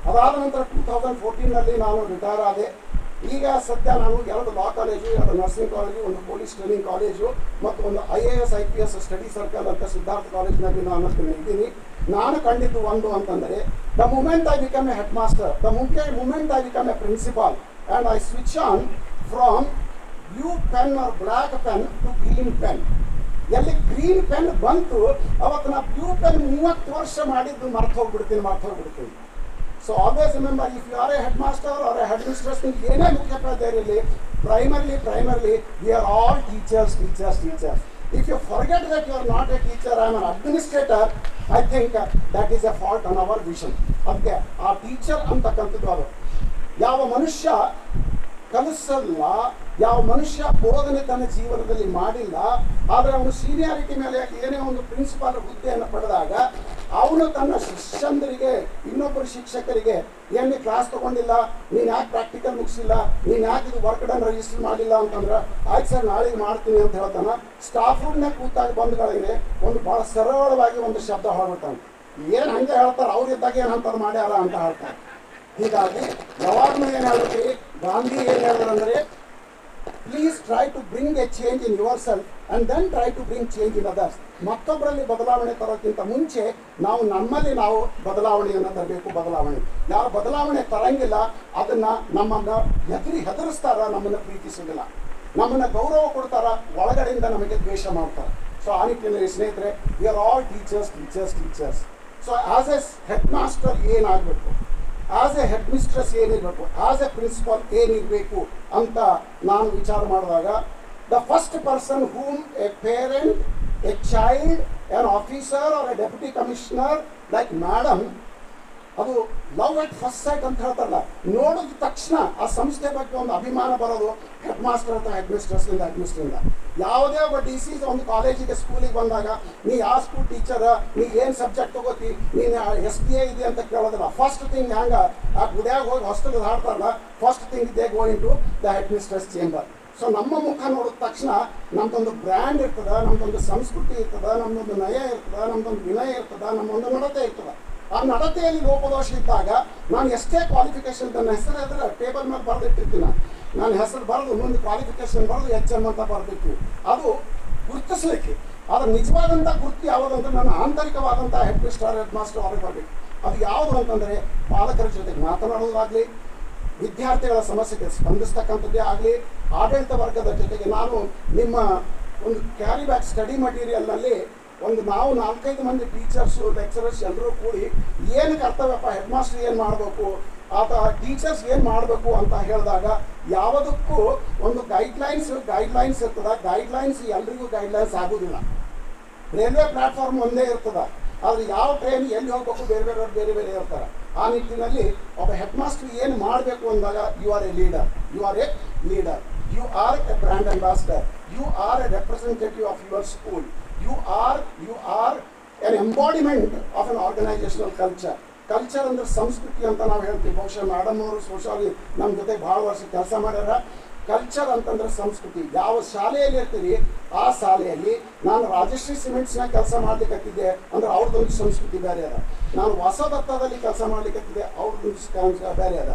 ಅದಾದ ನಂತರ 2014 ನಾನು ರಿಟೈರ್ ಆದೆ. ಈಗ ಸದ್ಯ ನಾನು 2 ಲಾ ಕಾಲೇಜು, 2 ನರ್ಸಿಂಗ್ ಕಾಲೇಜು, ಒಂದು ಪೊಲೀಸ್ ಟ್ರೈನಿಂಗ್ ಕಾಲೇಜು ಮತ್ತು ಒಂದು IAS IPS ಸ್ಟಡಿ ಸರ್ಕಲ್ ಅಂತ ಸಿದ್ಧಾರ್ಥ ಕಾಲೇಜಿನಲ್ಲಿ ನಾನು ಇದ್ದೀನಿ. ನಾನು ಕಂಡಿದ್ದು ಒಂದು ಅಂತಂದರೆ, the moment I become a head master, the moment I become a principal and I switch on from blue pen or black pen to green pen. ಎಲ್ಲಿ ಗ್ರೀನ್ ಪೆನ್ ಬಂತು ಅವತ್ತು ನಾ ಬ್ಲೂ ಪೆನ್ 30 ವರ್ಷ ಮಾಡಿದ್ದು ಮರ್ತು ಹೋಗ್ಬಿಡ್ತೀನಿ. So always remember, if you are a head master or a headmistress, ಏನೇ ಮುಖ್ಯೋಪಾಧ್ಯಾಯರು ಇರಲಿ, primarily we are all teachers. If you forget that you are not a teacher, I am an administrator, I think that is a fault on our vision. ಅದಕ್ಕೆ ಆ teacher ಅಂತಕ್ಕಂಥದ್ದು ಅದು ಯಾವ ಮನುಷ್ಯ ಕಲಿಸಲ್ಲ, ಯಾವ ಮನುಷ್ಯ ಬೋಧನೆ ತನ್ನ ಜೀವನದಲ್ಲಿ ಮಾಡಿಲ್ಲ, ಆದರೆ ಅವನು ಸೀನಿಯಾರಿಟಿ ಮೇಲೆ ಏನೇ ಒಂದು ಪ್ರಿನ್ಸಿಪಾಲ್ ಹುದ್ದೆಯನ್ನು ಪಡೆದಾಗ ಅವನು ತನ್ನ ಶಿಷ್ಯಂದರಿಗೆ, ಇನ್ನೊಬ್ಬರು ಶಿಕ್ಷಕರಿಗೆ ಏನೇ ಕ್ಲಾಸ್ ತೊಗೊಂಡಿಲ್ಲ, ನೀನು ಯಾಕೆ ಪ್ರಾಕ್ಟಿಕಲ್ ಮುಗಿಸಿಲ್ಲ, ನೀನು ಯಾಕೆ ಇದು ವರ್ಕ್ ಡನ್ ರಿಜಿಸ್ಟರ್ ಮಾಡಿಲ್ಲ ಅಂತಂದ್ರೆ, ಆಯ್ತು ಸರ್ ನಾಳೆಗೆ ಮಾಡ್ತೀನಿ ಅಂತ ಹೇಳ್ತಾನೆ. ಸ್ಟಾಫ್ ರೂಮ್ನಾಗ ಕೂತಾಗ ಬಂದ್ಗಳಿಗೆ ಒಂದು ಭಾಳ ಸರಳವಾಗಿ ಒಂದು ಶಬ್ದ ಹೊರಬಿಡ್ತಾನೆ, ಏನು ಹಂಗೆ ಹೇಳ್ತಾರೆ, ಅವ್ರಿದ್ದಾಗ ಏನು ಅಂಥದ್ದು ಮಾಡ್ಯಾರ ಅಂತ ಹೇಳ್ತಾರೆ. ಹೀಗಾಗಿ ಯಾವಾಗಲೂ ಏನು ಹೇಳ್ತೀವಿ, ಗಾಂಧಿ ಏನು ಹೇಳಿದ್ರಂದರೆ, please try to bring a change in yourself and then try to bring change in others. ಮತ್ತೊಬ್ಬರಲ್ಲಿ ಬದಲಾವಣೆ ತರೋಕ್ಕಿಂತ ಮುಂಚೆ ನಮ್ಮಲ್ಲಿ ನಾವು ಬದಲಾವಣೆಯನ್ನು ತರಬೇಕು. ಯಾರು ಬದಲಾವಣೆ ತರಂಗಿಲ್ಲ ಅದನ್ನು ನಮ್ಮನ್ನು ಹೆದರಿಸ್ತಾರ, ನಮ್ಮನ್ನು ಪ್ರೀತಿಸೋದಿಲ್ಲ, ನಮ್ಮನ್ನು ಗೌರವ ಕೊಡ್ತಾರ, ಒಳಗಡೆಯಿಂದ ನಮಗೆ ದ್ವೇಷ ಮಾಡ್ತಾರೆ. ಸೊ ಆ ನಿಟ್ಟಿನಲ್ಲಿ ಸ್ನೇಹಿತರೆ, we are all teachers. So as a head master ಏನಾಗಬೇಕು, ಆಸ್ ಎ ಹೆಡ್ ಮಿಸ್ಟ್ರೆಸ್ ಏನಿರಬೇಕು, ಆಸ್ ಎ ಪ್ರಿನ್ಸಿಪಾಲ್ ಏನಿರಬೇಕು ಅಂತ ನಾನು ವಿಚಾರ ಮಾಡಿದಾಗ, the first person whom a parent, a child, an officer or a deputy commissioner like madam, ಅದು love at first sight ಅಂತ ಹೇಳ್ತಾರಲ್ಲ, ನೋಡಿದ ತಕ್ಷಣ ಆ ಸಂಸ್ಥೆ ಬಗ್ಗೆ ಒಂದು ಅಭಿಮಾನ ಬರೋದು ಹೆಡ್ ಮಾಸ್ಟರ್ ಅಥವಾ ಹೆಡ್ ಮಿಸ್ಟ್ರಿಂದ. ಯಾವುದೇ ಒಬ್ಬ DC ಒಂದು ಕಾಲೇಜಿಗೆ ಸ್ಕೂಲಿಗೆ ಬಂದಾಗ, ನೀ ಯಾವ ಸ್ಕೂಲ್ ಟೀಚರ್, ನೀ ಏನು ಸಬ್ಜೆಕ್ಟ್ ತಗೋತಿ, ನೀನು SBA ಇದೆ ಅಂತ ಕೇಳೋದಿಲ್ಲ. ಫಸ್ಟ್ ಥಿಂಗ್ ಹ್ಯಾಂಗ ಆ ಗುಡಿಯಾಗ ಹೋಗಿ ಹಾಸ್ಟೆಲ್ ಹಾಡ್ತಾರಲ್ಲ, first thing they go into the headmistress chamber. So ನಮ್ಮ ಮುಖ ನೋಡಿದ ತಕ್ಷಣ ನಮ್ದೊಂದು ಬ್ರ್ಯಾಂಡ್ ಇರ್ತದ, ನಮ್ದೊಂದು ಸಂಸ್ಕೃತಿ ಇರ್ತದ, ನಮ್ದೊಂದು ನಯ ಇರ್ತದ, ನಮ್ದೊಂದು ವಿನಯ ಇರ್ತದ, ನಮ್ಮೊಂದು ನಡತೆ ಇರ್ತದ. ಆ ನಡತೆಯಲ್ಲಿ ಲೋಪದೋಷ ಇದ್ದಾಗ ನಾನು ಎಷ್ಟೇ ಕ್ವಾಲಿಫಿಕೇಶನ್, ನನ್ನ ಹೆಸರು ಇದ್ರೆ ಟೇಬಲ್ ಮೇಲೆ ಬರೆದಿಟ್ಟಿರ್ತೀನಿ, ನಾನು ಹೆಸರು ಬರೆದು ಮುಂದೆ ಕ್ವಾಲಿಫಿಕೇಶನ್ ಬರೆದು HM ಅಂತ ಬರೆದಿರ್ತೀವಿ. ಅದು ಗುರುತಿಸ್ಲಿಕ್ಕೆ ಅದರ ನಿಜವಾದಂಥ ಗುರುತು ಯಾವುದಂದ್ರೆ ನನ್ನ ಆಂತರಿಕವಾದಂಥ ಹೆಡ್ ಮಾಸ್ಟರ್ ಅವ್ರಿಗೆ ಬರಬೇಕು. ಅದು ಯಾವುದು ಅಂತಂದರೆ ಪಾಲಕರ ಜೊತೆಗೆ ಮಾತನಾಡೋದಾಗಲಿ, ವಿದ್ಯಾರ್ಥಿಗಳ ಸಮಸ್ಯೆಗೆ ಸ್ಪಂದಿಸ್ತಕ್ಕಂಥದ್ದೇ ಆಗಲಿ, ಆಡಳಿತ ವರ್ಗದ ಜೊತೆಗೆ ನಾನು ನಿಮ್ಮ ಒಂದು ಕ್ಯಾರಿ ಬ್ಯಾಕ್ ಸ್ಟಡಿ ಮಟೀರಿಯಲ್ನಲ್ಲಿ ನಾವು 4-5 ಮಂದಿ ಟೀಚರ್ಸು, ಲೆಕ್ಚರರ್ಸ್ ಎಲ್ಲರೂ ಕೂಡಿ ಏನು ಕರ್ತವ್ಯಪ್ಪ, ಹೆಡ್ ಮಾಸ್ಟರ್ ಏನು ಮಾಡಬೇಕು ಅಥವಾ ಟೀಚರ್ಸ್ ಏನು ಮಾಡಬೇಕು ಅಂತ ಹೇಳಿದಾಗ, ಯಾವುದಕ್ಕೂ ಒಂದು ಗೈಡ್ಲೈನ್ಸ್ ಇರ್ತದೆ. ಗೈಡ್ಲೈನ್ಸ್ ಎಲ್ರಿಗೂ ಗೈಡ್ಲೈನ್ಸ್ ಆಗೋದಿಲ್ಲ. ರೈಲ್ವೆ ಪ್ಲಾಟ್ಫಾರ್ಮ್ ಒಂದೇ ಇರ್ತದೆ, ಆದರೆ ಯಾವ ಟ್ರೈನ್ ಎಲ್ಲಿ ಹೋಗ್ಬೇಕು ಬೇರೆ ಬೇರೆ ಇರ್ತಾರೆ. ಆ ನಿಟ್ಟಿನಲ್ಲಿ ಒಬ್ಬ ಹೆಡ್ ಮಾಸ್ಟರ್ ಏನು ಮಾಡಬೇಕು ಅಂದಾಗ, you are a leader, you are a brand ambassador, you are a representative of your school, you are an embodiment of an organizational culture. Culture ಅಂದರೆ ಸಂಸ್ಕೃತಿ ಅಂತ ನಾವು ಹೇಳ್ತೀವಿ. ಬಹುಶಃ ಮೇಡಮ್ ಅವರು ಸೋಷಾಲಜಿ ನಮ್ಮ ಜೊತೆ ಭಾಳ ವರ್ಷ ಕೆಲಸ ಮಾಡ್ಯಾರ. ಕಲ್ಚರ್ ಅಂತಂದ್ರೆ ಸಂಸ್ಕೃತಿ. ಯಾವ ಶಾಲೆಯಲ್ಲಿ ಇರ್ತೀರಿ ಆ ಶಾಲೆಯಲ್ಲಿ, ನಾನು ರಾಜಶ್ರೀ ಸಿಮೆಂಟ್ಸ್ನಾಗ ಕೆಲಸ ಮಾಡ್ಲಿಕ್ಕತ್ತಿದ್ದೆ ಅಂದ್ರೆ ಅವ್ರದ್ದೊಂದು ಸಂಸ್ಕೃತಿ ಬೇರೆ ಅದ. ನಾನು ಹೊಸದತ್ತದಲ್ಲಿ ಕೆಲಸ ಮಾಡ್ಲಿಕ್ಕತ್ತಿದ್ದೆ, ಅವ್ರದ್ದೊಂದು ಬೇರೆ ಅದ.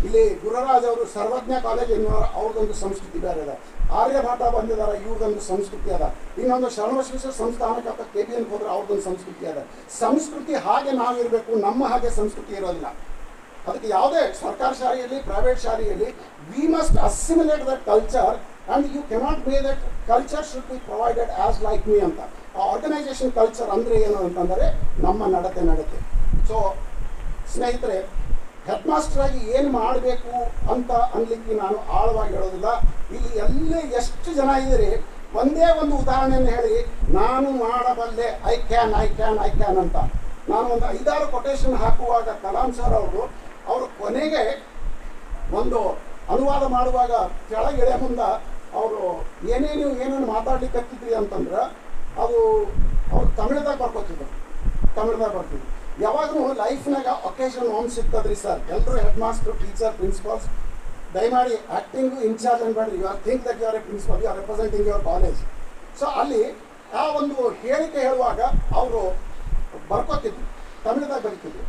ಇಲ್ಲಿ ಗುರುರಾಜ್ ಅವರು ಸರ್ವಜ್ಞ ಕಾಲೇಜ್ ಎನ್ನುವ ಅವ್ರದ್ದೊಂದು ಸಂಸ್ಕೃತಿ ಬೇರೆ ಅದ. ಆರ್ಯಭಟ ಬಂದಿದ್ದಾರೆ, ಇವ್ರದೊಂದು ಸಂಸ್ಕೃತಿ ಅದ. ಇನ್ನೊಂದು ಶರಣಬಸವೇಶ್ವರ ಸಂಸ್ಥಾನಕ್ಕೆ ಅಥವಾ KBN ಹೋದ್ರೆ ಅವ್ರದ್ದೊಂದು ಸಂಸ್ಕೃತಿ ಅದ. ಸಂಸ್ಕೃತಿ ಹಾಗೆ ನಾವಿರಬೇಕು, ನಮ್ಮ ಹಾಗೆ ಸಂಸ್ಕೃತಿ ಇರೋದಿಲ್ಲ. ಅದಕ್ಕೆ ಯಾವುದೇ ಸರ್ಕಾರಿ ಶಾಲೆಯಲ್ಲಿ, ಪ್ರೈವೇಟ್ ಶಾಲೆಯಲ್ಲಿ, we must assimilate that culture and you cannot may that culture should be provided as like me ಅಂತ. ಆ ಆರ್ಗನೈಸೇಷನ್ ಕಲ್ಚರ್ ಅಂದರೆ ಏನು ಅಂತಂದರೆ ನಮ್ಮ ನಡತೆ. ಸೊ ಸ್ನೇಹಿತರೆ, ಹೆಡ್ ಮಾಸ್ಟರ್ ಆಗಿ ಏನು ಮಾಡಬೇಕು ಅಂತ ಅನ್ಲಿಕ್ಕೆ ನಾನು ಆಳವಾಗಿ ಹೇಳೋದಿಲ್ಲ. ಇಲ್ಲಿ ಎಲ್ಲೇ ಎಷ್ಟು ಜನ ಇದ್ದೀರಿ, ಒಂದೇ ಒಂದು ಉದಾಹರಣೆಯನ್ನು ಹೇಳಿ ನಾನು ಮಾಡಬಲ್ಲೆ, ಐ ಕ್ಯಾನ್ ಅಂತ. ನಾನು ಒಂದು 5-6 ಕೊಟೇಶನ್ ಹಾಕುವಾಗ ಕಲಾಂ ಸರ್ ಅವರು ಕೊನೆಗೆ ಒಂದು ಅನುವಾದ ಮಾಡುವಾಗ ಕೆಳಗೆಳೆ ಮುಂದೆ ಅವರು ಏನೇನು ಮಾತಾಡ್ಲಿಕ್ಕತ್ತಿದ್ರಿ ಅಂತಂದ್ರೆ ಅದು ಅವ್ರು ತಮಿಳ್ದಾಗ ಬರ್ತಿದ್ರು. ಯಾವಾಗಲೂ ಲೈಫ್ನಾಗ ಒಕೇಶನ್ ಹೋಮ್ ಸಿಗ್ತದ್ರಿ ಸರ್. ಎಲ್ಲರೂ ಹೆಡ್ ಮಾಸ್ಟರ್, ಟೀಚರ್, ಪ್ರಿನ್ಸಿಪಾಲ್ಸ್ ದಯಮಾಡಿ ಆ್ಯಕ್ಟಿಂಗು ಇನ್ಚಾರ್ಜ್ ಅನ್ಬೇಡ್ರಿ. You are think that you are a principal, you are representing your college. So ಅಲ್ಲಿ ಆ ಒಂದು ಹೇಳಿಕೆ ಹೇಳುವಾಗ ಅವರು ಬರ್ಕೋತಿದ್ರು, ತಮಿಳ್ದಾಗ ಬರೀತಿದ್ರು.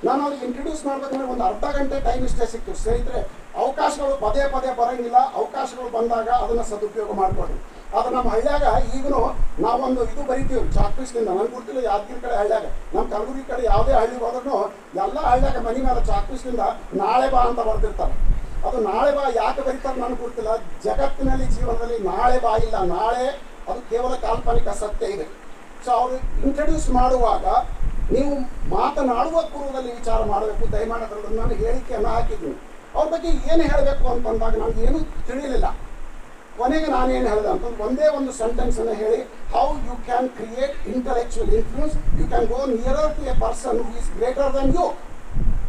ನಾನು ಅವ್ರಿಗೆ ಇಂಟ್ರೊಡ್ಯೂಸ್ ಮಾಡ್ಬೇಕಂದ್ರೆ ಒಂದು ಅರ್ಧ ಗಂಟೆ ಟೈಮ್ ಇಷ್ಟೇ ಸಿಕ್ತು. ಸ್ನೇಹಿತರೆ, ಅವಕಾಶಗಳು ಪದೇ ಬರೋಂಗಿಲ್ಲ. ಅವಕಾಶಗಳು ಬಂದಾಗ ಅದನ್ನು ಸದುಪಯೋಗ ಮಾಡಿಕೊಡ್ರಿ. ಅದು ನಮ್ಮ ಹಳ್ಳಿಯಾಗ ಈಗಲೂ ನಾವೊಂದು ಇದು ಬರಿತೀವಿ ಚಾಕ್ಪೀಸ್ನಿಂದ. ನನಗೆ ಗೊತ್ತಿಲ್ಲ ಯಾದಗಿರಿ ಕಡೆ ಹಳ್ಳಿಯಾಗ, ನಮ್ಮ ಕಲಬುರಗಿ ಕಡೆ ಯಾವುದೇ ಹಳ್ಳಿಗೆ ಹೋದ್ರೂ ಎಲ್ಲ ಹಳ್ಳಿಯಾಗ ಮನೆ ಮೇಲೆ ಚಾಕ್ಪೀಸ್ನಿಂದ ನಾಳೆ ಬಾ ಅಂತ ಬರ್ತಿರ್ತಾರೆ. ಅದು ನಾಳೆ ಬಾ ಯಾಕೆ ಬರೀತಾರೆ ನನಗೆ ಗೊತ್ತಿಲ್ಲ. ಜಗತ್ತಿನಲ್ಲಿ, ಜೀವನದಲ್ಲಿ ನಾಳೆ ಬಾ ಇಲ್ಲ, ನಾಳೆ ಅದು ಕೇವಲ ಕಾಲ್ಪನಿಕ ಸತ್ಯ ಇದೆ. ಸೊ ಅವರು ಇಂಟ್ರಡ್ಯೂಸ್ ಮಾಡುವಾಗ ನೀವು ಮಾತನಾಡುವ ಪೂರ್ವದಲ್ಲಿ ವಿಚಾರ ಮಾಡಬೇಕು. ದಯಮಾಡಿ ಅದರಲ್ಲಿ ನಾನು ಹೇಳಿಕೆಯನ್ನು ಹಾಕಿದ್ದೀನಿ. ಅವ್ರ ಬಗ್ಗೆ ಏನು ಹೇಳಬೇಕು ಅಂತಂದಾಗ ನನಗೆ ಏನೂ ತಿಳಿಯಲಿಲ್ಲ. ಕೊನೆಗೆ ನಾನೇನು ಹೇಳಿದೆ ಅಂತಂದು ಒಂದೇ ಒಂದು ಸೆಂಟೆನ್ಸನ್ನು ಹೇಳಿ, how you can create intellectual influence, you can go nearer to a person who is greater than you.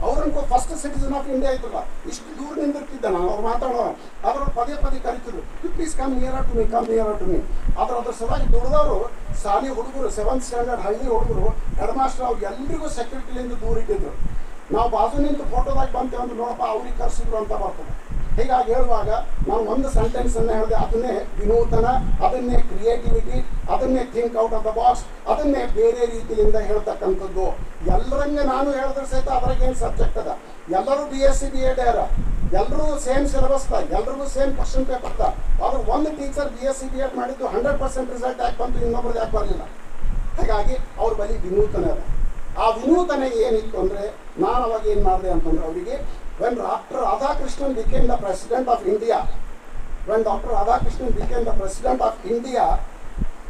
ಅವ್ರನ್ನ ಫಸ್ಟ್ ಸಿಟಿಸನ್ ಆಫ್ ಇಂಡಿಯಾ ಇತ್ತಲ್ಲ, ಇಷ್ಟು ದೂರ ನಿಂದಿರ್ತಿದ್ದೆ ನಾನು. ಅವ್ರು ಮಾತಾಡೋ ಅದ್ರವ್ರು ಪದೇ ಕರಿತಿದ್ರು, you please come nearer to me. ಅದ್ರ ಸಲುವಾಗಿ ದುಡಿದವರು ಶಾಲೆ ಹುಡುಗರು, 7th ಸ್ಟ್ಯಾಂಡರ್ಡ್ ಹಳ್ಳಿ ಹುಡುಗರು, ಹೆಡ್ ಮಾಸ್ಟರ್ ಅವ್ರು ಎಲ್ರಿಗೂ ಸೆಕ್ಯೂರಿಟಿಲಿಂದ ದೂರ ಇಟ್ಟಿದ್ರು. ನಾವು ಬಾಜು ನಿಂತು ಫೋಟೋದಾಗ ಬಂತೇವೆ ಅಂದ್ರೆ ನೋಡಪ್ಪ ಅವ್ರಿಗೆ ಕರ್ಸಿದ್ರು ಅಂತ ಬರ್ತದೆ. ಹೀಗಾಗಿ ಹೇಳುವಾಗ ನಾನು ಒಂದು ಸೆಂಟೆನ್ಸನ್ನು ಹೇಳಿದೆ, ಅದನ್ನೇ ವಿನೂತನ, ಅದನ್ನೇ ಕ್ರಿಯೇಟಿವಿಟಿ, ಅದನ್ನೇ think out of the box, ಅದನ್ನೇ ಬೇರೆ ರೀತಿಯಿಂದ ಹೇಳ್ತಕ್ಕಂಥದ್ದು. ಎಲ್ಲರಂಗೆ ನಾನು ಹೇಳಿದ್ರೆ ಸಹಿತ ಅದ್ರಾಗೇನು ಸಬ್ಜೆಕ್ಟ್ ಅದ, ಎಲ್ಲರೂ BSc B.Ed ಎಲ್ಲರೂ ಸೇಮ್ ಸಿಲೆಬಸ್, ಎಲ್ರಿಗೂ ಸೇಮ್ ಕ್ವಶನ್ ಪೇಪರ್. ಆದ್ರೆ ಒಂದು ಟೀಚರ್ BSc B.Ed ಮಾಡಿದ್ದು 100% ರಿಸಲ್ಟ್ ಯಾಕೆ ಬಂತು, ಇನ್ನೊಬ್ರದ್ದು ಯಾಕೆ ಬರಲಿಲ್ಲ. ಹಾಗಾಗಿ ಅವ್ರ ಬಳಿ ವಿನೂತನ ಅದ. ಆ ವಿನೂತನೆ ಏನಿತ್ತು ಅಂದರೆ ನಾನು ಅವಾಗ ಏನು ಮಾಡಿದೆ ಅಂತಂದ್ರೆ ಅವರಿಗೆ, when Dr. Radhakrishnan became the President of India,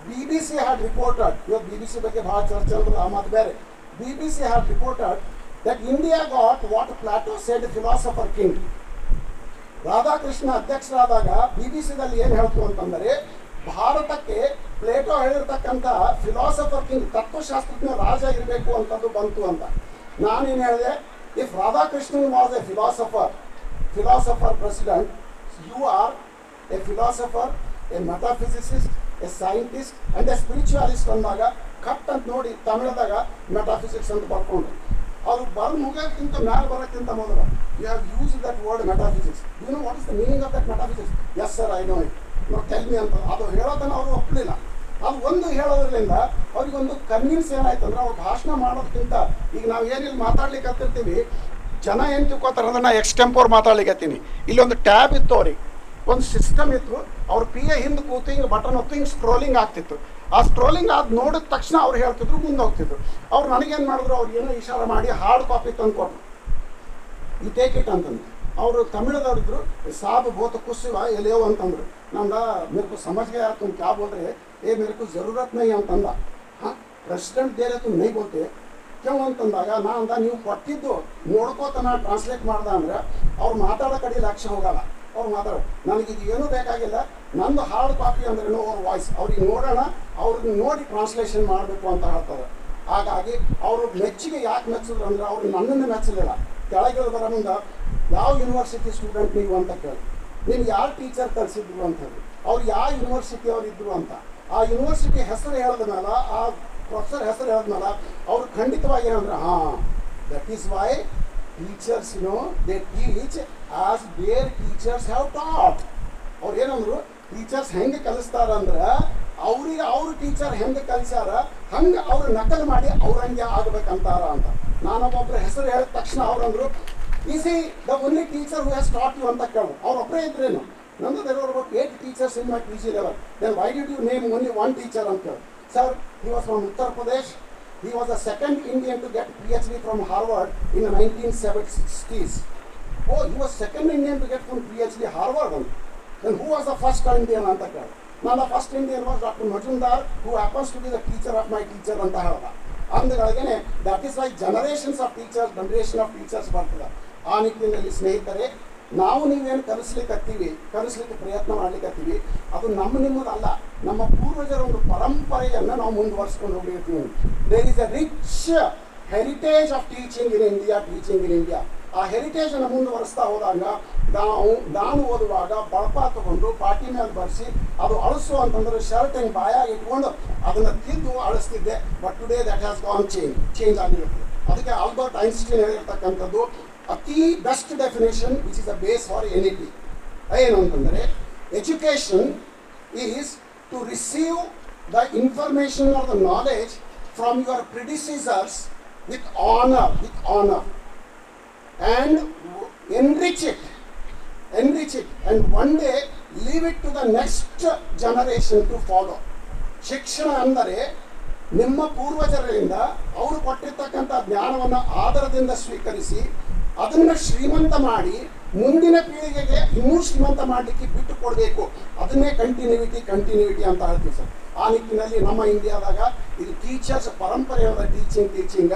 BBC had reported, ಇವತ್ತು BBC ಬಗ್ಗೆ ಭಾಳ ಚರ್ಚೆ ಅಂದ್ರೆ ಆ ಮಾತು ಬೇರೆ. BBC had reported that India got what Plato said philosopher king. Radhakrishna ಅಧ್ಯಕ್ಷರಾದಾಗ BBC-ದಲ್ಲಿ ಏನು ಹೇಳ್ತು ಅಂತಂದರೆ ಭಾರತಕ್ಕೆ ಪ್ಲೇಟೋ ಹೇಳಿರ್ತಕ್ಕಂಥ ಫಿಲಾಸಫರ್ ಕಿಂಗ್ ತತ್ವಶಾಸ್ತ್ರಜ್ಞ ರಾಜ ಇರಬೇಕು ಅಂತದ್ದು ಬಂತು ಅಂತ. ನಾನೇನು ಹೇಳಿದೆ, if Radhakrishnan was a philosopher president, you are a philosopher, a metaphysicist, a scientist and a spiritualist ಅಂದಾಗ ಕಟ್ ಅಂತ ನೋಡಿ ತಮಿಳದಾಗ ಮೆಟಾಫಿಸಿಕ್ಸ್ ಅಂತ ಬರ್ಕೊಂಡು ಅವ್ರು ಬಂದು ಮುಗಿಯೋಕ್ಕಿಂತ ಮ್ಯಾಲೆ ಬರೋಕ್ಕಿಂತ ಮೊದಲು you have use that word metaphysics. You know what is the meaning of that metaphysics? Yes sir, I know it. Tell me ಅಂತ ಅದು ಹೇಳೋದನ್ನು ಅವರು ಒಪ್ಪಲಿಲ್ಲ. ಅದು ಒಂದು ಹೇಳೋದ್ರಿಂದ ಅವ್ರಿಗೊಂದು ಕನ್ವಿನ್ಸ್ ಏನಾಯ್ತು ಅಂದ್ರೆ ಅವ್ರು ಭಾಷಣ ಮಾಡೋದಕ್ಕಿಂತ ಈಗ ನಾವು ಏನಿಲ್ಲಿ ಮಾತಾಡ್ಲಿಕ್ಕೆ ಹತ್ತಿರ್ತೀವಿ, ಜನ ಏನು ತಿಳ್ಕೊತಾರೆ ಅಂದ್ರೆ ನಾ ಎಕ್ಸ್ಟೆಂಪೋರ್ ಮಾತಾಡ್ಲಿಕ್ಕೆ ಇಲ್ಲೊಂದು ಟ್ಯಾಬ್ ಇತ್ತು, ಅವ್ರಿಗೆ ಒಂದು ಸಿಸ್ಟಮ್ ಇತ್ತು. ಅವ್ರ PA ಹಿಂದೆ ಕೂತು ಹಿಂಗೆ ಬಟನ್ ಹೊತ್ತು ಹಿಂಗೆ ಸ್ಕ್ರೋಲಿಂಗ್ ಆಗ್ತಿತ್ತು. ಆ ಸ್ಕ್ರೋಲಿಂಗ್ ಅದು ನೋಡಿದ ತಕ್ಷಣ ಅವ್ರು ಹೇಳ್ತಿದ್ರು, ಮುಂದೆ ಹೋಗ್ತಿದ್ರು. ಅವ್ರು ನನಗೇನು ಮಾಡಿದ್ರು, ಅವ್ರು ಏನೋ ಇಶಾರ ಮಾಡಿ ಹಾರ್ಡ್ ಕಾಪಿ ತಂದು ಕೊಟ್ಟರು, ಈ ಟೇಕ್ ಇಟ್ ಅಂತಂದು. ಅವರು ತಮಿಳದವ್ರಿದ್ರು, ಸಾಬ್ ಬೋತ ಕುಸ್ಸಿವ ಎಲೆಯೋ ಅಂತಂದ್ರು. ನಮ್ದ ಮೇರೆಕು ಸಮಜ್ಗೆ तुम क्या बोल रहे, ए मेरे को ज़रूरत नहीं ಅಂತಂದ. ಹಾಂ, ಪ್ರೆಸಿಡೆಂಟ್ ಬೇರೆ ತು ನೈ ಬೋಲ್ತೆ ಕ್ಯೂ ಅಂತಂದಾಗ ನಾ ಅಂದ, ನೀವು ಕೊಟ್ಟಿದ್ದು ನೋಡ್ಕೋತ ನಾ ಟ್ರಾನ್ಸ್ಲೇಟ್ ಮಾಡ್ದೆ ಅಂದ್ರೆ ಅವ್ರು ಮಾತಾಡೋ ಕಡೆ ಲಕ್ಷ್ಯ ಹೋಗಲ್ಲ. ಅವ್ರು ಮಾತಾಡೋ ನನಗಿದು ಏನೂ ಬೇಕಾಗಿಲ್ಲ, ನಂದು ಹಾರ್ಡ್ ಕಾಪಿ ಅಂದ್ರೇನು ಅವ್ರ ವಾಯ್ಸ್ ಅವ್ರಿಗೆ ನೋಡೋಣ, ಅವ್ರಿಗೆ ನೋಡಿ ಟ್ರಾನ್ಸ್ಲೇಷನ್ ಮಾಡಬೇಕು ಅಂತ ಹೇಳ್ತಾರೆ. ಹಾಗಾಗಿ ಅವರು ಮೆಚ್ಚುಗೆ ಯಾಕೆ ಮೆಚ್ಚಿದ್ರು ಅಂದ್ರೆ ಅವ್ರು ನನ್ನನ್ನು ಮೆಚ್ಚಲಿಲ್ಲ. ಕೆಳಗಿಳಿದು ಬರೋ ಮುಂದೆ ಯಾವ ಯೂನಿವರ್ಸಿಟಿ ಸ್ಟೂಡೆಂಟ್ ನೀವು ಅಂತ ಕೇಳಿ, ನಿಮ್ಗೆ ಯಾವ ಟೀಚರ್ ಕಲಿಸಿದ್ರು ಅಂತ ಹೇಳಿ, ಅವ್ರು ಯಾವ ಯೂನಿವರ್ಸಿಟಿ ಅವ್ರು ಇದ್ರು ಅಂತ. ಆ ಯೂನಿವರ್ಸಿಟಿ ಹೆಸರು ಹೇಳಿದ ಮೇಲೆ, ಆ ಪ್ರೊಫೆಸರ್ ಹೆಸರು ಹೇಳಿದ್ಮೇಲೆ ಅವ್ರು ಖಂಡಿತವಾಗಿ ಏನಂದ್ರೆ, ಹಾಂ, that is why teachers they teach as their teachers have taught. ಅವ್ರು ಏನಂದ್ರು, ಟೀಚರ್ಸ್ ಹೆಂಗೆ ಕಲಿಸ್ತಾರಂದ್ರೆ ಅವ್ರಿಗೆ ಅವ್ರ ಟೀಚರ್ ಹೆಂಗೆ ಕಲಿಸ್ಯಾರ ಹಂಗೆ ಅವ್ರು ನಕಲು ಮಾಡಿ ಅವ್ರಂಗೆ ಆಗ್ಬೇಕಂತಾರ ಅಂತ. ನಾನೊಬ್ಬೊಬ್ಬರ ಹೆಸರು ಹೇಳಿದ ತಕ್ಷಣ ಅವ್ರಂದ್ರು, is he the only teacher who has taught you ಅಂತ ಕೇಳು. ಅವ್ರೊಬ್ಬರೇ ಇದ್ರೇನು, ನಂದು there were about 8 teachers in my PG level. Then why did you name only one teacher ಅಂತ ಕೇಳು. Sir, he was from Uttar Pradesh. He was the second Indian to get PhD from Harvard in the 1960s. Oh, he was second Indian to get from PhD Harvard. Then who was the first Indian ಅಂತ ಕೇಳು. ನಾನು the first Indian was Dr. Majumdar, who happens to be the teacher of my teacher ಅಂತ ಹೇಳ್ದ. ಅಂದಗಳಿಗೆ that is like generation of teachers ಬರ್ತದೆ. ಆ ನಿಟ್ಟಿನಲ್ಲಿ ಸ್ನೇಹಿತರೆ, ನಾವು ನೀವೇನು ಕಲಿಸ್ಲಿಕ್ಕೆ ಪ್ರಯತ್ನ ಮಾಡ್ಲಿಕ್ಕತ್ತೀವಿ, ಅದು ನಿಮ್ಮದಲ್ಲ, ನಮ್ಮ ಪೂರ್ವಜರ ಒಂದು ಪರಂಪರೆಯನ್ನು ನಾವು ಮುಂದುವರಿಸ್ಕೊಂಡು ಹೋಗಿರ್ತೀವಿ. There is a rich heritage of teaching in India. ಆ ಹೆರಿಟೇಜನ್ನು ಮುಂದುವರಿಸ್ತಾ ಹೋದಾಗ ನಾನು ಓದುವಾಗ ಬಳಪ ತಗೊಂಡು ಪಾಟಿ ಮೇಲೆ ಬರೆಸಿ ಅದು ಅಳಿಸು ಅಂತಂದ್ರೆ ಶರ್ಟ್ ಹಿಂಗೆ ಬಾಯಾಗಿ ಇಟ್ಕೊಂಡು ಅದನ್ನು ತಿದ್ದು ಅಳಿಸ್ತಿದ್ದೆ. But today that has gone change ಆಗಿರುತ್ತೆ. ಅದಕ್ಕೆ ಆಲ್ಬರ್ಟ್ ಐನ್ಸ್ಟೀನ್ ಹೇಳಿರ್ತಕ್ಕಂಥದ್ದು ಅತಿ best definition which is the base for anything ಏನು ಅಂತಂದರೆ, education is to receive the information or the knowledge from your predecessors with honour and enrich it and one day leave it to the next generation to follow. ಶಿಕ್ಷಣ ಅಂದರೆ ನಿಮ್ಮ ಪೂರ್ವಜರಿಂದ ಅವರು ಕೊಟ್ಟಿರ್ತಕ್ಕಂಥ ಜ್ಞಾನವನ್ನು ಆದರದಿಂದ ಸ್ವೀಕರಿಸಿ ಅದನ್ನು ಶ್ರೀಮಂತ ಮಾಡಿ ಮುಂದಿನ ಪೀಳಿಗೆಗೆ ಇನ್ನೂ ಶ್ರೀಮಂತ ಮಾಡಲಿಕ್ಕೆ ಬಿಟ್ಟು ಕೊಡಬೇಕು. ಅದನ್ನೇ ಕಂಟಿನ್ಯೂಟಿ ಅಂತ ಹೇಳ್ತೀವಿ ಸರ್. ಆ ನಿಟ್ಟಿನಲ್ಲಿ ನಮ್ಮ ಇಂಡಿಯಾದಾಗ ಇದು ಟೀಚರ್ಸ್ ಪರಂಪರೆಯಾದ ಟೀಚಿಂಗ್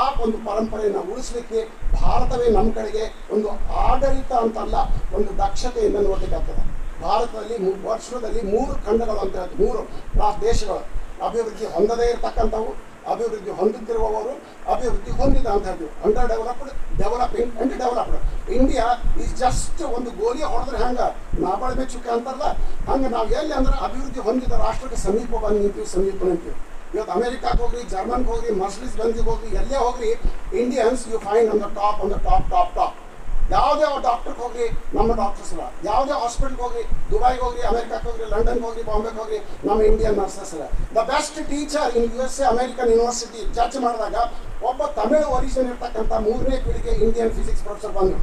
ಆ ಒಂದು ಪರಂಪರೆಯನ್ನು ಉಳಿಸಲಿಕ್ಕೆ ಭಾರತವೇ ನಮ್ಮ ಕಡೆಗೆ ಒಂದು ಆಡಳಿತ ಅಂತಲ್ಲ, ಒಂದು ದಕ್ಷತೆಯಿಂದ ನೋಡಲಿಕ್ಕಾಗ್ತದೆ. ಭಾರತದಲ್ಲಿ ವರ್ಷದಲ್ಲಿ 3 ಖಂಡಗಳು ಅಂತ ಹೇಳ್ತೀವಿ, 3 ದೇಶಗಳು, ಅಭಿವೃದ್ಧಿ ಹೊಂದದೇ ಇರತಕ್ಕಂಥವು, ಅಭಿವೃದ್ಧಿ ಹೊಂದುತ್ತಿರುವವರು, ಅಭಿವೃದ್ಧಿ ಹೊಂದಿದ ಅಂತ ಹೇಳ್ತೀವಿ. Under developing and developed. India is just ಒಂದು ಗೋಲಿ ಹೊಡೆದ್ರೆ ಹಂಗೆ ನಾಬಾಳ್ಮೆ ಚುಕ್ಕೆ ಅಂತಾರಲ್ಲ, ಹಂಗೆ ನಾವು ಎಲ್ಲಿ ಅಂದ್ರೆ ಅಭಿವೃದ್ಧಿ ಹೊಂದಿದ ರಾಷ್ಟ್ರಕ್ಕೆ ಸಮೀಪ ನಿಂತೀವಿ. ಇವತ್ತು ಅಮೆರಿಕಾಕ್ಕೆ ಹೋಗ್ರಿ, ಜರ್ಮನ್ಗೆ ಹೋಗ್ರಿ, ಮರ್ಸಿಡಿಸ್ ಬೆಂಜ್ಗೆ ಹೋಗ್ರಿ, ಎಲ್ಲೇ ಹೋಗ್ರಿ, Indians you find on the top. ಯಾವುದೇ ಡಾಕ್ಟರ್ಗೆ ಹೋಗ್ರಿ, ನಮ್ಮ ಡಾಕ್ಟರ್ಸ್ ಇಲ್ಲ. ಯಾವುದೇ ಹಾಸ್ಪಿಟಲ್ಗೆ ಹೋಗ್ರಿ, ದುಬೈಗೆ ಹೋಗ್ರಿ, ಅಮೆರಿಕಕ್ಕೆ ಹೋಗ್ರಿ, ಲಂಡನ್ಗೆ ಹೋಗ್ರಿ, ಬಾಂಬೆಗೆ ಹೋಗ್ರಿ, ನಮ್ಮ ಇಂಡಿಯನ್ ನರ್ಸಸ್ ಇಲ್ಲ. The best teacher in USA American university judge ಮಾಡಿದಾಗ ಒಬ್ಬ ತಮಿಳು ಒರಿಜಿನ್ ಇರ್ತಕ್ಕಂಥ 3ನೇ ಪೀಳಿಗೆ ಇಂಡಿಯನ್ ಫಿಸಿಕ್ಸ್ ಪ್ರೊಫೆಸರ್ ಬಂದರು.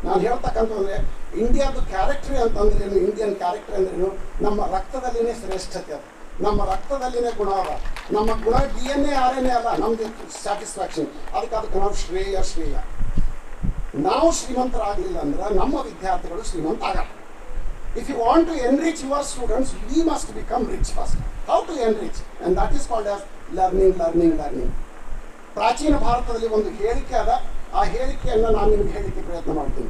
ನಾನು ಹೇಳ್ತಕ್ಕಂಥಂದರೆ ಇಂಡಿಯಾದ ಕ್ಯಾರೆಕ್ಟರ್ ಅಂತಂದ್ರೇನು, ಇಂಡಿಯನ್ ಕ್ಯಾರೆಕ್ಟರ್ ಅಂದ್ರೇನು, ನಮ್ಮ ರಕ್ತದಲ್ಲಿನೇ ಶ್ರೇಷ್ಠತೆ ಅದು, ನಮ್ಮ ರಕ್ತದಲ್ಲಿನೇ ಗುಣ ಅದ. ನಮ್ಮ ಗುಣ DNA RNA ಅಲ್ಲ, ನಮ್ಮದು ಸ್ಯಾಟಿಸ್ಫ್ಯಾಕ್ಷನ್. ಅದಕ್ಕೆ ನಾವು ಶ್ರೇಯ. ನಾವು ಶ್ರೀಮಂತರಾಗಲಿಲ್ಲ ಅಂದ್ರೆ ನಮ್ಮ ವಿದ್ಯಾರ್ಥಿಗಳು ಶ್ರೀಮಂತ ಆಗಲ್ಲ. If you want to enrich your students, we must become rich first. How to enrich? And that is called as learning, learning, learning. ಪ್ರಾಚೀನ ಭಾರತದಲ್ಲಿ ಒಂದು ಹೇಳಿಕೆ ಅದ, ಆ ಹೇಳಿಕೆಯನ್ನು ನಾನು ನಿಮಗೆ ಹೇಳಲಿಕ್ಕೆ ಪ್ರಯತ್ನ ಮಾಡ್ತೀನಿ.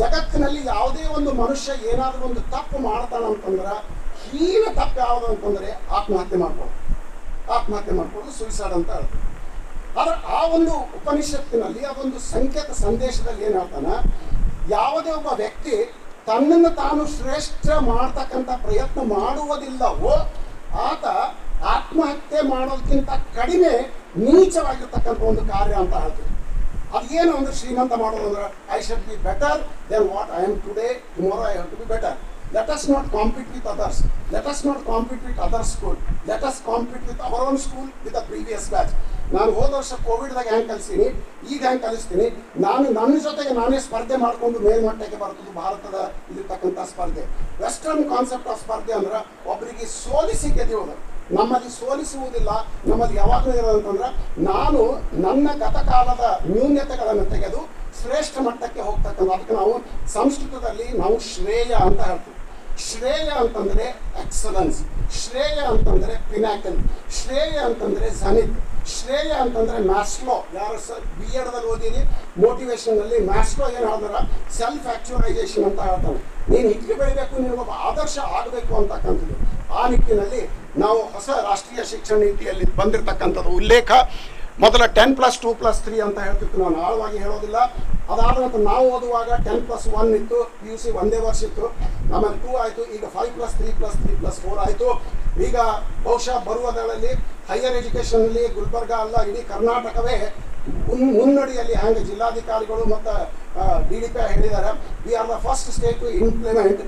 ಜಗತ್ತಿನಲ್ಲಿ ಯಾವುದೇ ಒಂದು ಮನುಷ್ಯ ಏನಾದರೂ ಒಂದು ತಪ್ಪು ಮಾಡ್ತಾನಂತಂದ್ರೆ, ಹೀನ ತಪ್ಪು ಯಾವುದು ಅಂತಂದರೆ ಆತ್ಮಹತ್ಯೆ ಮಾಡ್ಕೊಳ್ಳೋದು ಸುಯಿಸೈಡ್ ಅಂತ ಹೇಳ್ತಾರೆ. ಆದರೆ ಆ ಒಂದು ಉಪನಿಷತ್ತಿನಲ್ಲಿ ಅದೊಂದು ಸಂಕೇತ ಸಂದೇಶದಲ್ಲಿ ಏನು ಹೇಳ್ತಾನೆ, ಯಾವುದೇ ಒಬ್ಬ ವ್ಯಕ್ತಿ ತನ್ನನ್ನು ತಾನು ಶ್ರೇಷ್ಠ ಮಾಡ್ತಕ್ಕಂಥ ಪ್ರಯತ್ನ ಮಾಡುವುದಿಲ್ಲವೋ ಆತ ಆತ್ಮಹತ್ಯೆ ಮಾಡೋದಕ್ಕಿಂತ ಕಡಿಮೆ ನೀಚವಾಗಿರ್ತಕ್ಕಂಥ ಒಂದು ಕಾರ್ಯ ಅಂತ ಹೇಳ್ತೀವಿ. ಅದೇನು ಅಂದ್ರೆ ಶ್ರೀಮಂತ ಮಾಡೋದು ಅಂದ್ರೆ I should be better then what I am today, tomorrow I have to be better. Let us not compete with others. Let us not compete with other school. Let us compete with our own school, with the previous batch. ನಾನು ಹೋದ ವರ್ಷ ಕೋವಿಡ್ದಾಗ ಹ್ಯಾಂಗೆ ಕಲಿಸ್ತೀನಿ, ಈಗ ಹ್ಯಾಂಗೆ ಕಲಿಸ್ತೀನಿ. ನಾನು ನನ್ನ ಜೊತೆಗೆ ನಾನೇ ಸ್ಪರ್ಧೆ ಮಾಡಿಕೊಂಡು ಮೇಲ್ಮಟ್ಟಕ್ಕೆ ಬರ್ತದ್ದು ಭಾರತದ ಇಲ್ಲಿರ್ತಕ್ಕಂಥ ಸ್ಪರ್ಧೆ. ವೆಸ್ಟರ್ನ್ ಕಾನ್ಸೆಪ್ಟ್ ಆಫ್ ಸ್ಪರ್ಧೆ ಅಂದ್ರೆ ಒಬ್ಬರಿಗೆ ಸೋಲಿಸಿ ಗೆದ್ದಿರೋದು. ನಮ್ಮಲ್ಲಿ ಸೋಲಿಸುವುದಿಲ್ಲ. ನಮ್ಮಲ್ಲಿ ಯಾವಾಗಲೂ ಇರೋದಂತಂದ್ರೆ ನಾನು ನನ್ನ ಗತಕಾಲದ ನ್ಯೂನ್ಯತೆಗಳನ್ನು ತೆಗೆದು ಶ್ರೇಷ್ಠ ಮಟ್ಟಕ್ಕೆ ಹೋಗ್ತಕ್ಕಂಥ. ಅದಕ್ಕೆ ನಾವು ಸಂಸ್ಕೃತದಲ್ಲಿ ನಾವು ಶ್ರೇಯ ಅಂತ ಹೇಳ್ತೀವಿ. ಶ್ರೇಯ ಅಂತಂದರೆ ಎಕ್ಸಲೆನ್ಸ್, ಶ್ರೇಯ ಅಂತಂದರೆ ಪಿನಾಕಲ್, ಶ್ರೇಯ ಅಂತಂದರೆ ಝನಿತ್, ಶ್ರೇಯ ಅಂತಂದರೆ ಮ್ಯಾಸ್ಲೋ. ಯಾರು B.Edದಲ್ಲಿ ಓದಿರಿ ಮೋಟಿವೇಶನ್ನಲ್ಲಿ ಮ್ಯಾಸ್ಲೋ ಏನು ಹೇಳಿದ್ರೆ ಸೆಲ್ಫ್ ಆಕ್ಚುಲೈಸೇಷನ್ ಅಂತ ಹೇಳ್ತಾನೆ. ನೀನು ಹಿಟ್ಟಿಗೆ ಬೆಳಿಬೇಕು, ನಿನಗೊಬ್ಬ ಆದರ್ಶ ಆಗಬೇಕು ಅಂತಕ್ಕಂಥದ್ದು. ಆ ನಿಟ್ಟಿನಲ್ಲಿ ನಾವು ಹೊಸ ರಾಷ್ಟ್ರೀಯ ಶಿಕ್ಷಣ ನೀತಿಯಲ್ಲಿ ಬಂದಿರತಕ್ಕಂಥದ್ದು ಉಲ್ಲೇಖ. ಮೊದಲ 10+2+3 ಅಂತ ಹೇಳ್ತಿತ್ತು, ನಾನು ಆಳವಾಗಿ ಹೇಳೋದಿಲ್ಲ. ಅದಾದ ನಂತರ ನಾವು ಓದುವಾಗ 10+1 ಇತ್ತು, PUC ಒಂದೇ ವರ್ಷ ಇತ್ತು, ಆಮೇಲೆ 2 ಆಯಿತು, ಈಗ 5+3+3+4 ಆಯಿತು. ಈಗ ಬಹುಶಃ ಬರುವುದರಲ್ಲಿ ಹೈಯರ್ ಎಜುಕೇಷನಲ್ಲಿ ಗುಲ್ಬರ್ಗ ಅಲ್ಲ ಇಡೀ ಕರ್ನಾಟಕವೇ ಮುನ್ನಡಿಯಲ್ಲಿ ಹ್ಯಾಂಗೆ ಜಿಲ್ಲಾಧಿಕಾರಿಗಳು ಮತ್ತು DDP ಹೇಳಿದ್ದಾರೆ, we are the first state to implement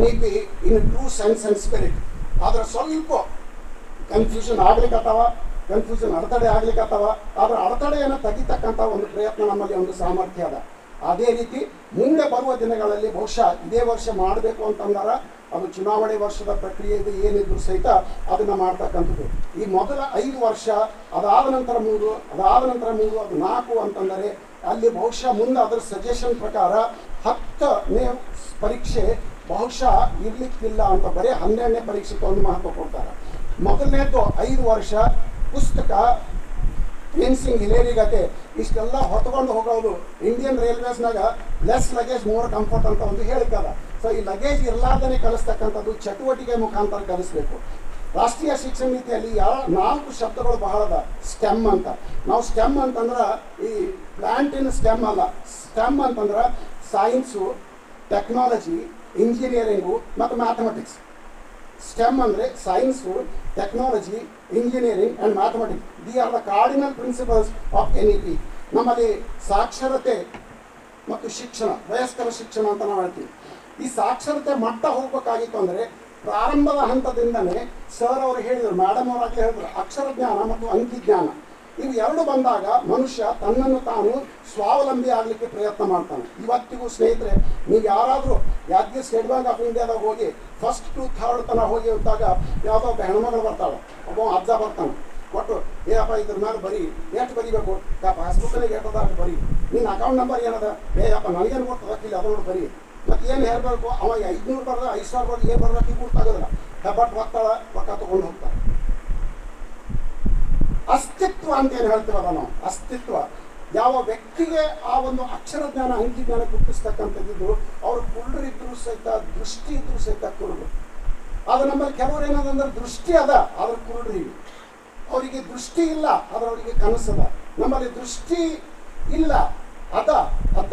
NEP in true sense and spirit. ಆದರೆ ಸ್ವಲ್ಪ ಕನ್ಫ್ಯೂಷನ್ ಅಡೆತಡೆ ಆಗ್ಲಿಕ್ಕತ್ತವ. ಆದರೆ ಅಡೆತಡೆಯನ್ನು ತೆಗಿತಕ್ಕಂಥ ಒಂದು ಪ್ರಯತ್ನ ನಮ್ಮಲ್ಲಿ ಒಂದು ಸಾಮರ್ಥ್ಯ ಅದ. ಅದೇ ರೀತಿ ಮುಂದೆ ಬರುವ ದಿನಗಳಲ್ಲಿ ಬಹುಶಃ ಇದೇ ವರ್ಷ ಮಾಡಬೇಕು ಅಂತಂದಾರ, ಅದು ಚುನಾವಣೆ ವರ್ಷದ ಪ್ರಕ್ರಿಯೆ ಇದು ಏನಿದ್ರು ಸಹಿತ ಅದನ್ನು ಮಾಡ್ತಕ್ಕಂಥದ್ದು. ಈ ಮೊದಲ 5 ವರ್ಷ, ಅದಾದ ನಂತರ 3, ಅದಾದ ನಂತರ 3, ಅದು 4 ಅಂತಂದರೆ ಅಲ್ಲಿ ಬಹುಶಃ ಮುಂದೆ ಅದರ ಸಜೆಷನ್ ಪ್ರಕಾರ 10ನೇ ಪರೀಕ್ಷೆ ಬಹುಶಃ ಇರ್ಲಿಕ್ಕಿಲ್ಲ ಅಂತ ಬರೀ 12ನೇ ಪರೀಕ್ಷೆಗೆ ಒಂದು ಮಹತ್ವ ಕೊಡ್ತಾರೆ. ಮೊದಲನೇದು 5 ವರ್ಷ ಪುಸ್ತಕ ಫೆನ್ಸಿಂಗ್ ಹಿಲೇರಿಗತೆ ಇಷ್ಟೆಲ್ಲ ಹೊತ್ಕೊಂಡು ಹೋಗೋದು. ಇಂಡಿಯನ್ ರೈಲ್ವೇಸ್ನಾಗ ಲೆಸ್ ಲಗೇಜ್ ಮೋರ್ ಕಂಫರ್ಟ್ ಅಂತ ಒಂದು ಹೇಳಿಕದ. ಸೊ ಈ ಲಗೇಜ್ ಇರ್ಲಾರ್ದೇ ಕಲಿಸ್ತಕ್ಕಂಥದ್ದು ಚಟುವಟಿಕೆ ಮುಖಾಂತರ ಕಲಿಸ್ಬೇಕು. ರಾಷ್ಟ್ರೀಯ ಶಿಕ್ಷಣ ನೀತಿಯಲ್ಲಿ 4 ಶಬ್ದಗಳು ಬಹಳ ಅದ. ಸ್ಟೆಮ್ ಅಂತ, ನಾವು ಸ್ಟೆಮ್ ಅಂತಂದ್ರೆ ಈ ಪ್ಲಾಂಟಿನ ಸ್ಟೆಮ್ ಅಲ್ಲ. ಸ್ಟೆಮ್ ಅಂತಂದ್ರೆ ಸೈನ್ಸು, ಟೆಕ್ನಾಲಜಿ, ಇಂಜಿನಿಯರಿಂಗು ಮತ್ತು ಮ್ಯಾಥಮೆಟಿಕ್ಸ್. ಸ್ಟೆಮ್ ಅಂದರೆ science, technology, engineering and mathematics. The are the cardinal principles of NEP. ನಮ್ಮಲ್ಲಿ ಸಾಕ್ಷರತೆ ಮತ್ತು ಶಿಕ್ಷಣ, ವಯಸ್ಕರ ಶಿಕ್ಷಣ ಅಂತ ನಾವು ಹೇಳ್ತೀವಿ. ಈ ಸಾಕ್ಷರತೆ ಮಟ್ಟ ಹೋಗ್ಬೇಕಾಗಿತ್ತು ಅಂದರೆ ಪ್ರಾರಂಭದ ಹಂತದಿಂದನೇ ಸರ್ ಅವರು ಹೇಳಿದರು, ಮೇಡಮ್ ಅವರಾಗಲೇ ಹೇಳಿದ್ರು, ಅಕ್ಷರ ಜ್ಞಾನ ಮತ್ತು ಅಂಕಿ ಜ್ಞಾನ ಇವು 2 ಬಂದಾಗ ಮನುಷ್ಯ ತನ್ನನ್ನು ತಾನು ಸ್ವಾವಲಂಬಿ ಆಗಲಿಕ್ಕೆ ಪ್ರಯತ್ನ ಮಾಡ್ತಾನೆ. ಇವತ್ತಿಗೂ ಸ್ನೇಹಿತರೆ, ನೀವು ಯಾರಾದರೂ ಯಾದಗಿರಿ ಸ್ಟೇಟ್ ಬ್ಯಾಂಕ್ ಆಫ್ ಇಂಡಿಯಾದಾಗ ಹೋಗಿ 1st to 3rd ತನಕ ಹೋಗಿ ಇದ್ದಾಗ ಯಾವುದೋ ಒಬ್ಬ ಹೆಣ್ಮಗಳು ಬರ್ತಾಳೆ, ಒಬ್ಬ ಅಜ್ಜ ಬರ್ತಾನೆ, ಕೊಟ್ಟು ಏಯಪ್ಪ ಇದ್ರ ಮೇಲೆ ಬರೀ ಎಷ್ಟು ಬರೀಬೇಕು, ಪಾಸ್ಬುಕ್ಕಲ್ಲಿ ಎಷ್ಟದ ಬರೀ, ನಿನ್ನ ಅಕೌಂಟ್ ನಂಬರ್ ಏನದ, ಏಯಪ್ಪ ನನಗೇನು ಗೊತ್ತದಕ್ಕಿಲ್ಲ ಅದನ್ನು ಬರೀ, ಮತ್ತು ಏನು ಹೇಳಬೇಕು, ಅವ 500 ಬರ್ದ 5,000 ಬರ್ದು ಏನು ಬರ್ದಕ್ಕೆ ಗೊತ್ತಾಗೋದಿಲ್ಲ. ಹೆಬ್ಬಟ್ಟು ಹೋಗ್ತಾಳೆ, ರೊಕ್ಕ ತೊಗೊಂಡು ಹೋಗ್ತಾಳೆ. ಅಸ್ತಿತ್ವ ಅಂತ ಏನು ಹೇಳ್ತೀವಲ್ಲ ನಾವು, ಅಸ್ತಿತ್ವ. ಯಾವ ವ್ಯಕ್ತಿಗೆ ಆ ಒಂದು ಅಕ್ಷರ ಜ್ಞಾನ ಅಂಕಿ ಜ್ಞಾನ ಗುರುತಿಸ್ತಕ್ಕಂಥದ್ದು, ಅವರು ಕುರುಡರಿದ್ರೂ ಸಹಿತ, ದೃಷ್ಟಿ ಇದ್ರೂ ಸಹಿತ ಕುರುಡು. ಅದು ನಮ್ಮಲ್ಲಿ ಕೆಲವರು ಏನದಂದ್ರೆ ದೃಷ್ಟಿ ಅದ ಆದ್ರೆ ಕುರುಡ್ರಿಗೆ, ಅವರಿಗೆ ದೃಷ್ಟಿ ಇಲ್ಲ ಆದ್ರೆ ಅವರಿಗೆ ಕನಸದ. ನಮ್ಮಲ್ಲಿ ದೃಷ್ಟಿ ಇಲ್ಲ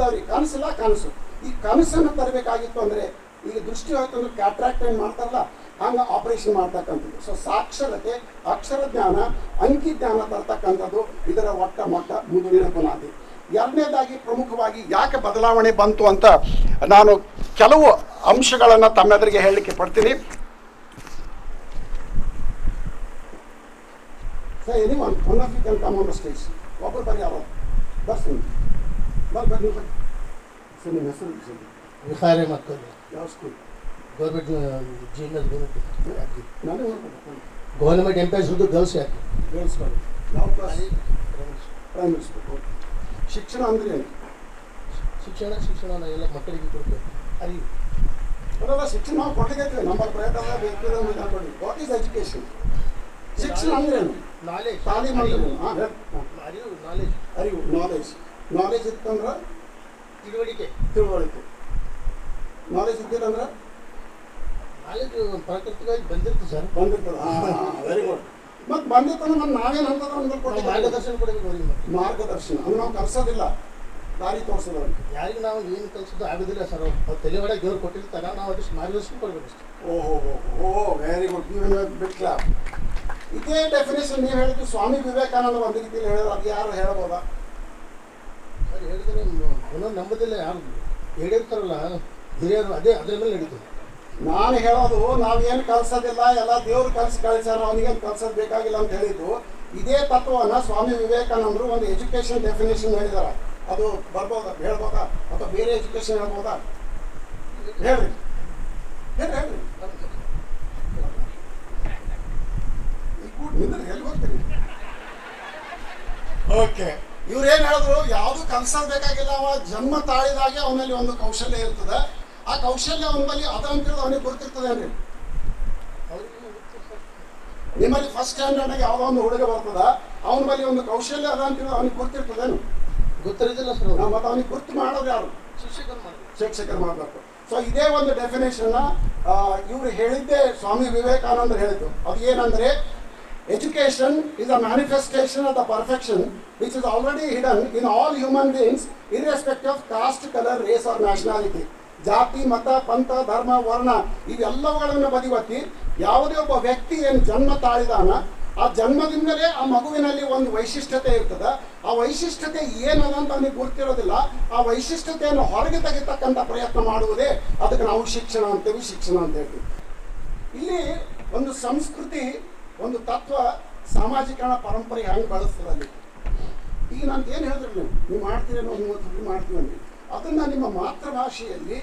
ಅವ್ರಿಗೆ ಕನಸಿಲ್ಲ, ಕನಸು. ಈ ಕನಸನ್ನು ತರಬೇಕಾಗಿತ್ತು ಅಂದರೆ ಈಗ ದೃಷ್ಟಿ ಹೋಯ್ತು ಅಂದ್ರೆ ಕ್ಯಾಟ್ರಾಕ್ಟ್ ಏನು ಮಾಡ್ತಾರಲ್ಲ ಹಂಗೆ ಆಪರೇಷನ್ ಮಾಡ್ತಕ್ಕಂಥದ್ದು. ಸೊ ಸಾಕ್ಷರತೆ, ಅಕ್ಷರ ಜ್ಞಾನ, ಅಂಕಿ ಜ್ಞಾನ ತರ್ತಕ್ಕಂಥದ್ದು ಇದರ ಮೊಟ್ಟ ಮುಂದಿನ ಬುನಾದಿ. 2ನೇದಾಗಿ ಪ್ರಮುಖವಾಗಿ ಯಾಕೆ ಬದಲಾವಣೆ ಬಂತು ಅಂತ ನಾನು ಕೆಲವು ಅಂಶಗಳನ್ನು ತಮ್ಮೆದುರಿಗೆ ಹೇಳಲಿಕ್ಕೆ ಪಡ್ತೀನಿ. Sir any one of you can come on the stage. ಒಬ್ಬರು ಬರೀ ಯಾವ ಬರ್ತೀನಿ ಬರ್ರಿ ಸರ್. ನಿಮ್ಮ ಹೆಸರು ವಿಹಾರೆ ಮಕ್ಕಳು ಯಾವ ಸ್ಕೂಲ್? ಗೌರ್ಮೆಂಟ್ ಜೀವನದ ನಾನೇ ಗೌರ್ಮೆಂಟ್ ಎಂಪ್ಲಾಯ್ಸ್ ಹುಡುಗ ಗರ್ಲ್ಸ್ ಯಾಕೆ ಗರ್ಲ್ಸ್ ಕಾಲೇಜ್. ಯಾವ ಕ್ಲಾಸ್? Primary school. ಶಿಕ್ಷಣ ಅಂದರೆ ಏನು? ಶಿಕ್ಷಣ ಎಲ್ಲ ಮಕ್ಕಳಿಗೆ ಕೊಡ್ತೇವೆ. ಅಲ್ಲಿ ಅದೆಲ್ಲ ಶಿಕ್ಷಣ ನಾವು ಕೊಟ್ಟಿದ್ದೇವೆ ನಂಬರ್ ಪ್ರಯತ್ನ ಬೇಕು. What is education? ಶಿಕ್ಷಣ ಅಂದ್ರೇನು? ನಾಲೆಜ್, ತಾಲೀಮ್ ಅಂದ್ರೇನು? ಅರಿವು, ನಾಲೆಜ್. ಅರಿವು, ನಾಲೆಜ್. ನಾಲೆಜ್ ಇತ್ತಂದ್ರೆ ತಿಳುವಳಿಕೆ. ನಾಲೆಜ್ ಇದ್ದಿಲ್ಲಂದ್ರೆ ನಾಲೆಜ್ ಪ್ರಾಕೃತಿಕವಾಗಿ ಬಂದಿರ್ತದೆ ಸರ್. ಬಂದಿರ್ತದೆ. Very good. ಮತ್ತು ಬಂದಿತ್ತಂದ್ರೆ ನಾನು ನಾವೇನು ಅಂತದ ಅಂದ್ರೆ ಕೊಟ್ಟಿದ್ದೀವಿ ಮಾರ್ಗದರ್ಶನ ಕೊಡಬೇಕು ಅವ್ರಿಗೆ. ಮಾರ್ಗದರ್ಶನ ಅಂದ್ರೆ ನಾವು ಕಲ್ಸೋದಿಲ್ಲ, ದಾರಿ ತೋರಿಸೋದು. ಯಾರಿಗೆ ನಾವು ಏನು ಕಲಿಸೋದು ಆಗೋದಿಲ್ಲ ಸರ್. ಅವ್ರು ತಲೆ ಒಳಗೆ ದೇವ್ರು ಕೊಟ್ಟಿರ್ತಾರೆ, ನಾವು ಅದಷ್ಟು ಮಾರ್ಗದರ್ಶನ ಕೊಡಬೇಕು ಅಷ್ಟೇ. ಓಹೋ ವೆರಿ ಗುಡ್. ನೀವು ಬಿಟ್ ಕ್ಲಾಪ್. ಇದೇ ಡೆಫಿನೇಷನ್ ನೀವು ಹೇಳಿದ್ದು ಸ್ವಾಮಿ ವಿವೇಕಾನಂದ ಒಂದು ರೀತಿಯಲ್ಲಿ ಹೇಳಿದ್ರು. ಅದು ಯಾರು ಹೇಳ್ಬೋದಾ? ಸರ್ ಹೇಳಿದ್ರೆ ಇನ್ನೊಂದು ನಂಬೋದಿಲ್ಲ. ಯಾರು ಹೇಳಿರ್ತಾರಲ್ಲ ಹಿರಿಯರು, ಅದ್ರ ಮೇಲೆ ನಡೀತದೆ. ನಾನು ಹೇಳೋದು ನಾವೇನು ಕಲ್ಸೋದಿಲ್ಲ, ಎಲ್ಲ ದೇವ್ರು ಕಳ್ಸ್ಯಾರ, ಅವನಿಗೇನು ಕಲ್ಸೋದು ಬೇಕಾಗಿಲ್ಲ ಅಂತ ಹೇಳಿದ್ದು. ಇದೇ ತತ್ವವನ್ನು ಸ್ವಾಮಿ ವಿವೇಕಾನಂದರು ಒಂದು ಎಜುಕೇಷನ್ ಡೆಫಿನೇಷನ್ ಹೇಳಿದಾರೆ. ಅದು ಬರ್ಬೋದಾ, ಹೇಳ್ಬೋದಾ? ಅಥವಾ ಬೇರೆ ಎಜುಕೇಷನ್ ಹೇಳ್ಬೋದಾ? ಹೇಳ್ರಿ ಹೇಳ್ರಿ. ಎಲ್ಲಿ ಹೋಗ್ತೀರಿ? ಓಕೆ, ಇವ್ರೇನು ಹೇಳಿದ್ರು, ಯಾವುದು ಕಲ್ಸೋದು ಬೇಕಾಗಿಲ್ಲ. ಅವ ಜನ್ಮ ತಾಳಿದಾಗೆ ಅವನಲ್ಲಿ ಒಂದು ಕೌಶಲ್ಯ ಇರ್ತದೆ. ಆ ಕೌಶಲ್ಯ ಅವನಲ್ಲಿ ಅದಂತೇಳಿ ಅವನಿಗೆ ಗೊತ್ತಿರ್ತದೆ ಅನ್ರಿ. ನಿಮ್ಮಲ್ಲಿ ಫಸ್ಟ್ ಸ್ಟ್ಯಾಂಡರ್ಡ್ನಾಗ ಯಾವುದೋ ಒಂದು ಹುಡುಗ ಬರ್ತದ, ಅವನ ಬಳಿ ಒಂದು ಕೌಶಲ್ಯ ಅದ ಅಂತೇಳಿ ಅವನಿಗೆ ಗೊತ್ತಿರ್ತದೇನು? ಗೊತ್ತಿರೋದಿಲ್ಲ ಸರ್. ಮತ್ತು ಅವನಿಗೆ ಗುರ್ತು ಮಾಡೋದು ಯಾರು? ಶಿಕ್ಷಕರು ಮಾಡಬೇಕು. ಸೊ ಇದೇ ಒಂದು ಡೆಫಿನೇಷನ್ನ ಇವರು ಹೇಳಿದ್ದೇ ಸ್ವಾಮಿ ವಿವೇಕಾನಂದರು ಹೇಳಿದ್ದು. ಅದು ಏನಂದರೆ, education is a manifestation of the perfection which is already hidden in all human beings irrespective of caste, color, race or nationality. ಜಾತಿ, ಮತ, ಪಂಥ, ಧರ್ಮ, ವರ್ಣ ಇವೆಲ್ಲವುಗಳನ್ನು ಬದಿಗೊತ್ತಿ ಯಾವುದೇ ಒಬ್ಬ ವ್ಯಕ್ತಿ ಏನು ಜನ್ಮ ತಾಳಿದಾನ, ಆ ಜನ್ಮದಿಂದಲೇ ಆ ಮಗುವಿನಲ್ಲಿ ಒಂದು ವೈಶಿಷ್ಟ್ಯತೆ ಇರ್ತದೆ. ಆ ವೈಶಿಷ್ಟ್ಯತೆ ಏನದಂತ ಅವನಿಗೆ ಗೊತ್ತಿರೋದಿಲ್ಲ. ಆ ವೈಶಿಷ್ಟ್ಯತೆಯನ್ನು ಹೊರಗೆ ತೆಗಿತಕ್ಕಂಥ ಪ್ರಯತ್ನ ಮಾಡುವುದೇ ಅದಕ್ಕೆ ನಾವು ಶಿಕ್ಷಣ ಅಂತೇವಿ, ಶಿಕ್ಷಣ ಅಂತ ಹೇಳ್ತೀವಿ. ಇಲ್ಲಿ ಒಂದು ಸಂಸ್ಕೃತಿ, ಒಂದು ತತ್ವ, ಸಾಮಾಜಿಕರಣ ಪರಂಪರೆ ಹೆಂಗೆ ಬಳಸ್ತದೆ ಅಲ್ಲಿ. ಈಗ ನಾನು ಏನು ಹೇಳಿದ್ರು, ನೀವು ಮಾಡ್ತೀರಿ ಅನ್ನೋ 30 ಮಾಡ್ತೀವಿ ಅಂದ್ರಿ. ಅದನ್ನು ನಿಮ್ಮ ಮಾತೃಭಾಷೆಯಲ್ಲಿ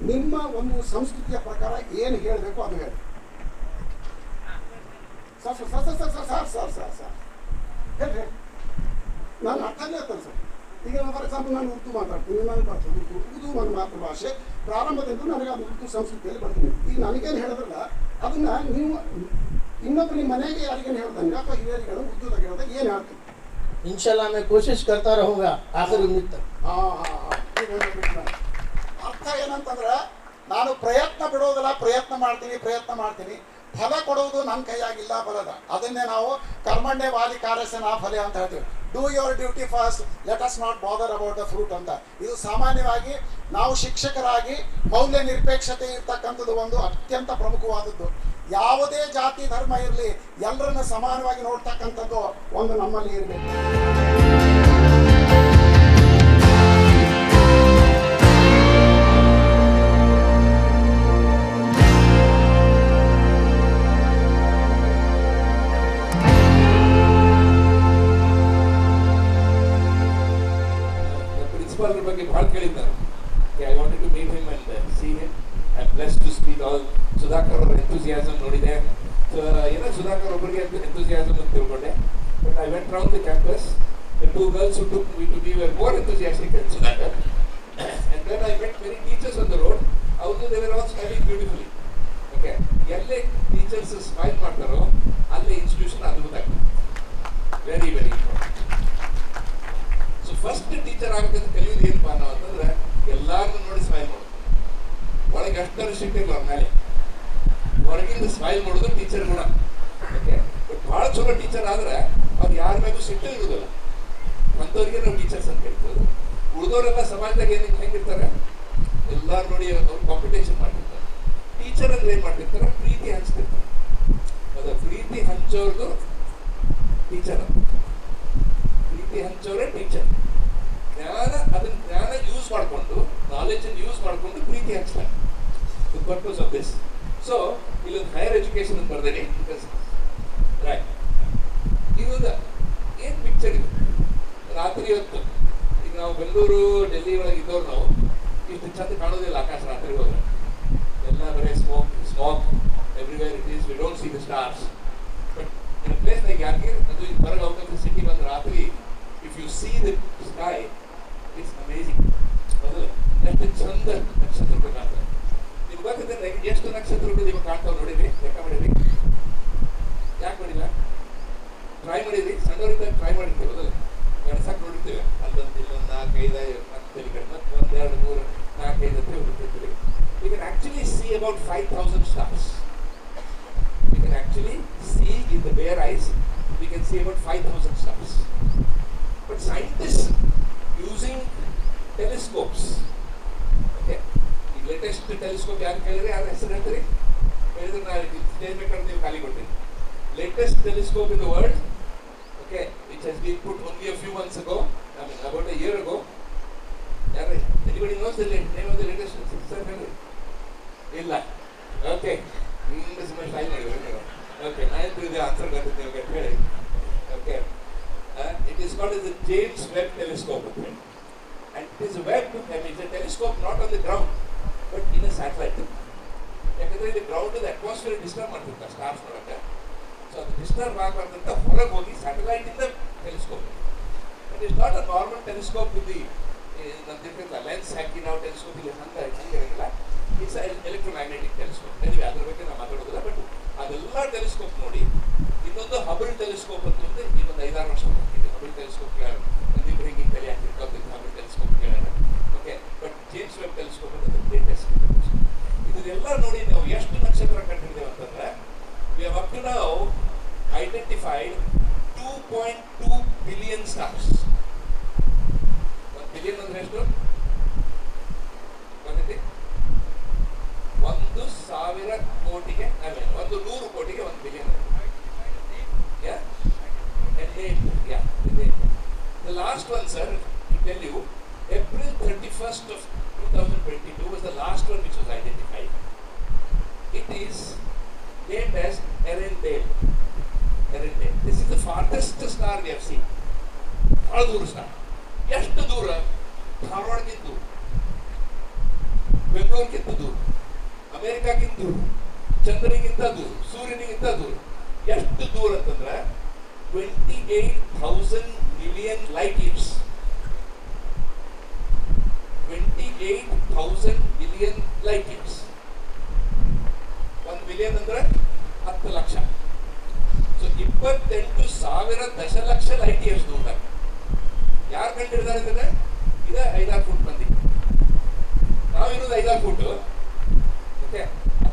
ನಿಮ್ಮ ಒಂದು ಸಂಸ್ಕೃತಿಯ ಪ್ರಕಾರ ಏನು ಹೇಳಬೇಕು ಅದು ಹೇಳಿ. ಸರ್ ಹೇಳ್ರಿ, ನಾನು ಅರ್ಥನೇ ಇರ್ತೇನೆ ಸರ್. ಈಗ ಫಾರ್ ಎಕ್ಸಾಂಪಲ್ ನಾನು ಉರ್ದು ಮಾತಾಡ್ತೀನಿ, ನನಗೆ ಬರ್ತದೆ ಉರ್ದು ನನ್ನ ಮಾತೃಭಾಷೆ. ಪ್ರಾರಂಭದಿಂದ ನನಗೆ ಅದು ಉರ್ದು ಸಂಸ್ಕೃತಿಯಲ್ಲಿ ಬರ್ತೀನಿ. ಈಗ ನನಗೇನು ಹೇಳಿದ್ರಲ್ಲ, ಅದನ್ನು ನೀವು ಇನ್ನೊಬ್ಬರು ನಿಮ್ಮ ಮನೆಗೆ ಯಾರಿಗೇನು ಹೇಳ್ದಂಗೆ ಅಥವಾ ಹಿರಿಯರಿಗಳು ಉರ್ದುದಾಗ ಹೇಳಿದಾಗ ಏನು ಹೇಳ್ತೀವಿ? इंशाल्लाह मैं कोशिश करता रहूँगा आखिर उम्मीद तक. ಅರ್ಥ ಏನಂತಂದ್ರೆ, ನಾನು ಪ್ರಯತ್ನ ಬಿಡೋದಿಲ್ಲ, ಪ್ರಯತ್ನ ಮಾಡ್ತೀನಿ. ಫಲ ಕೊಡುವುದು ನನ್ನ ಕೈಯಾಗಿಲ್ಲ, ಫಲದ. ಅದನ್ನೇ ನಾವು ಕರ್ಮಣ್ಯ ವಾದಿ ಕಾರ್ಯಸನ ಫಲ ಅಂತ ಹೇಳ್ತೀವಿ. Do your duty first, let us not bother about the fruit ಅಂತ. ಇದು ಸಾಮಾನ್ಯವಾಗಿ ನಾವು ಶಿಕ್ಷಕರಾಗಿ ಮೌಲ್ಯ ನಿರಪೇಕ್ಷತೆ ಇರ್ತಕ್ಕಂಥದ್ದು ಒಂದು ಅತ್ಯಂತ ಪ್ರಮುಖವಾದದ್ದು. ಯಾವುದೇ ಜಾತಿ ಧರ್ಮ ಇರಲಿ, ಎಲ್ಲರನ್ನ ಸಮಾನವಾಗಿ ನೋಡ್ತಕ್ಕಂಥದ್ದು ಒಂದು ನಮ್ಮಲ್ಲಿ ಇರಬೇಕು. ಪ್ರಿನ್ಸಿಪಾಲ್ ಬಗ್ಗೆ ಭಾಳ ಕೇಳಿದ್ದಾರೆ. I wanted to meet him and see him. I am blessed to speak all. Sudhakar ಅವರ ಎಂಥೂಸಿಯಾಸಮ್ ನೋಡಿದೆ. ಏನೋ ಸುಧಾಕರ್ ಒಬ್ಬರಿಗೆ ಎಂಥೂಸಿಯಾಸಮ್ ಅಂತ ತಿಳ್ಕೊಂಡೆ. But I went round the campus. The two girls who took me to be were more enthusiastic than Sudhakar. And then I met many teachers on the road. Also they were all smiling beautifully. Okay. ಎಲ್ಲೇ teachers smile ಮಾಡ್ತಾರೋ ಅಲ್ಲೇ institution ಅದ್ಭುತ ಆಗ್ತದೆ. Very very important. So first teacher ಆಗಬೇಕಂತ ಕಲಿಯೋದು ಏನಪ್ಪಾ ನಾವು ಅಂತಂದ್ರೆ, ಎಲ್ಲಾರನ್ನೂ ನೋಡಿ ಸ್ಮೈಲ್ ಮಾಡೋದು. ಒಳಗೆ ಅಷ್ಟರ ಶಿಫ್ಟ್ ಇಲ್ಲ ಅವ್ರ ಮೇಲೆ, ಹೊರಗಿಂದ ಸ್ಮೈಲ್ ಮಾಡೋದು ಟೀಚರ್ ಗುಣ. ಓಕೆ. ಬಟ್ ಭಾಳ ಚಲೋ ಟೀಚರ್ ಆದ್ರೆ ಅವ್ರು ಯಾರ ಮೇಲೂ ಸಿಟ್ಟು ಇರೋದಿಲ್ಲ. ಅಂಥವ್ರಿಗೆ ನಾವು ಟೀಚರ್ಸ್ ಅಂತ ಹೇಳ್ಬೋದು. ಉಳಿದವರೆಲ್ಲ ಸಮಾಜದಾಗ ಏನಿಗೆ ಹೆಂಗಿರ್ತಾರೆ, ಎಲ್ಲರೂ ನೋಡಿ ಅವ್ರು ಕಾಂಪಿಟೇಷನ್ ಮಾಡ್ತಿರ್ತಾರೆ. ಟೀಚರ್ ಅಂದ್ರೆ ಏನು ಮಾಡ್ತಿರ್ತಾರೆ, ಪ್ರೀತಿ ಹಂಚ್ತಿರ್ತಾರೆ. ಅದು ಪ್ರೀತಿ ಹಂಚೋರ್ದು ಟೀಚರ್, ಪ್ರೀತಿ ಹಂಚೋರೇ ಟೀಚರ್. ಅದನ್ನ ಜ್ಞಾನ ಯೂಸ್ ಮಾಡಿಕೊಂಡು, ನಾಲೆಜನ್ನು ಯೂಸ್ ಮಾಡಿಕೊಂಡು ಪ್ರೀತಿ ಹಂಚ್ತಾರೆ. The purpose of this. So ಇಲ್ಲೊಂದು ಹೈಯರ್ ಎಜುಕೇಶನ್ ಅಂತ ಬರ್ದೇನೆ. ರೈಟ್, ಇದು ಏನು ಪಿಕ್ಚರ್ ಇದು ರಾತ್ರಿ ಹೊತ್ತು. ಈಗ ನಾವು ಬೆಂಗಳೂರು ಡೆಲ್ಲಿ ಒಳಗೆ ಇದ್ದವ್ರು ನಾವು ಇಷ್ಟು ಚಂದ ಕಾಣೋದಿಲ್ಲ ಆಕಾಶ ರಾತ್ರಿ ಹೋದ್ರೆ. ಎಲ್ಲ ಬರೀ smoke everywhere it is. We don't see the stars. But in place like Yadgir, ಅದು ಹೊರಗೆ ಔಟ್ ಆಫ್ ದ ಸಿಟಿ ಬಂದ ರಾತ್ರಿ, if U C the sky, it's amazing. ಮೊದಲು ಎಷ್ಟು ಚಂದ ನಕ್ಷತ್ರ ಕಾಣ್ತದೆ. ನಿಮ್ಗೆ ಗೊತ್ತಿದೆ ಎಷ್ಟು ನಕ್ಷತ್ರಗಳು ನೀವು ಕಾಣ್ತಾವೆ ನೋಡಿರಿ, ಲೆಕ್ಕ ಮಾಡಿರಿ. ಯಾಕೆ ಮಾಡಿಲ್ಲ? ಟ್ರೈ ಮಾಡಿರಿ, ಸಣ್ಣವರಿಂದ ಟ್ರೈ ಮಾಡಿರ್ತೀವಿ ಅದಲ್ಲ, ಗಣಸಕ್ಕೆ ನೋಡಿರ್ತೀವಿ, ಅಲ್ಲೊಂದು ಇಲ್ಲೊಂದು 4, 5, ಮತ್ತೆ ಮತ್ತೆ 1, 2, 3, 4, 5 ಅಂತ ಹೋಗ್ತಿರ್ತೀವಿ. We can actually see about 5,000 stars. We can actually see in the bare eyes, we can see about 5,000 stars. But scientists using telescopes, okay, the latest telescope ಯಾರು ಕೇಳಿದ್ರೆ ಯಾರು ಹೆಸರು ಹೇಳ್ತೀರಿ? ಹೇಳಿದ್ರೆ ನಾನು ಸ್ಟೇಜ್ ಬೇಕಾದ್ರೆ ನೀವು ಖಾಲಿ ಕೊಡ್ತೀನಿ. Latest telescope in the world, okay, which has been put only a few months ago, I mean about a year ago. Anybody knows the name of the latest telescope? ಇಲ್ಲ. ಓಕೆ, ಸುಮ್ಮನೆ try ಮಾಡಿದ್ರು. Okay, ನಾನು ಇದು answer ಗೊತ್ತಿದೆ ನಿಮಗೆ ಹೇಳಿ. Okay, it is called as the James Webb telescope, and it is a web, I mean it's a telescope not on the ground but in a satellite. ಯಾಕಂದ್ರೆ ಇಲ್ಲಿ ground atmosphere disturb ಮಾಡ್ತಿರ್ತಾರೆ stars ನೋಡಕ್ಕೆ. So ಅದು disturb ಆಗಬಾರ್ದಂತ ಹೊರಗೆ ಹೋಗಿ satellite ಇಂದ telescope. It is not a normal telescope ಇಲ್ಲಿ ನಮ್ದಿರ್ತಿಲ್ಲ lens ಹಾಕಿ ನಾವು ಟೆಲಿಸ್ಕೋಪ್ ಇಲ್ಲಿ ಹಂಗಿರಂಗಿಲ್ಲ. It's electromagnetic telescope. ನಿಮಗೆ ಅದ್ರ ಬಗ್ಗೆ ನಾವು ಮಾತಾಡೋದಿಲ್ಲ, ಬಟ್ ಅದೆಲ್ಲ ಟೆಲಿಸ್ಕೋಪ್ ನೋಡಿ. ಇನ್ನೊಂದು ಹಬಲ್ ಟೆಲಿಸ್ಕೋಪ್ ಅಂತಂದ್ರೆ ಈ ಒಂದು 5-6 ವರ್ಷ ಹೋಗ್ತಿದೆ. ಹಬಲ್ ಟೆಲಿಸ್ಕೋಪ್ ಒಂದಿಬ್ಬರು ಹಿಂಗೆ ತಲೆ ಹಾಕಿರ್ಕೋಬೇಕು ಹಬಲ್ ಟೆಲಿಸ್ಕೋಪ್ ಕೇಳೋಣ. Okay, but James web telescope ಅಂತ ಲೇಟೆಸ್ಟ್ ಟೆಲಿಸ್ಕೋಪ್. ಇದನ್ನೆಲ್ಲ ನೋಡಿ ನಾವು ಎಷ್ಟು ನಕ್ಷತ್ರ ಕಂಡಿದ್ದೇವೆ ಅಂತಂದ್ರೆ we have up to now identified 2.2 billion stars. 1 billion ಅಂದ್ರೆ ಎಷ್ಟು ಗೊತ್ತೈತಿ? 1,000 ಕೋಟಿಗೆ, I mean 100 ಕೋಟಿಗೆ 1 billion. Yeah? Yeah. The last one, sir, to tell you, April 31st of 2022 was the last one which was identified. It is named as Erendale. This is the farthest star we have seen. ಬಹಳ ದೂರ star. ಎಷ್ಟು ದೂರ? ಧಾರವಾಡಕ್ಕಿಂತ ದೂರ, ಬೆಂಗಳೂರಿಗಿಂತ ದೂರ, ಅಮೆರಿಕಾಗಿಂತ ದೂರ, ಚಂದ್ರನಿಗಿಂತ ದೂರ, ಸೂರ್ಯನಿಗಿಂತ ದೂರ. ಎಷ್ಟು ದೂರ ಅಂತಂದ್ರೆ 28,000 million light years. 28,000 million light years. 1 billion ಅಂದ್ರೆ 10 ಲಕ್ಷ. ಸೊ 28,000 ದಶಲಕ್ಷ ಲೈಟ್ ಇಯರ್ಸ್ ದೂರ. ಯಾರು ಕಂಡಿದ್ದಾರೆ ಅಂದ್ರೆ ಇದೆ 5-6 ಫುಟ್ ಮಂದಿ. ನಾವಿರೋದು 5-6 ಫುಟ್. ಓಕೆ,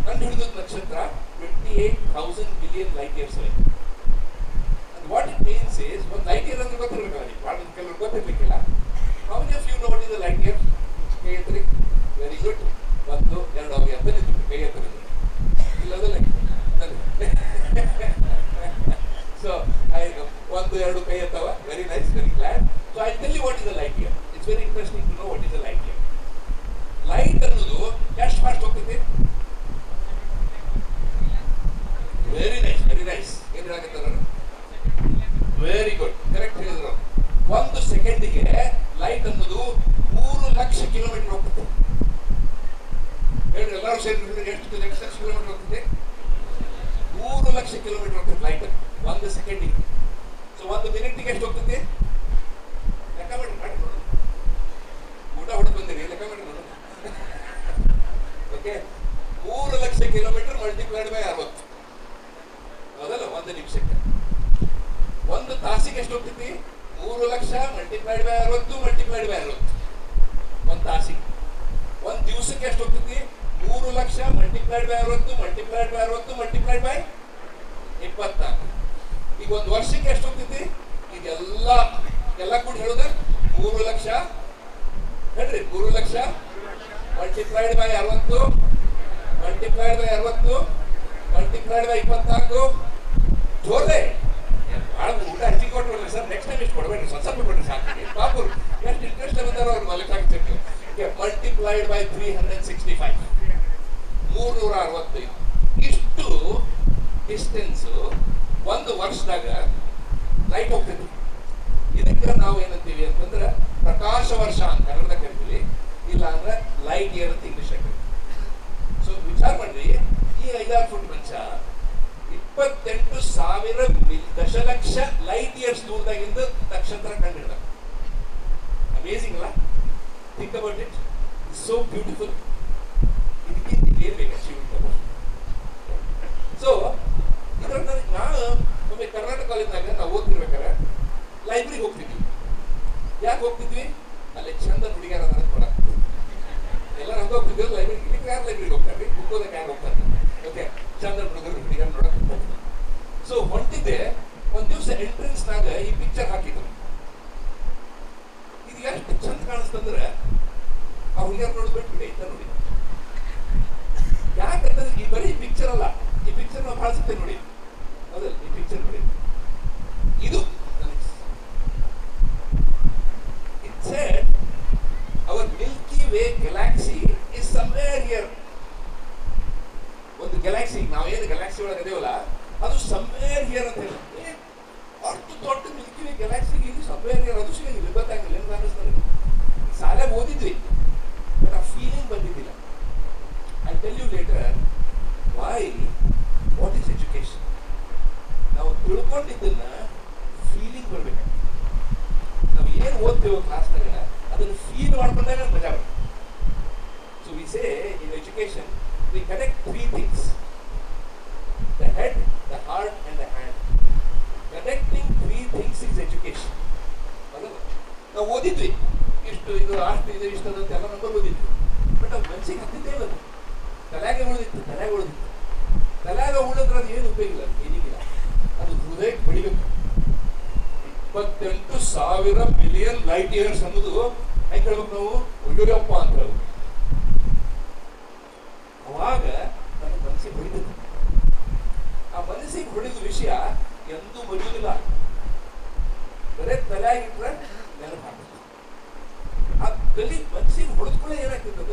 ಕಂಡು ಹಿಡಿದ ನಕ್ಷತ್ರ 28,000 million light years away. And what it means is, ಒಂದು ಲೈಟ್ ಇಯರ್ ಅಂದ್ರೆ ಗೊತ್ತಿರಬೇಕು ಅವರಿಗೆ, ಕೆಲವರು ಗೊತ್ತಿರ್ಲಿಕ್ಕಿಲ್ಲ. How many of you know what is a light year? ಕೈ ಎತ್ತರಿ. Very good. 1, 2 ಅವ್ರಿಗೆ ಅಂತ ನಿಂತು ಕೈ ಎತ್ತರಿ. ಇಲ್ಲದಲ್ಲ. So, 1, 2 ಕೈ ಎತ್ತವ. Very nice, very glad. So I'll tell you what is a light year. It's very interesting to know what is a light year. Light ಅನ್ನೋದು ಎಷ್ಟು fast ಹೋಗ್ತೈತಿ? Very nice, very nice. ಏನು ಹೇಳಕತ್ತಾರ? ವೆರಿ ಗುಡ್, ಕರೆಕ್ಟ್ ಹೇಳಿದ್ರು. 1 ಸೆಕೆಂಡಿಗೆ light ಅನ್ನೋದು 3 lakh kilometre ಹೋಗ್ತದೆ. ಹೇಳಿ ಎಲ್ಲರೂ ಸೇರಿ ಎಷ್ಟು ಲಕ್ಷ ಕಿಲೋಮೀಟರ್ ಹೋಗ್ತದೆ? 3 ಲಕ್ಷ ಕಿಲೋಮೀಟರ್ ಹೋಗ್ತದೆ ಲೈಟ್ 1 ಸೆಕೆಂಡಿಗೆ. ಸೊ 1 ಮಿನಿಟಿಗೆ ಎಷ್ಟು ಹೋಗ್ತದೆ? ಲೆಕ್ಕ ಮಾಡಿ ನೋಡೋಣ. ಊಟ ಹೊಡೆದು ಬಂದಿರಿ, ಲೆಕ್ಕ ಮಾಡಿ ನೋಡೋಣ. Okay, 3 lakh kilometre multiplied by 60. ಹೌದಲ್ಲ? 1 ನಿಮಿಷಕ್ಕೆ. 1 ತಾಸಿಗೆ ಎಷ್ಟು ಹೋಗ್ತೈತಿ? 3 lakh multiplied by 60 multiplied by 60. 1 ತಾಸಿಗೆ. 1 ದಿವಸಕ್ಕೆ ಎಷ್ಟು ಹೋಗ್ತೈತಿ? 3 lakh multiplied by 60 multiplied by 60 multiplied by 24. ಈಗ 1 ವರ್ಷಕ್ಕೆ ಎಷ್ಟು ಹೋಗ್ತೈತಿ? ಈಗ ಎಲ್ಲ ಕೂಡ ಹೇಳೋದ 3 ಲಕ್ಷ ಹೇಳ್ರಿ. 3 lakh multiplied by 60 multiplied by 60 multiplied by 24. ಜೋರ್ಲೆ ಭಾಳ ಊಟ ಹೆಚ್ಚಿಗೆ ಕೊಟ್ಬಿಡ್ರಿ ಸರ್. ನೆಕ್ಸ್ಟ್ ಟೈಮ್ ಇಷ್ಟು ಕೊಡ್ಬೇಡ್ರಿ, ಸ್ವಲ್ಪ ಕೊಡ್ರಿ ಸಾಕು. ಪಾಪು ಎಷ್ಟು ಇಂಟ್ರೆಸ್ಟ್ ಬಂದಾರ ಅವ್ರು ಮಲಕ್ ಹಾಕ್ತಿರ್ತೀವಿ. Multiplied by 365 365. ಇಷ್ಟು ಡಿಸ್ಟೆನ್ಸು 1 ವರ್ಷದಾಗ ಲೈಟ್ ಹೋಗ್ತೈತಿ. ಇದಕ್ಕೆ ನಾವು ಏನಂತೀವಿ ಅಂತಂದ್ರೆ ಪ್ರಕಾಶ ವರ್ಷ ಅಂತ ಕನ್ನಡ ಕರಿತೀವಿ, ಇಲ್ಲ ಅಂದ್ರೆ ಲೈಟ್ ಇಯರ್ ಅಂತ ಇಂಗ್ಲಿಷ್ ಆಗ್ತೈತಿ. ಸೊ ವಿಚಾರ ಮಾಡ್ರಿ, ಈ 5-6 ಫುಟ್ ಮನುಷ್ಯ 28,000 ದಶಲಕ್ಷ ಲೈಟ್ ಇಯರ್ಸ್ ದೂರದಾಗಿಂದ ನಕ್ಷತ್ರ ಕಂಡಿಡ್ದ. ಅಮೇಜಿಂಗ್ ಅಲ್ಲ? Think about it. It's so beautiful. ಇದಕ್ಕಿಂತ ಏನ್ ಬೇಕು ಅಚೀವ್ಮೆಂಟ್. ಸೊ ಇದರಲ್ಲಿ ನಾನು ಒಮ್ಮೆ ಕರ್ನಾಟಕ ಕಾಲೇಜ್ನಾಗ ನಾವು ಓದ್ತಿರ್ಬೇಕಾರೆ ಲೈಬ್ರರಿಗೆ ಹೋಗ್ತಿದ್ವಿ. ಯಾಕೆ ಹೋಗ್ತಿದ್ವಿ? ಅಲ್ಲಿ ಚಂದ ಹುಡುಗಿಯರ ನೋಡಕ್ ಎಲ್ಲರೂ ಹಂಗ ಹೋಗ್ತಿದ್ವಿ ಲೈಬ್ರರಿಗೆ. ಇಲ್ಲಿ ಯಾರು ಲೈಬ್ರರಿಗೆ ಹೋಗ್ತಾರೆ? ಬುಕ್ ಓದಕ್ಕೆ ಯಾರು ಹೋಗ್ತಾರೆ? ಓಕೆ, ಚಂದ ಹುಡುಗಿಯರ ನೋಡಕ್ ಹೋಗ್ತಾರೆ. ಸೊ ಹೊಂಟಿದ್ದೆ. ಒಂದ್ ದಿವಸ ಎಂಟ್ರೆನ್ಸ್ ನಾಗ ಈ ಪಿಕ್ಚರ್ ಹಾಕಿದ್ರು. ಇದು ಎಷ್ಟು ಚಂದ ಕಾಣಿಸ್ತಂದ್ರೆ ಆ ಹುಡುಗಿಯರ್ ನೋಡ್ಬಿಟ್ಟು ಇಂತ ನೋಡಿ. ಯಾಕಂದ್ರೆ ಈ ಬರೀ ಪಿಕ್ಚರ್ ಅಲ್ಲ, ಈ ಪಿಕ್ಚರ್ ನಾವು ಬಹಳ ಸತ್ತೆ ನೋಡಿ. ಹೌದಲ್ಲ, ಈ ಪಿಕ್ಚರ್ ನೋಡಿ. ಇದು it said our Milky Way galaxy is somewhere here. ಒಂದು ಗ್ಯಾಲಕ್ಸಿ, ನಾವೇನು ಗ್ಯಾಲಕ್ಸಿ ಒಳಗೆ ಅದೇವಲ್ಲ, ಅದು ಸಮ್ವೇರ್ ಹಿಯರ್ ಅಂತ ಹೇಳಿ. ಅಷ್ಟು ದೊಡ್ಡ ಮಿಲ್ಕಿ ವೇ ಗ್ಯಾಲಕ್ಸಿಗೆ ಇದು ಸಮ್ವೇರ್ ಹಿಯರ್, ಅದು ಸಿಗಂಗಿಲ್ಲ, ಗೊತ್ತಾಗಿಲ್ಲ. ಏನು ಕಾಣಿಸ್ತಾರೆ ಶಾಲೆ ಓದಿದ್ವಿ, ಬಟ್ ಆ ಫೀಲಿಂಗ್ ಬಂದಿದ್ದಿಲ್ಲ. I tell you later why, what is education. ನಾವು ತಿಳ್ಕೊಂಡಿದ್ದನ್ನ ಫೀಲಿಂಗ್ ಬರ್ಬೇಕು. ನಾವು ಏನು ಓದ್ತೇವೆ ಕ್ಲಾಸ್ನಾಗ ಅದನ್ನು ಫೀಲ್ ಮಾಡ್ಕೊಂಡಾಗ ಮಜಾ ಬರುತ್ತೆ. So we say in education we connect three things: the head, the heart and the hand. Connecting three things is education. ನಾವು ಓದಿದ್ವಿ ಇಷ್ಟು, ಇದು ಅಷ್ಟು, ಇದು ಇಷ್ಟು ಅಂತ ಎಲ್ಲ ನಂಬರ್ ಓದಿದ್ವಿ. ಬಟ್ ಅದು ಮನಸ್ಸಿಗೆ ಹತ್ತಿದ್ದೇ ಇಲ್ಲ. ತಲೆಗೆ ಉಳಿದಿತ್ತು. ತಲೆಗೆ ಉಳಿದ್ರೆ ಅದು ಏನು ಉಪಯೋಗ ಇಲ್ಲ, ಏನಿಲ್ಲ. ಅದು ಹೃದಯಕ್ಕೆ ಬಡಿಬೇಕು. 28,000 ಬಿಲಿಯನ್ ಲೈಟ್ ಇಯರ್ಸ್ ಅನ್ನೋದು ಹೆಂಗೆ ಹೇಳ್ಬೇಕು ನಾವು? ಅಯ್ಯೋಯಪ್ಪ ಅಂತ ಹೇಳ್ಬೇಕು. ಅವಾಗ ನನ್ನ ಮನಸ್ಸಿಗೆ ಹೊಡಿತದೆ. ಆ ಮನಸ್ಸಿಗೆ ಹೊಡಿದ ವಿಷಯ ಎಂದೂ ಮರೆಯುವುದಿಲ್ಲ. ಬರೇ ತಲೆಯಾಗಿಟ್ರೆ ನೆನಪು ಹಾಕುತ್ತೆ. ಆ ತಲೆ ಮನಸ್ಸಿಗೆ ಹೊಡೆದ್ಕೊಳ್ಳೆ ಏನಾಗ್ತದ,